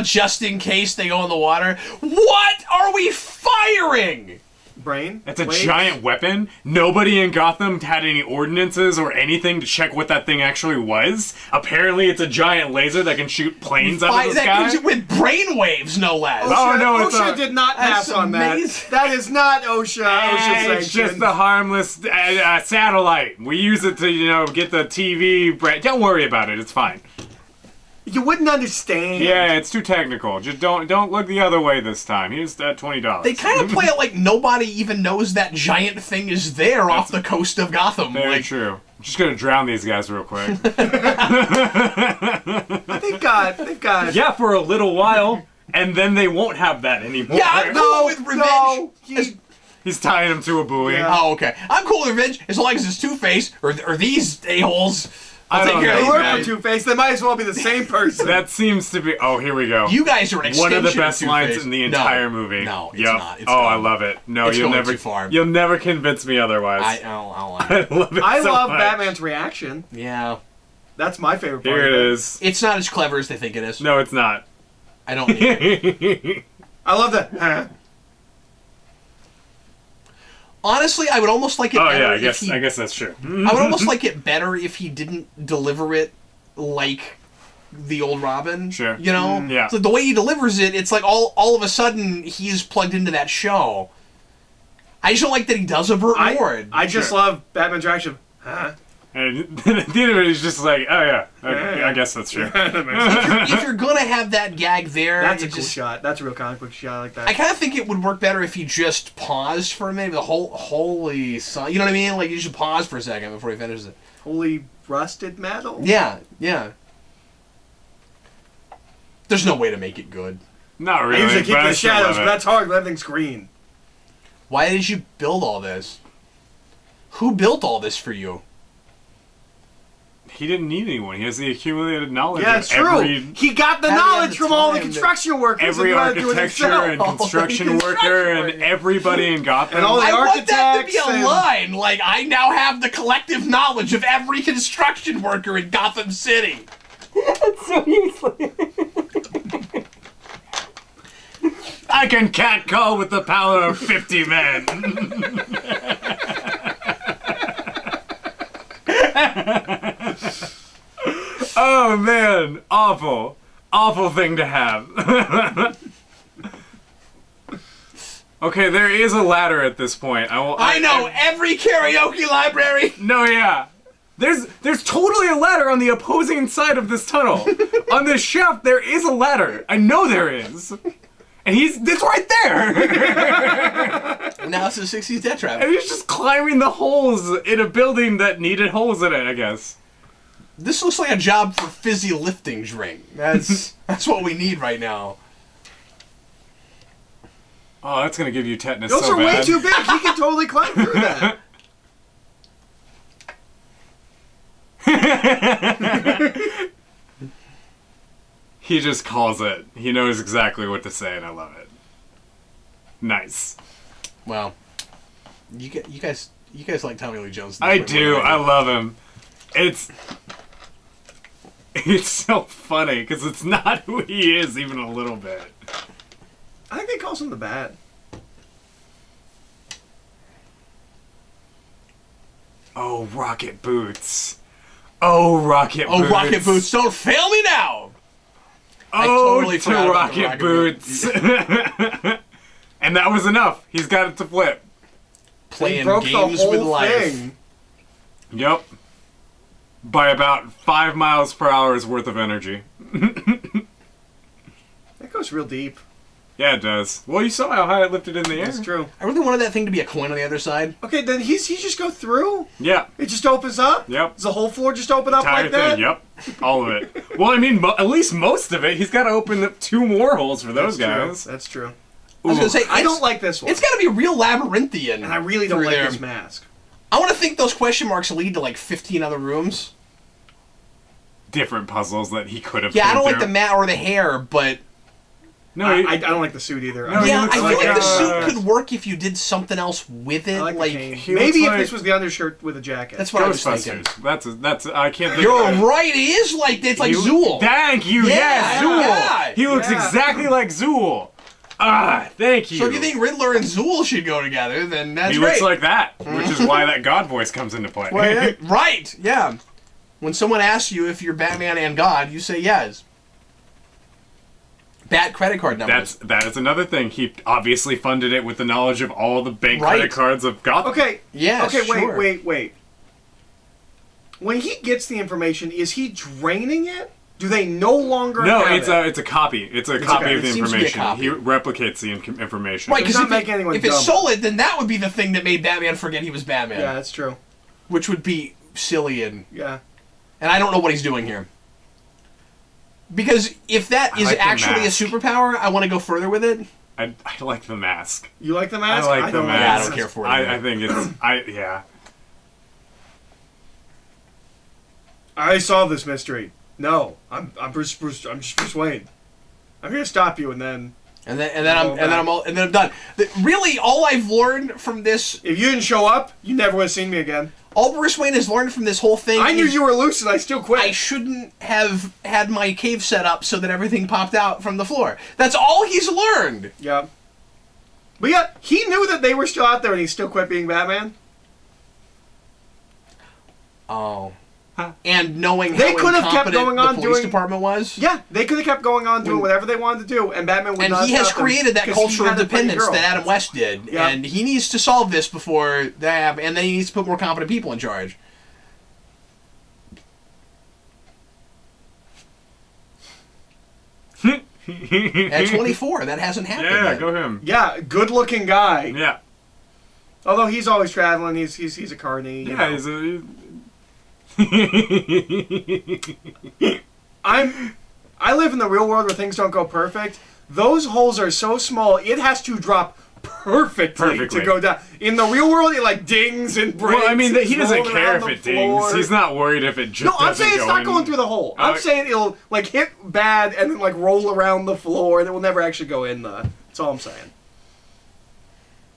Just in case they go in the water. What are we firing? Brain? That's a Wait. giant weapon. Nobody in Gotham had any ordinances or anything to check what that thing actually was. Apparently, it's a giant laser that can shoot planes out of the sky. With brainwaves, no less. Oh, no, it's OSHA a- did not pass That's on that. amazing. That is not OSHA It's sanctioned. just a harmless satellite. We use it to, get the TV. Don't worry about it. It's fine. You wouldn't understand. Yeah, it's too technical. Just don't look the other way this time. Here's that $20. They kind of play it like nobody even knows that giant thing is there off the coast of Gotham. Very Like, true. I'm just gonna drown these guys real quick. They've got. Yeah, for a little while, and then they won't have that anymore. Yeah, I'm cool with revenge. He's tying him to a buoy. Yeah. Oh, okay. I'm cool with revenge as long as it's Two-Face or these a-holes. I I'll take don't care know. of They these work guys. for Two-Face. They might as well be the same person. That seems to be. Oh, here we go. You guys are an extension One of the best of lines Two-Face. in the No. entire movie. No, it's Yep. not. It's I gone. love it. No, It's you'll going never. too far. You'll never convince me otherwise. I don't like I it. love it. I so love much. Batman's reaction. Yeah. That's my favorite part. Here of it is. It's not as clever as they think it is. No, it's not. I don't need it. I love that. Huh. Honestly, I would almost like it Oh better yeah, I if guess he... I guess that's true. I would almost like it better if he didn't deliver it like the old Robin. Sure. You know? Yeah. So the way he delivers it, it's like all of a sudden he's plugged into that show. I just don't like that he does a Burt Ward. I just Sure. love Batman's reaction. Huh? And at the end of it, he's just like, oh yeah, I guess that's true. If you're gonna have that gag there, That's a it cool just, shot. That's a real comic book shot like that. I kind of think it would work better if he just paused for a minute. The whole holy son, you know what I mean? Like you should pause for a second before he finishes it. Holy rusted metal. Yeah, yeah. There's no way to make it good. Not I really. usually keep but I the still shadows, love but it. that's hard when everything's green. Why did you build all this? Who built all this for you? He didn't need anyone. He has the accumulated knowledge Yeah, of it's true. every He got the How do you have knowledge the from all the time to- construction workers. every and knew how to do it architecture himself. and construction Construction worker and worker. everybody in Gotham. And all the I want that to be architects a and- line. Like, I now have the collective knowledge of every construction worker in Gotham City. That's so useless. I can catcall with the power of 50 men. Oh man, awful thing to have. Okay, there is a ladder at this point. I know every karaoke library. No, yeah. There's totally a ladder on the opposing side of this tunnel. On this shaft, there is a ladder. I know there is. And it's right there. And now it's a 60s death trap. And he's just climbing the holes in a building that needed holes in it, I guess. This looks like a job for fizzy lifting drink. That's what we need right now. Oh, that's gonna give you tetanus Those so are way bad. too big. He can totally climb through that. He just calls it. He knows exactly what to say, and I love it. Nice. Well, you guys like Tommy Lee Jones. I do. I love him. It's so funny because it's not who he is even a little bit. I think they calls him the Bat. Oh, Rocket Boots. Oh, Rocket Boots. Oh, Rocket Boots! Don't fail me now. Oh, totally to forgot about the Rocket Rocket Boots. And that was enough. He's got it to flip. Playing He broke games the whole with life. thing. Yep. By about 5 miles per hour's worth of energy. That goes real deep. Yeah, it does. Well, you saw how high it lifted in the air. That's true. I really wanted that thing to be a coin on the other side. Okay, then he just go through? Yeah. It just opens up? Yep. Does the whole floor just open up Entire like that? thing. Yep. All of it. Well, I mean, at least most of it. He's got to open the 2 more holes for those guys. That's true. I was gonna say I don't like this one. It's got to be real labyrinthian. And I really don't through like there. this mask. I want to think those question marks lead to like 15 other rooms. Different puzzles that he could have. Yeah, I don't like through. the mat or the hair, but No, I don't like the suit either. No, he yeah, I looks feel like like the suit a- could work if you did something else with it. I like the cane. he Maybe looks if like- this was the undershirt with a jacket. That's what I was thinking. Ghostbusters. That's. I can't think. You're of it. right. It is like it's like Zool. Thank you. Yeah, Yes, Zool. yeah, He looks yeah. exactly like Zool. Ah, thank you. So if you think Riddler and Zool should go together, then that's he great. looks like that, which is why that God voice comes into play. Well, yeah, right? Yeah. When someone asks you if you're Batman and God, you say yes. Bat credit card numbers. That is another thing. He obviously funded it with the knowledge of all the bank Right. credit cards of Gotham. Okay. Yeah, Okay, sure. wait. When he gets the information, is he draining it? Do they no longer No, have it's it? a copy. It's a copy okay. of the It seems to be a information. copy. He replicates the information. Right, Does because not make anyone if it dumb. stole it, then that would be the thing that made Batman forget he was Batman. Yeah, that's true. Which would be silly and Yeah. I don't know what he's doing here. Because if that I is like the actually a mask. superpower, I want to go further with it. I like the mask. You like the I mask? like the don't mask. Yeah, I don't care for it either. I think it's. Yeah. I solved this mystery. No, I'm just Bruce Wayne. I'm here to stop you, and then And then I'm done. Really, all I've learned from this, if you didn't show up, you never would have seen me again. all Bruce Wayne has learned from this whole thing. I knew is you were loose, and I still quit. I shouldn't have had my cave set up so that everything popped out from the floor. That's all he's learned. Yeah. But yeah, he knew that they were still out there, and he still quit being Batman. Oh. And knowing They how could have kept incompetent going on the police doing- department was. Yeah, they could have kept going on doing whatever they wanted to do, and Batman would And not he has stop them, created that 'cause he culture of had a pretty dependence girl. that Adam West did. Yeah. And he needs to solve this before that happens. And then he needs to put more competent people in charge. At 24, that hasn't happened Yeah, yet. go him. Yeah, good-looking guy. Yeah. Although he's always traveling, he's a carny. you Yeah, know. he's a. I live in the real world where things don't go perfect. Those holes are so small, it has to drop perfectly to go down. In the real world, it like dings and breaks. Well, I mean, and he doesn't rolls care around if the it floor. dings. He's not worried if it just No, I'm doesn't saying it's go not in. going through the hole. I'm saying it'll like hit bad and then like roll around the floor and it will never actually go in the. That's all I'm saying.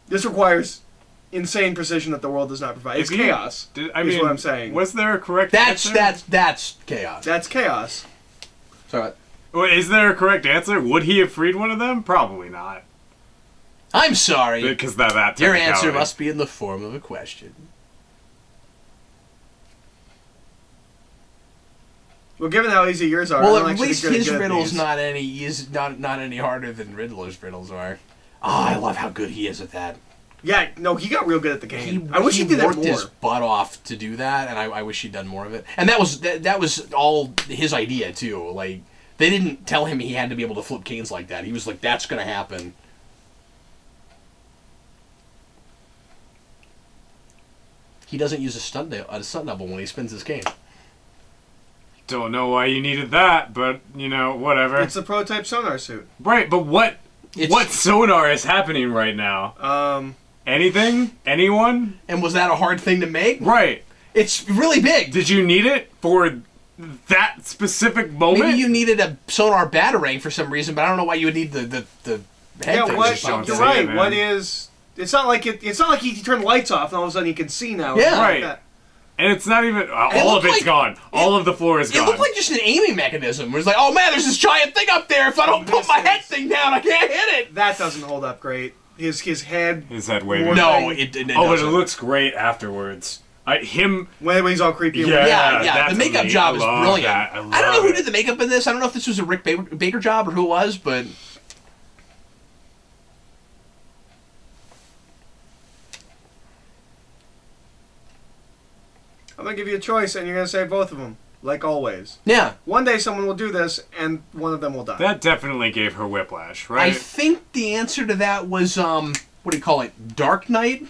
This requires insane precision that the world does not provide. It's chaos. Is what I'm saying. Was there a correct That's answer? chaos. That's chaos. So Well, is there a correct answer? Would he have freed one of them? Probably not. I'm sorry. Because that Your answer technicality. must be in the form of a question. Well, given how easy yours are, Well, I'm at actually least good his at riddle's these. not any harder than Riddler's riddles are. I love how good he is at that. Yeah, no, he got real good at the game. I wish he did that worked more. his butt off to do that, and I wish he'd done more of it. And that was all his idea too. Like, they didn't tell him he had to be able to flip canes like that. He was like, "That's gonna happen." He doesn't use a stunt double when he spins his cane. Don't know why you needed that, but, whatever. It's the prototype sonar suit. Right, but what sonar is happening right now? Anything? Anyone? And was that a hard thing to make? Right. It's really big. Did you need it for that specific moment? Maybe you needed a sonar batarang for some reason, but I don't know why you would need the head thing. You're right. man. What is... It's not like he turned the lights off and all of a sudden you can see now. Yeah. Right. Like and it's not even... all of it's gone. All of the floor is gone. It looked like just an aiming mechanism. Where it's like, oh man, there's this giant thing up there. If I don't put my head thing down, I can't hit it. that doesn't hold up great. His head... His head waving. No, it doesn't. But it looks great afterwards. When he's all creepy. Yeah. The makeup job is brilliant. I don't know who did the makeup in this. I don't know if this was a Rick Baker job or who it was, but... I'm going to give you a choice, and you're going to say both of them, like always. Yeah. One day someone will do this, and one of them will die. That definitely gave her whiplash, right? I think the answer to that was, what do you call it? Dark Knight?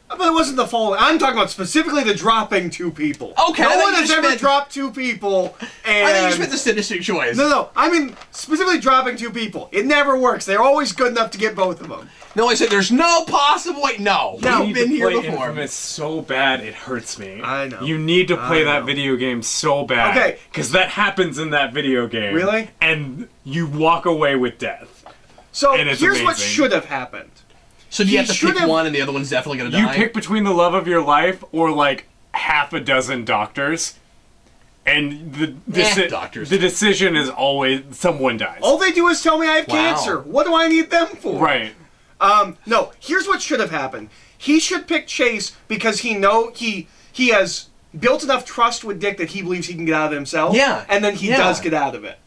But it wasn't the fall. I'm talking about specifically the dropping two people. Okay. No one has ever dropped two people, and... I think you meant the sadistic choice. No. I mean, specifically dropping two people. It never works. They're always good enough to get both of them. No, I said there's no possible way. No, we've been here before. Infamous so bad it hurts me. I know. You need to play that video game so bad. Okay. Because that happens in that video game. Really? And you walk away with death. So And it's here's what amazing. should have happened. So do you have to pick one and the other one's definitely going to die? You pick between the love of your life or like half a dozen doctors. And doctors. The decision is always someone dies. All they do is tell me I have cancer. What do I need them for? Right. No, here's what should have happened. He should pick Chase because he has built enough trust with Dick that he believes he can get out of it himself. Yeah. And then he does get out of it.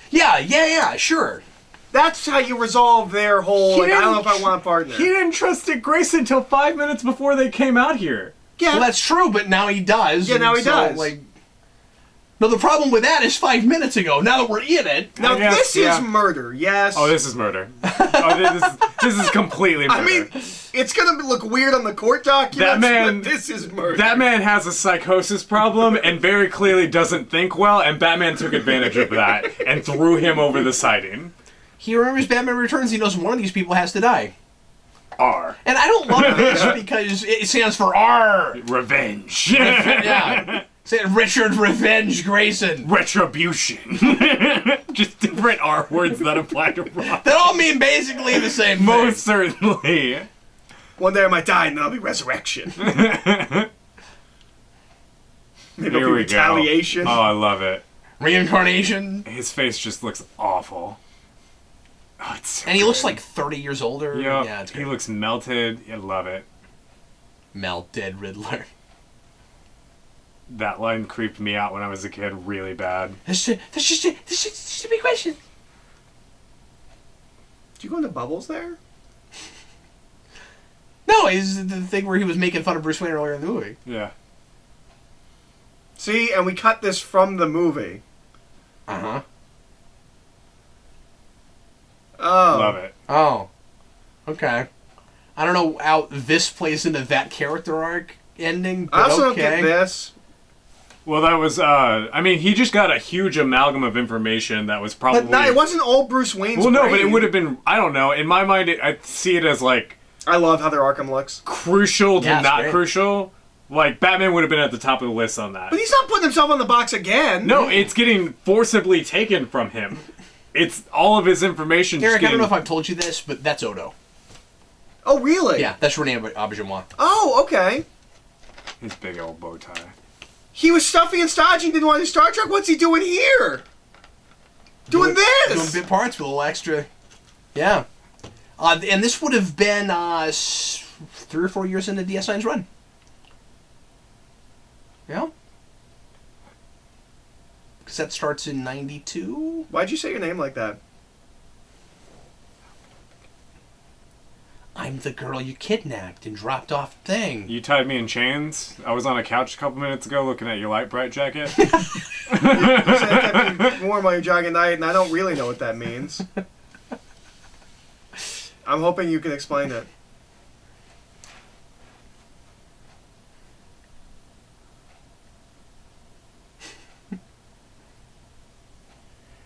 Yeah, sure. That's how you resolve their whole, I don't know if I want a partner. He didn't trust Dick Grayson until 5 minutes before they came out here. Yeah. Well, that's true, but now he does. Yeah, now he does. No, the problem with that is 5 minutes ago. Now that we're in it. Now, this is murder, yes. Oh, this is murder. This is completely murder. I mean, it's going to look weird on the court documents, but this is murder. That man has a psychosis problem and very clearly doesn't think well, and Batman took advantage of that and threw him over the siding. He remembers Batman Returns. He knows one of these people has to die. R. And I don't love this because it stands for R. Revenge. Yeah. Say Richard Revenge Grayson. Retribution. Just different R words that apply to Rob. They all mean basically the same thing. Most certainly. One day I might die and there'll be resurrection. Maybe Here it'll be we retaliation. go. Oh, I love it. Reincarnation. His face just looks awful. Oh, it's so And he looks good. like 30 years older. Yep. Yeah, it's He great. looks melted. I love it. Melted Riddler. That line creeped me out when I was a kid really bad. That's just a big question. Did you go into bubbles there? No, it's the thing where he was making fun of Bruce Wayne earlier in the movie. Yeah. See, and we cut this from the movie. Uh-huh. Oh. Love it. Oh. Okay. I don't know how this plays into that character arc ending, but I also okay. don't get this. Well, that was, I mean, he just got a huge amalgam of information that was probably... But no, it wasn't all Bruce Wayne's Well, no, brain. but it would have been, I don't know, in my mind, I see it as, like... I love how their Arkham looks. Crucial to Yeah, it's not great. crucial. Like, Batman would have been at the top of the list on that. But he's not putting himself on the box again. No, it's getting forcibly taken from him. It's all of his information Eric, just I don't getting... know if I've told you this, but that's Odo. Oh, really? Yeah, that's Rene Auberjonois. Oh, okay. His big old bow tie. He was stuffy and stodgy, didn't want to do Star Trek. What's he doing here? Doing this? Doing bit parts with a little extra. Yeah. And this would have been 3 or 4 years into DS9's run. Yeah. Because that starts in 92? Why'd you say your name like that? I'm the girl you kidnapped and dropped off thing. You tied me in chains. I was on a couch a couple minutes ago looking at your light bright jacket. You said it kept me warm while you're jogging at night, and I don't really know what that means. I'm hoping you can explain it.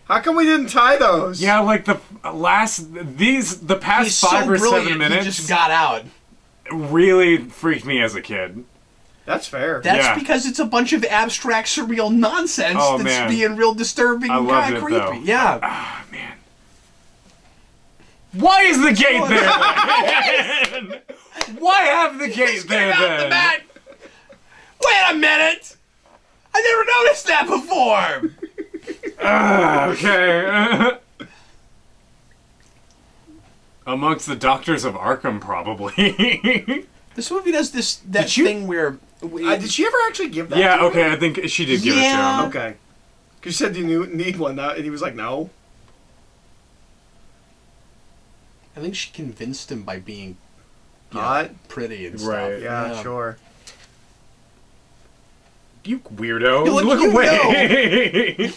How come we didn't tie those? Yeah, like the past He's 5 so or brilliant, 7 minutes he just got out. really freaked me as a kid. That's fair. That's Yeah. because it's a bunch of abstract, surreal nonsense Oh, that's man. being real disturbing I and loved kind it, of creepy. though. Yeah. Ah, man. Why is the gate there then? Why have the gate there Get out the then? back. Wait a minute! I never noticed that before! Okay. Amongst the doctors of Arkham, probably. This movie does that Did you- thing where... Did she ever actually give that Yeah, to okay, him? I think she did give it to Yeah. him. Okay. Because you said you need one, and he was like, no. I think she convinced him by being Hot? pretty and stuff. Right. Yeah, sure. You weirdo. You Look you away.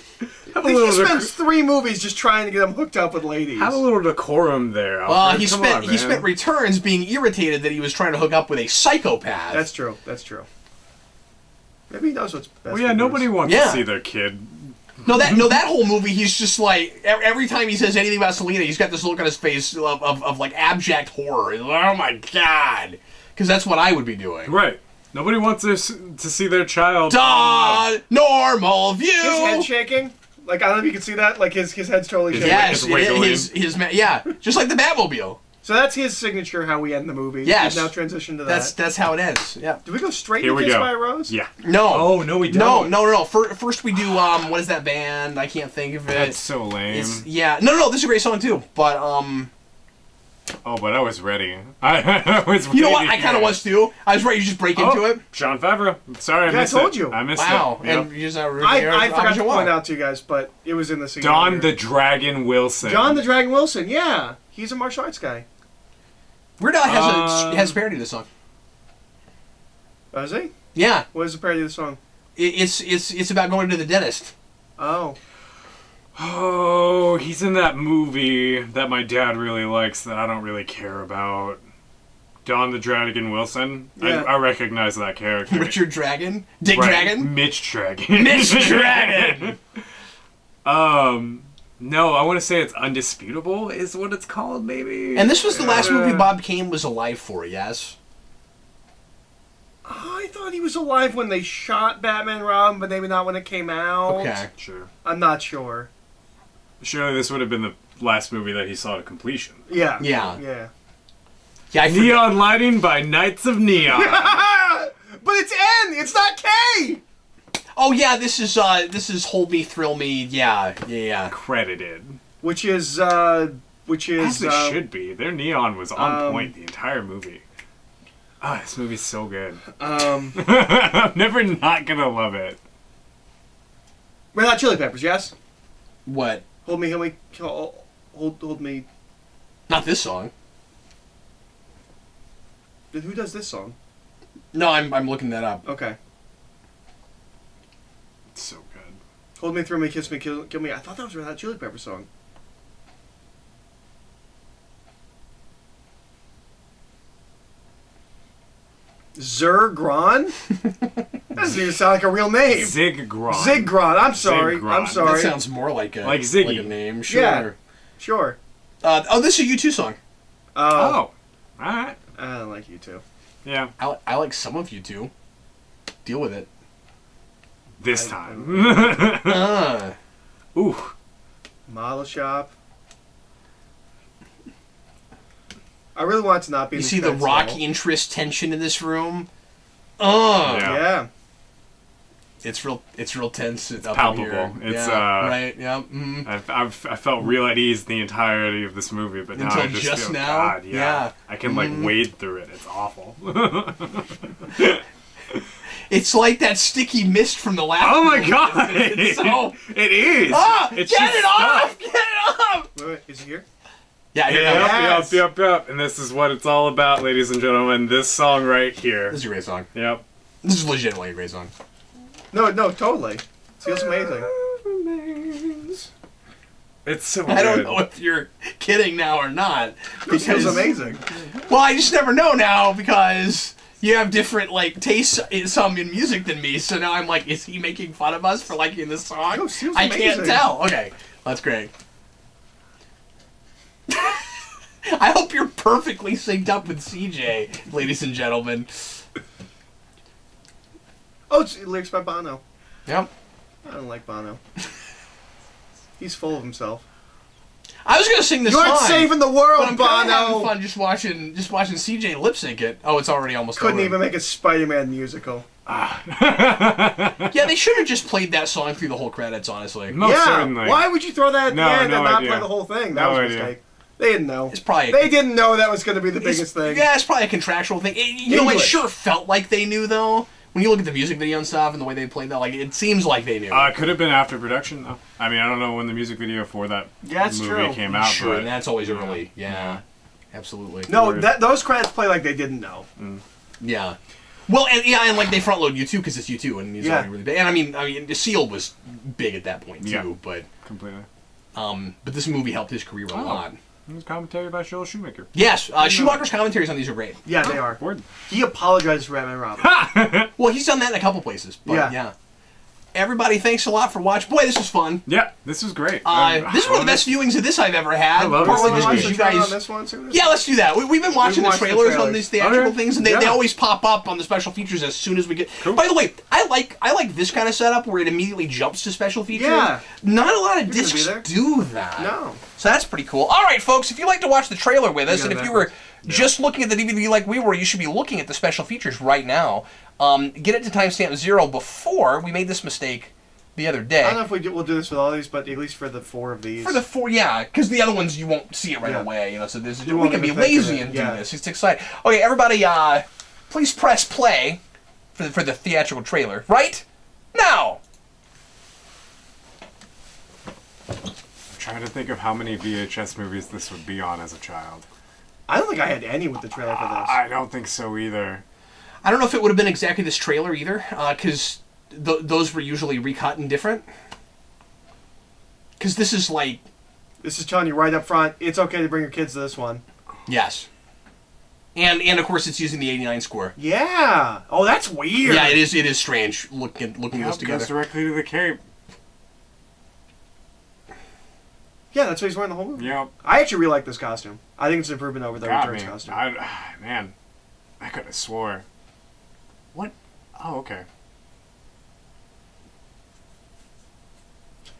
Have a He little spends 3 movies just trying to get him hooked up with ladies. have a little decorum there. Well, Alfred. he Come spent on, he man. spent returns being irritated that he was trying to hook up with a psychopath. That's true. That's true. Maybe he knows what's best. Well, yeah, for nobody dudes. wants Yeah. to see their kid. No, that whole movie, he's just like every time he says anything about Selena, he's got this look on his face of like abject horror. He's like, oh my god, because that's what I would be doing. Right. Nobody wants to see their child. Duh, normal view. His head shaking. Like, I don't know if you can see that. Like, his head's totally shaking. Yes, It's wiggling. yeah, just like the Batmobile. So that's his signature, how we end the movie. Yes. We've now transitioned to that. That's how it ends. Yeah. Do we go straight Here to we Kiss go. by a Rose? Yeah. No. Oh, no, we No, don't. First we do what is that band? I can't think of it. That's so lame. Yeah. No. This is a great song too. But Oh, but I was ready. I was ready. you know what? to I kind of hear was too. I was ready to just break into it. John Favreau. Sorry, I Yeah, I missed told it. you. I missed Wow. it. Yep. And you just not I forgot to point out to you guys, but it was in the scene. Don earlier. the Dragon Wilson. John the Dragon Wilson, yeah. He's a martial arts guy. Weird Al has parodied this song. Oh, is he? Yeah. What is the parody of the song? It's about going to the dentist. Oh. Oh, he's in that movie that my dad really likes that I don't really care about. Don the Dragon Wilson. Yeah. I recognize that character. Richard Dragon? Dick Right, Dragon? Mitch Dragon. Mitch Dragon! No, I want to say it's Undisputable is what it's called, maybe. And this was the last movie Bob Kane was alive for, yes? I thought he was alive when they shot Batman and Robin, but maybe not when it came out. Okay. Sure. I'm not sure. Surely this would have been the last movie that he saw to completion. Yeah. Yeah. Yeah. Yeah, I forget. Neon Lighting by Knights of Neon. But it's N! It's not K! Oh yeah, this is Hold Me, Thrill Me, yeah. Credited. Which is, As it should be. Their neon was on point the entire movie. Ah, this movie's so good. I'm never not gonna love it. Red Hot Chili Peppers, yes? What? Hold me, hold me. Not this song. Then who does this song? No, I'm looking that up. Okay. It's so good. Hold me, thrill me, kiss me, kill me. I thought that was a Red Hot Chili Peppers song. Zergron? That doesn't even sound like a real name. Ziggurat. Ziggurat. I'm sorry. Ziggurat. I'm sorry. That sounds more like a Ziggy. like a name. Sure. Yeah. Sure. This is a U2 song. Oh. Alright. I don't like you too. Yeah. I like some of U2. Deal with it. This time. Ooh. Model Shop. I really want it to not be. You in see the suspense rock level. interest tension in this room. Yeah. Yeah. It's real tense. It's palpable. It's, right. Yeah. I felt real at ease the entirety of this movie, but now Until I just just feel, now? God, yeah. Yeah. I can like wade through it. It's awful. It's like that sticky mist from the last. Oh my movie. god! It's so. It is. Ah! It's Get just it stuck. off! Get it off! Wait, is it here? Yeah, here it comes. Yes. Yep. And this is what it's all about, ladies and gentlemen. This song right here. This is a great song. Yep. This is legitimately a great song. No, totally. It feels amazing. It's so good. I don't know if you're kidding now or not. It feels amazing. Well, I just never know now because you have different tastes in music than me. So now I'm like, is he making fun of us for liking this song? No, it feels I can't amazing. tell. Okay, that's great. I hope you're perfectly synced up with CJ, ladies and gentlemen. Oh, it's lyrics by Bono. Yep. I don't like Bono. He's full of himself. I was gonna sing this You're song. Saving the But World, I'm kind of having Bono! fun just watching CJ lip sync it. Oh, it's already almost Couldn't over. even make a Spider-Man musical. Yeah, they should have just played that song through the whole credits, honestly. Most yeah, certainly. why would you throw that at No, the end no and not idea. play the whole thing? That No was a idea. mistake. They didn't know. It's probably They didn't know that was going to be the biggest thing. Yeah, it's probably a contractual thing. You know, it English. sure felt like they knew, though. When you look at the music video and stuff and the way they played that, it seems like they knew. Could have been after production, though. I mean, I don't know when the music video for that Yeah, that's movie true. came out, Sure, but and that's always early. Yeah, absolutely. No, Weird. those credits play like they didn't know. Yeah. Well, and they front load U2 because it's U2 and he's Yeah. already really big. And I mean, Seal was big at that point too, Yeah. but completely. this movie helped his career a lot. It was commentary by Joel Schumacher. Yes, Schumacher's commentaries on these are great. Yeah, they are. Word. He apologized for Batman Robin. Well, he's done that in a couple places. But yeah. Everybody, thanks a lot for watching. Boy, this was fun. Yeah, this was great. This is one of the best viewings of this I've ever had. I love Partly this just movie. because you guys. On this one, too? Yeah, let's do that. We've been watching the watched the trailers on trailers. these theatrical Okay. things, and they Yeah. always pop up on the special features as soon as we get. Cool. By the way, I like this kind of setup where it immediately jumps to special features. Yeah. Not a lot of You're gonna be discs there. do that. No. So that's pretty cool. All right, folks, if you like to watch the trailer with us, Yeah, and if that you were was- just looking at the DVD like we were, you should be looking at the special features right now. Get it to timestamp 0 before we made this mistake the other day. I don't know if we'll do this with all these, but at least for the 4 of these. For the 4, yeah, because the other ones you won't see it right Yeah. away, So we won't can be even think of lazy it, and yeah. do this. It's exciting. Okay, everybody, please press play for the theatrical trailer right now. I'm trying to think of how many VHS movies this would be on as a child. I don't think I had any with the trailer for this. I don't think so either. I don't know if it would have been exactly this trailer either, because those were usually recut and different. Because this is like, This is telling you right up front, it's okay to bring your kids to this one. yes. And of course it's using the 89 score. Yeah. Oh, that's weird. Yeah, it is strange looking this Yep, together. goes directly to the cape. Yeah, that's what he's wearing the whole movie. Yep. I actually really like this costume. I think it's an improvement over the Got Returns me. costume. Man, I could have swore. What? Oh, okay.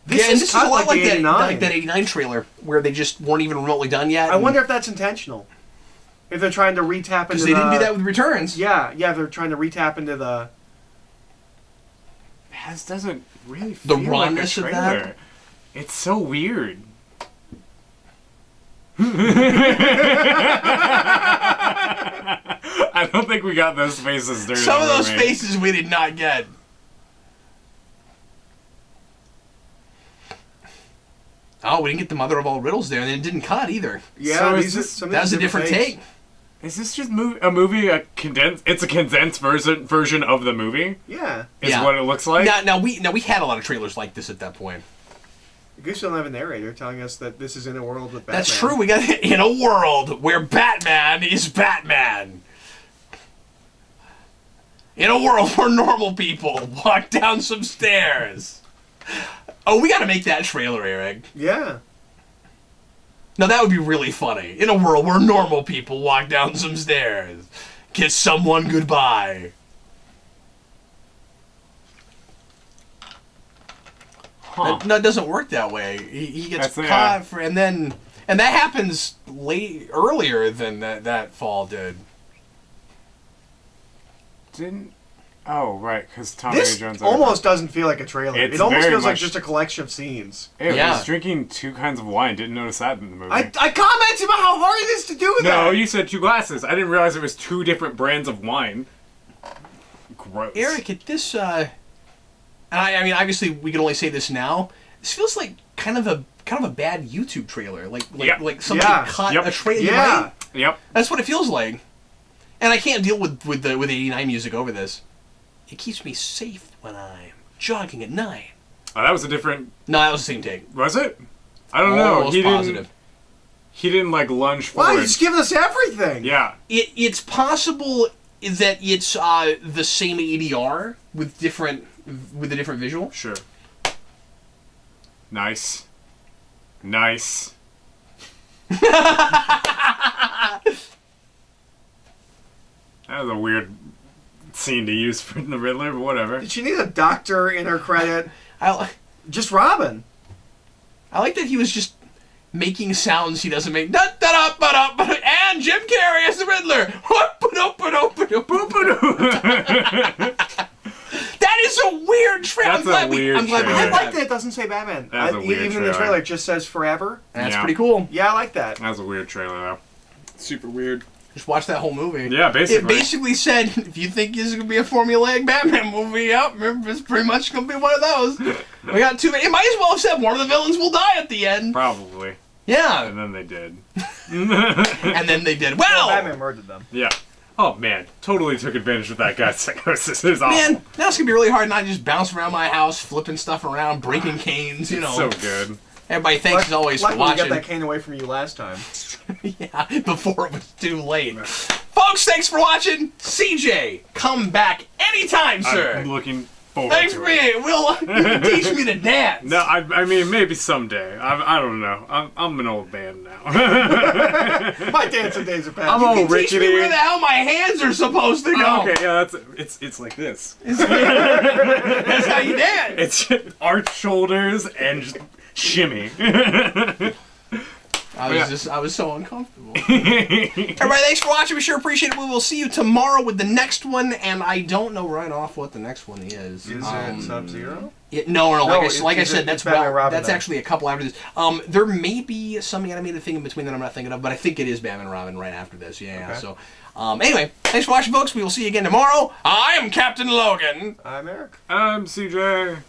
This and is this is cut a lot like the that, 89. like that 89 trailer where they just weren't even remotely done yet. I wonder if that's intentional. If they're trying to retap into because they didn't do that with Returns. Yeah, they're trying to retap into the... This doesn't really The feel like a rawness of trailer. that? It's so weird. I don't think we got those faces during Some the of those movie. faces we did not get. Oh, we didn't get the mother of all riddles there, and it didn't cut either. Yeah, So is these are this- some of That these was a different takes. take. Is this just a movie? It's a condensed version of the movie. Yeah. Is Yeah. what it looks like. Now we had a lot of trailers like this at that point. I guess we don't have a narrator telling us that this is in a world with Batman. That's true. We got in a world where Batman is Batman. In a world where normal people walk down some stairs. Oh, we got to make that trailer, Eric. Yeah. Now that would be really funny. In a world where normal people walk down some stairs, kiss someone goodbye. Huh. That doesn't work that way. He gets That's- caught yeah. for, and that happens earlier than that fall did. Didn't. Oh, right, because Tommy This Lee Jones. almost doesn't feel like a trailer. It's It almost very feels like much- just a collection of scenes. Hey, Yeah. he's drinking 2 kinds of wine. Didn't notice that in the movie. I commented about how hard it is to do that. No, you said 2 glasses. I didn't realize it was 2 different brands of wine. Gross. Eric, at this, I mean, obviously we can only say this now. This feels like kind of a kind of a bad YouTube trailer. Like Yeah. somebody Yeah. cut Yep. a trailer. Yeah. Right? Yep. That's what it feels like. And I can't deal with 89 music over this. It keeps me safe when I'm jogging at night. Oh, that was a different. No, that was the same take. Was it? I don't know. Almost positive. He didn't like lunge Wow, forward. you're just giving us everything. Yeah. It's possible that it's the same ADR with a different visual. Sure. Nice. Nice. That was a weird scene to use for the Riddler, but whatever. Did she need a doctor in her credit? I Just Robin. like that he was just making sounds he doesn't make. And Jim Carrey as the Riddler. That is a weird trailer. That's a weird I'm glad we trailer. I did like that. that it doesn't say Batman. That's a weird even in the trailer. trailer, it just says forever. That's Yeah. pretty cool. Yeah, I like that. That was a weird trailer, though. Super weird. Just watch that whole movie. Yeah, basically. It basically said, if you think this is going to be a formulaic Batman movie, yep, it's pretty much going to be one of those. We got too many. It might as well have said one of the villains will die at the end. Probably. Yeah. And then they did. And then they did. Well, Batman murdered them. Yeah. Oh, man. Totally took advantage of that guy's psychosis. It was awful. man, now it's going to be really hard not to just bounce around my house, flipping stuff around, breaking canes, you know. So good. Everybody thanks as always for Luckily, watching. we got that cane away from you last time. Yeah, before it was too late. Folks, thanks for watching. CJ, come back anytime, sir. I'm looking forward Thanks to for it. it. Will you can teach me to dance? No, I mean, maybe someday. I don't know. I'm an old man now. My dancing days are past. I'm You old can teach me rickety. where the hell my hands are supposed to go. Oh, okay, yeah, it's like this. That's how you dance. It's just arched shoulders and just shimmy. I was so uncomfortable. Everybody, thanks for watching. We sure appreciate it. We will see you tomorrow with the next one, and I don't know right off what the next one is. Is it Sub-Zero? No. No, Like I it's said, that's Batman Robin, that's then. actually a couple after this. There may be some animated thing in between that I'm not thinking of, but I think it is Batman Robin right after this. Yeah. Okay. So, anyway, thanks for watching, folks. We will see you again tomorrow. I am Captain Logan. I'm Eric. I'm CJ.